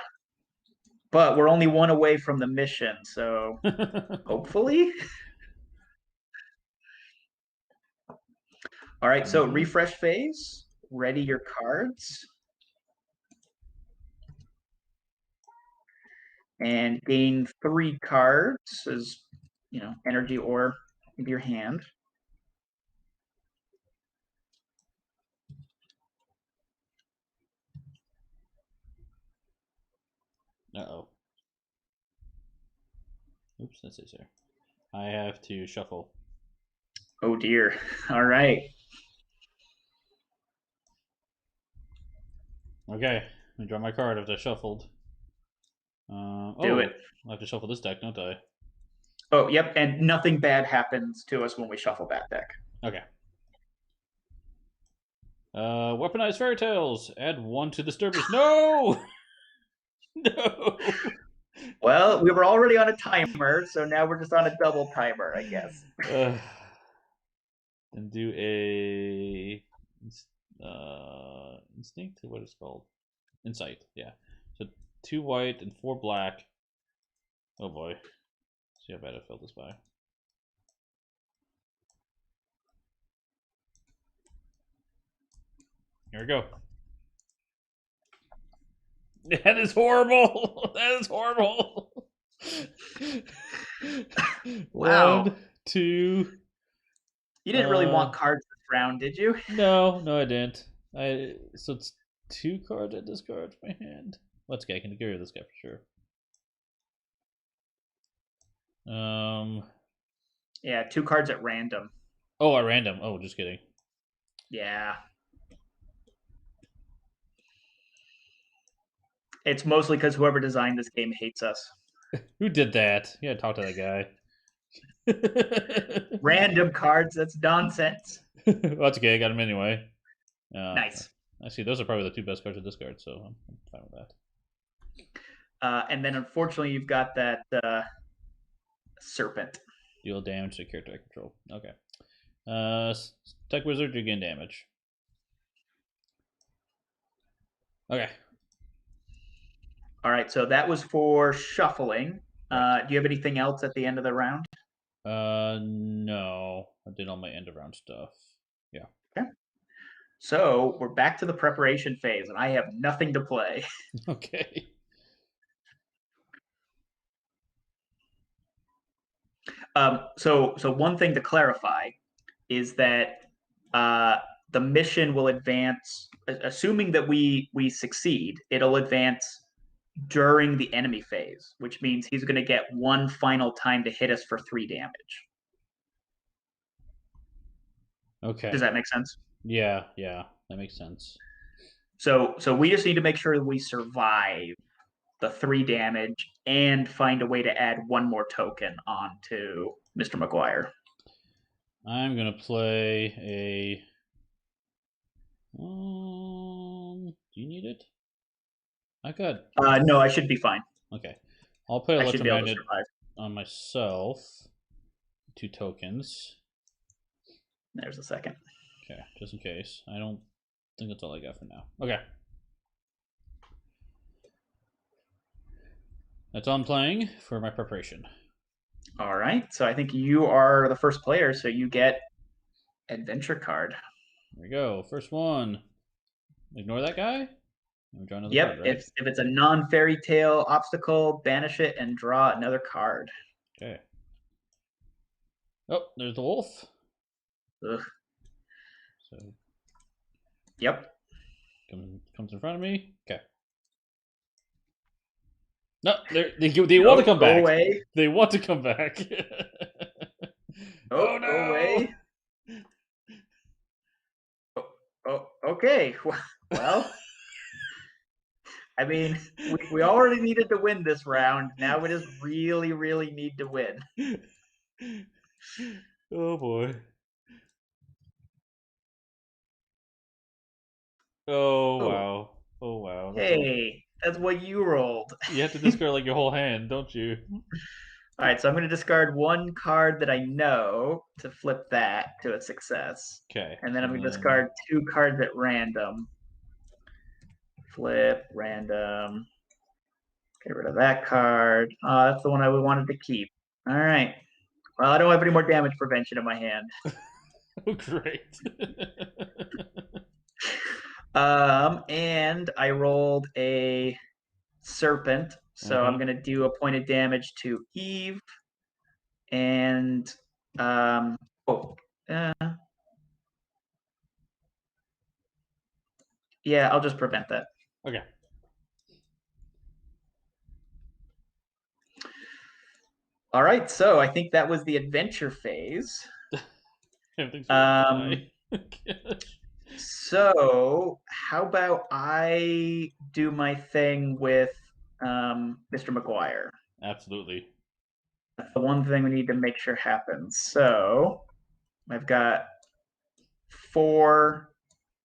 but we're only 1 away from the mission, so hopefully. All right, so refresh phase. Ready your cards. And gain 3 cards as energy or into your hand. Uh-oh. Oops, that's it, sir. I have to shuffle. Oh dear. All right. Okay, let me draw my card after I shuffled. Do it. I have to shuffle this deck, don't I? Oh, yep. And nothing bad happens to us when we shuffle that deck. Okay. Weaponized fairy tales. Add 1 to the disturbance. No! No! Well, we were already on a timer, so now we're just on a double timer, I guess. And do a instinct. What is it called? Insight. Yeah. So 2 white and 4 black. Oh boy. See how bad I felt this by. Here we go. That is horrible. That is horrible. Wow. 1, 2. You didn't really want cards this round, did you? No, I didn't. So it's 2 cards I discard from my hand. Let's get. I can get rid of this guy for sure. Yeah, 2 cards at random. Oh, at random. Oh, just kidding. Yeah. It's mostly because whoever designed this game hates us. Who did that? You gotta talk to that guy. Random cards, that's nonsense. Well, that's okay. I got him anyway. Nice. Actually, those are probably the 2 best cards to discard, so I'm fine with that. And then unfortunately, you've got that serpent. Deal damage to character I control. Okay. Tech wizard, you gain damage. Okay. All right, so that was for shuffling. Right. Do you have anything else at the end of the round? No. I did all my end of round stuff. Yeah. Okay. So we're back to the preparation phase, and I have nothing to play. Okay. So one thing to clarify is that the mission will advance, assuming that we succeed. It'll advance during the enemy phase, which means he's going to get 1 final time to hit us for 3 damage. Okay. Does that make sense? Yeah, that makes sense. So we just need to make sure that we survive the 3 damage and find a way to add one more token onto Mr. McGuire. I'm gonna play a. Do you need it? I got. No, I should be fine. Okay, I'll play I should be able to electromagnet survive. on myself. 2 tokens. There's a second. Okay, just in case. I don't think that's all I got for now. Okay. That's all I'm playing for my preparation. All right. So I think you are the first player, so you get adventure card. Here we go. First one. Ignore that guy. And draw another Yep. card, right? If it's a non-fairy tale obstacle, banish it and draw another card. Okay. Oh, there's the wolf. Ugh. So Yep. comes in front of me. Okay. No, they want to come Go back. away. They want to come back. Oh, no! Go away. Oh, okay. Well, I mean, we already needed to win this round. Now we just really, really need to win. Oh boy. Oh wow. Oh wow. Hey, that's what you rolled. You have to discard like your whole hand, don't you? All right, so I'm going to discard one card that I know to flip that to a success. Okay. And then I'm going to discard 2 cards at random. Flip, random. Get rid of that card. That's the one I wanted to keep. All right. Well, I don't have any more damage prevention in my hand. Oh, great. And I rolled a serpent, so I'm going to do a point of damage to Eve. And yeah, I'll just prevent that. Okay. All right, so I think that was the adventure phase. So how about I do my thing with Mr. McGuire? Absolutely. That's the one thing we need to make sure happens. So I've got 4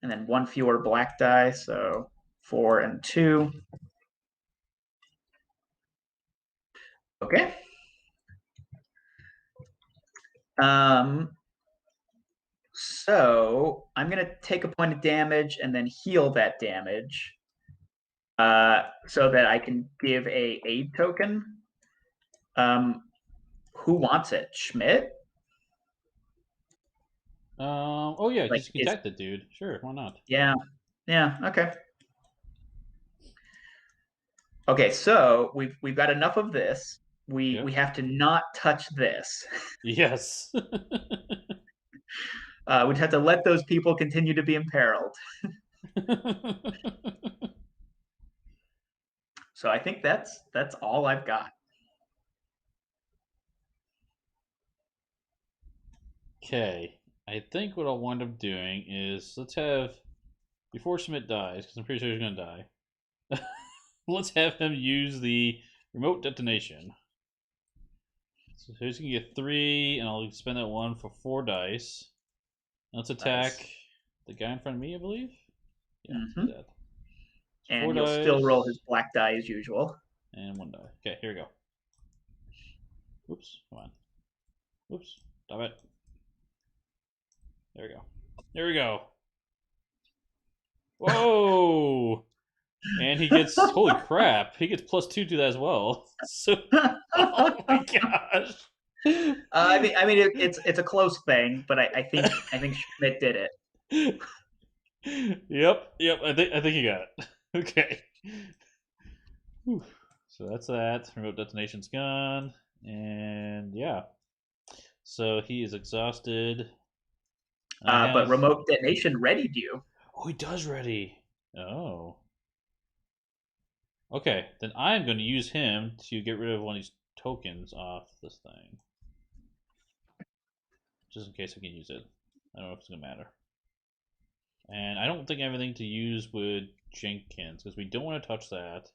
and then 1 fewer black die, so 4 and 2. Okay. So I'm gonna take a point of damage and then heal that damage, so that I can give a aid token. Who wants it? Schmidt? Oh yeah, Like, just contact the dude. Sure, why not? Yeah. Okay. Okay, so we've got enough of this. We have to not touch this. Yes. We just have to let those people continue to be imperiled. So I think that's all I've got. Okay, I think what I'll wind up doing is let's have before Schmidt dies, because I'm pretty sure he's gonna die. Let's have him use the remote detonation. So he's gonna get 3, and I'll spend that 1 for 4 dice. Let's attack the guy in front of me, I believe. Yeah, Mm-hmm. that. And you'll still roll his black die as usual. And 1 die. Okay, here we go. Oops, come on. Oops, stop it. There we go. There we go. Whoa! And he gets holy crap! He gets +2 to that as well. So, oh my gosh! I mean, it's a close thing, but I think Schmidt did it. Yep. I think you got it. Okay. Whew. So that's that. Remote detonation's gone, and yeah. So he is exhausted. But remote detonation readied you. Oh, he does ready. Oh. Okay, then I'm going to use him to get rid of one of these tokens off this thing. Just in case I can use it. I don't know if it's going to matter. And I don't think I have anything to use with Jenkins, because we don't want to touch that.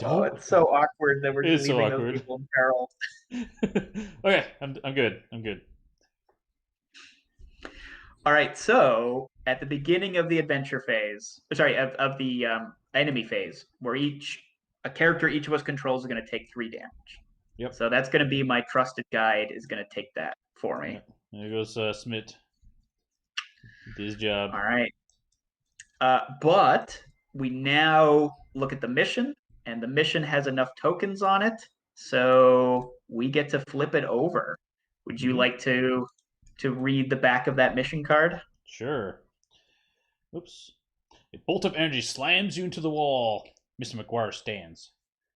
Oh, it's so awkward that we're It just is so leaving those awkward. people in peril. Okay, I'm good. I'm good. All right, so at the beginning of the adventure phase, sorry, of the enemy phase, where a character each of us controls is going to take 3 damage. Yep. So that's going to be my trusted guide is going to take that for me. Yep. There goes Smith. Did his job. All right. But we now look at the mission, and the mission has enough tokens on it, so we get to flip it over. Would you like to read the back of that mission card? Sure. Oops. A bolt of energy slams you into the wall. Mr. McGuire stands,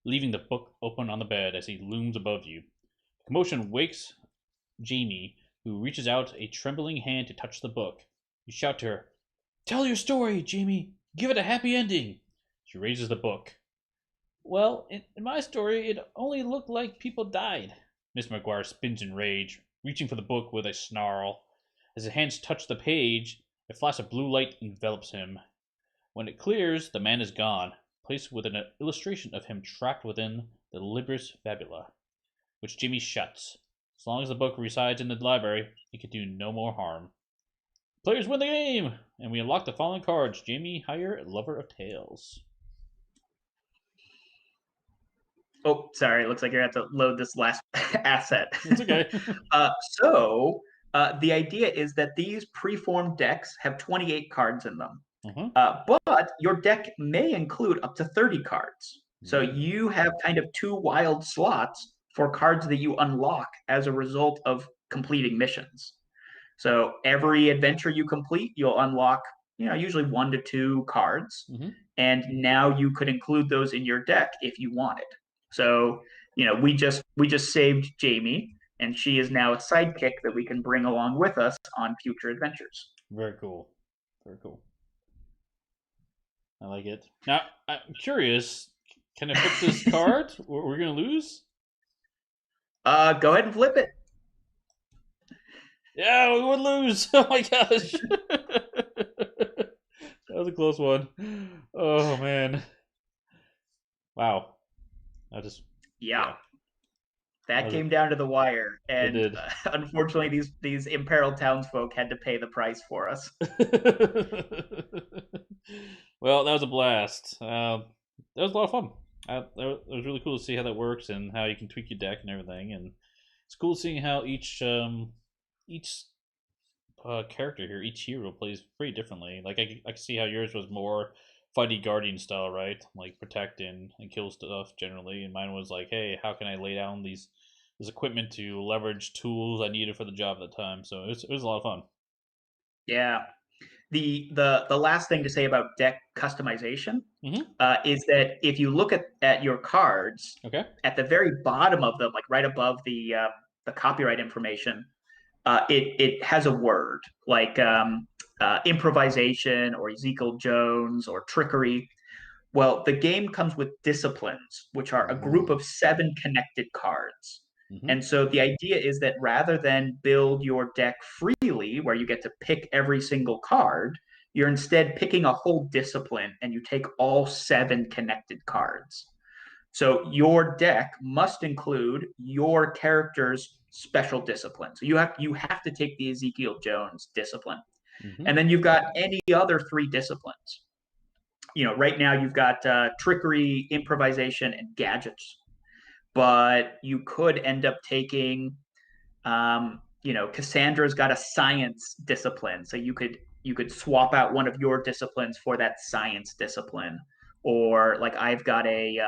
leaving the book open on the bed as he looms above you. Commotion wakes Jamie, who reaches out a trembling hand to touch the book. You shout to her, "Tell your story, Jamie. Give it a happy ending." She raises the book. "Well, in my story, it only looked like people died." Mr. McGuire spins in rage, reaching for the book with a snarl. As his hands touch the page, a flash of blue light envelops him. When it clears, the man is gone, placed with an illustration of him trapped within the Libris Fabula, which Jimmy shuts. As long as the book resides in the library, it can do no more harm. Players win the game, and we unlock the following cards: Jamie Hire, Lover of Tales. Oh, sorry. It looks like you're going to have to load this last asset. It's okay. The idea is that these preformed decks have 28 cards in them. Uh-huh. But your deck may include up to 30 cards. So you have kind of 2 wild slots for cards that you unlock as a result of completing missions. So every adventure you complete, you'll unlock, usually 1 to 2 cards. And now you could include those in your deck if you wanted. So, we just saved Jamie, and she is now a sidekick that we can bring along with us on future adventures. Very cool. Very cool. I like it. Now, I'm curious. Can I flip this card? We're gonna lose? Go ahead and flip it. Yeah, we would lose. Oh my gosh. That was a close one. Oh man. Wow. Yeah. That came down to the wire, and unfortunately, these imperiled townsfolk had to pay the price for us. Well, that was a blast. That was a lot of fun. It was really cool to see how that works and how you can tweak your deck and everything. And it's cool seeing how each character here, each hero plays pretty differently. Like I can see how yours was more fighty guardian style, right? Like protect and kill stuff generally, and mine was like, hey, how can I lay down this equipment to leverage tools I needed for the job at the time? So it was a lot of fun. Yeah. The last thing to say about deck customization is that if you look at your cards, at the very bottom of them, like right above the copyright information, it has a word like improvisation or Ezekiel Jones or trickery. Well, the game comes with disciplines, which are a group of 7 connected cards. And so the idea is that rather than build your deck freely, where you get to pick every single card, you're instead picking a whole discipline and you take all 7 connected cards. So your deck must include your character's special discipline. So you have to take the Ezekiel Jones discipline. And then you've got any other 3 disciplines. Right now you've got trickery, improvisation, and gadgets. But you could end up taking, Cassandra's got a science discipline, so you could swap out one of your disciplines for that science discipline, or like I've got a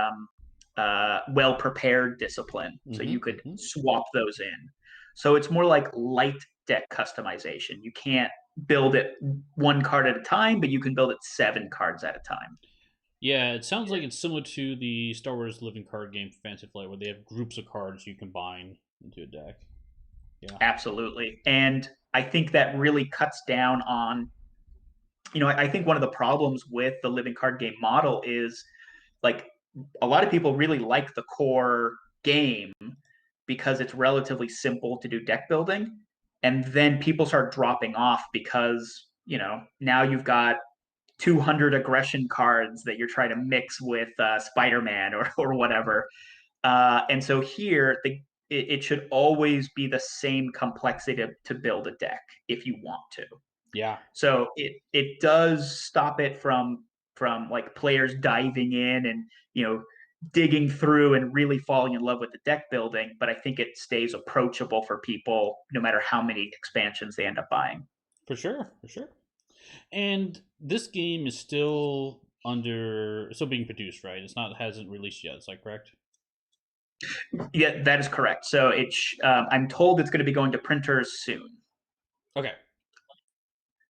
well prepared discipline, so you could swap those in. So it's more like light deck customization. You can't build it 1 card at a time, but you can build it 7 cards at a time. Yeah, it sounds like it's similar to the Star Wars living card game Fantasy Flight, where they have groups of cards you combine into a deck. Yeah, absolutely. And I think that really cuts down on, I think one of the problems with the living card game model is like a lot of people really like the core game because it's relatively simple to do deck building. And then people start dropping off because, now you've got 200 aggression cards that you're trying to mix with Spider-Man or whatever. And so here, it should always be the same complexity to build a deck if you want to. Yeah, So it does stop it from like players diving in and digging through and really falling in love with the deck building, but I think it stays approachable for people no matter how many expansions they end up buying. for sure, for sure. And this game is still being produced, right? It's not hasn't released yet. Is that correct? Yeah, that is correct. So I'm told it's going to be going to printers soon. Okay.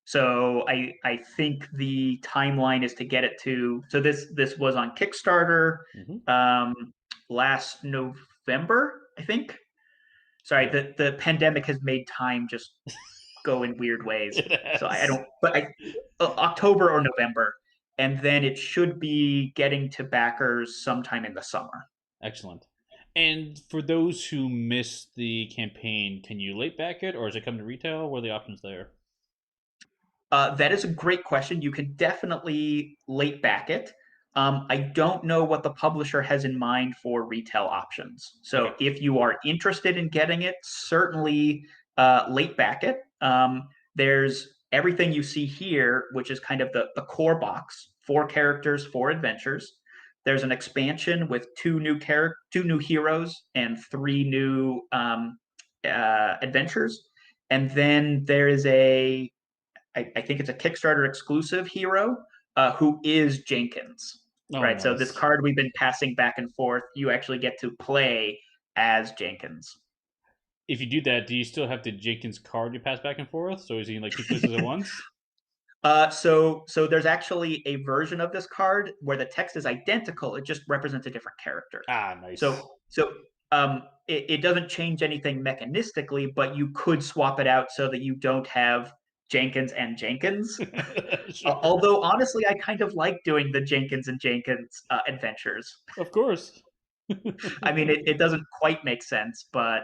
So I think the timeline is to get it to. So this was on Kickstarter Mm-hmm. um, last November, I think. Sorry, Yeah. the pandemic has made time just go in weird ways. It So I has. don't, but October or November, and then it should be getting to backers sometime in the summer. Excellent. And for those who missed the campaign, can you late back it, or is it coming to retail? What are the options there? That is a great question. You can definitely late back it. I don't know what the publisher has in mind for retail options. Okay. So if you are interested in getting it, certainly late back it. There's everything you see here, which is kind of the core box: 4 characters, 4 adventures. There's an expansion with 2 new heroes, and 3 new adventures. And then there is I think it's a Kickstarter exclusive hero who is Jenkins, Oh, right? So this nice. card we've been passing back and forth, you actually get to play as Jenkins. If you do that, do you still have the Jenkins card you pass back and forth? So is he in like 2 places at once? So there's actually a version of this card where the text is identical. It just represents a different character. Ah, nice. So it doesn't change anything mechanistically, but you could swap it out so that you don't have Jenkins and Jenkins. Sure. Although honestly, I kind of like doing the Jenkins and Jenkins adventures. Of course. I mean, it doesn't quite make sense, but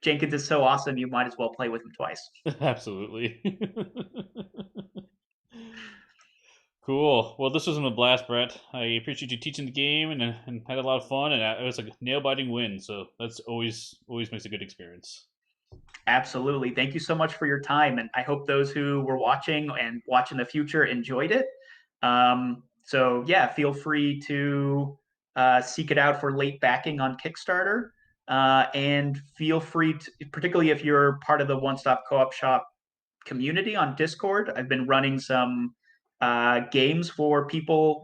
Jenkins is so awesome, you might as well play with him twice. Absolutely. Cool. Well, this was a blast, Brett. I appreciate you teaching the game and had a lot of fun, and it was a nail biting win. So that's always makes a good experience. Absolutely. Thank you so much for your time, and I hope those who were watching and watch in the future enjoyed it. So yeah, feel free to seek it out for late backing on Kickstarter, and feel free to, particularly if you're part of the One Stop Co-op Shop community on Discord. I've been running some games for people,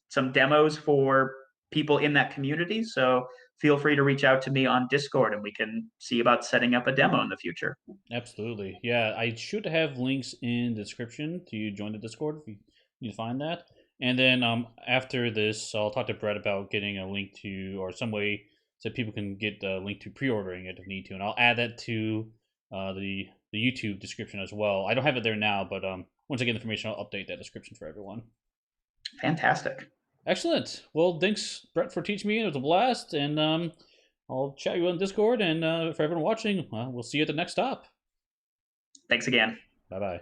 some demos for people in that community. So feel free to reach out to me on Discord and we can see about setting up a demo in the future. Absolutely. Yeah, I should have links in the description to join the Discord if you need to find that. And then after this, I'll talk to Brett about getting a link to, or some way so people can get a link to pre-ordering it if need to. And I'll add that to the YouTube description as well. I don't have it there now, but once I get information, I'll update that description for everyone. Fantastic. Excellent. Well, thanks, Brett, for teaching me. It was a blast, and I'll chat you on Discord. And for everyone watching, we'll see you at the next stop. Thanks again. Bye bye.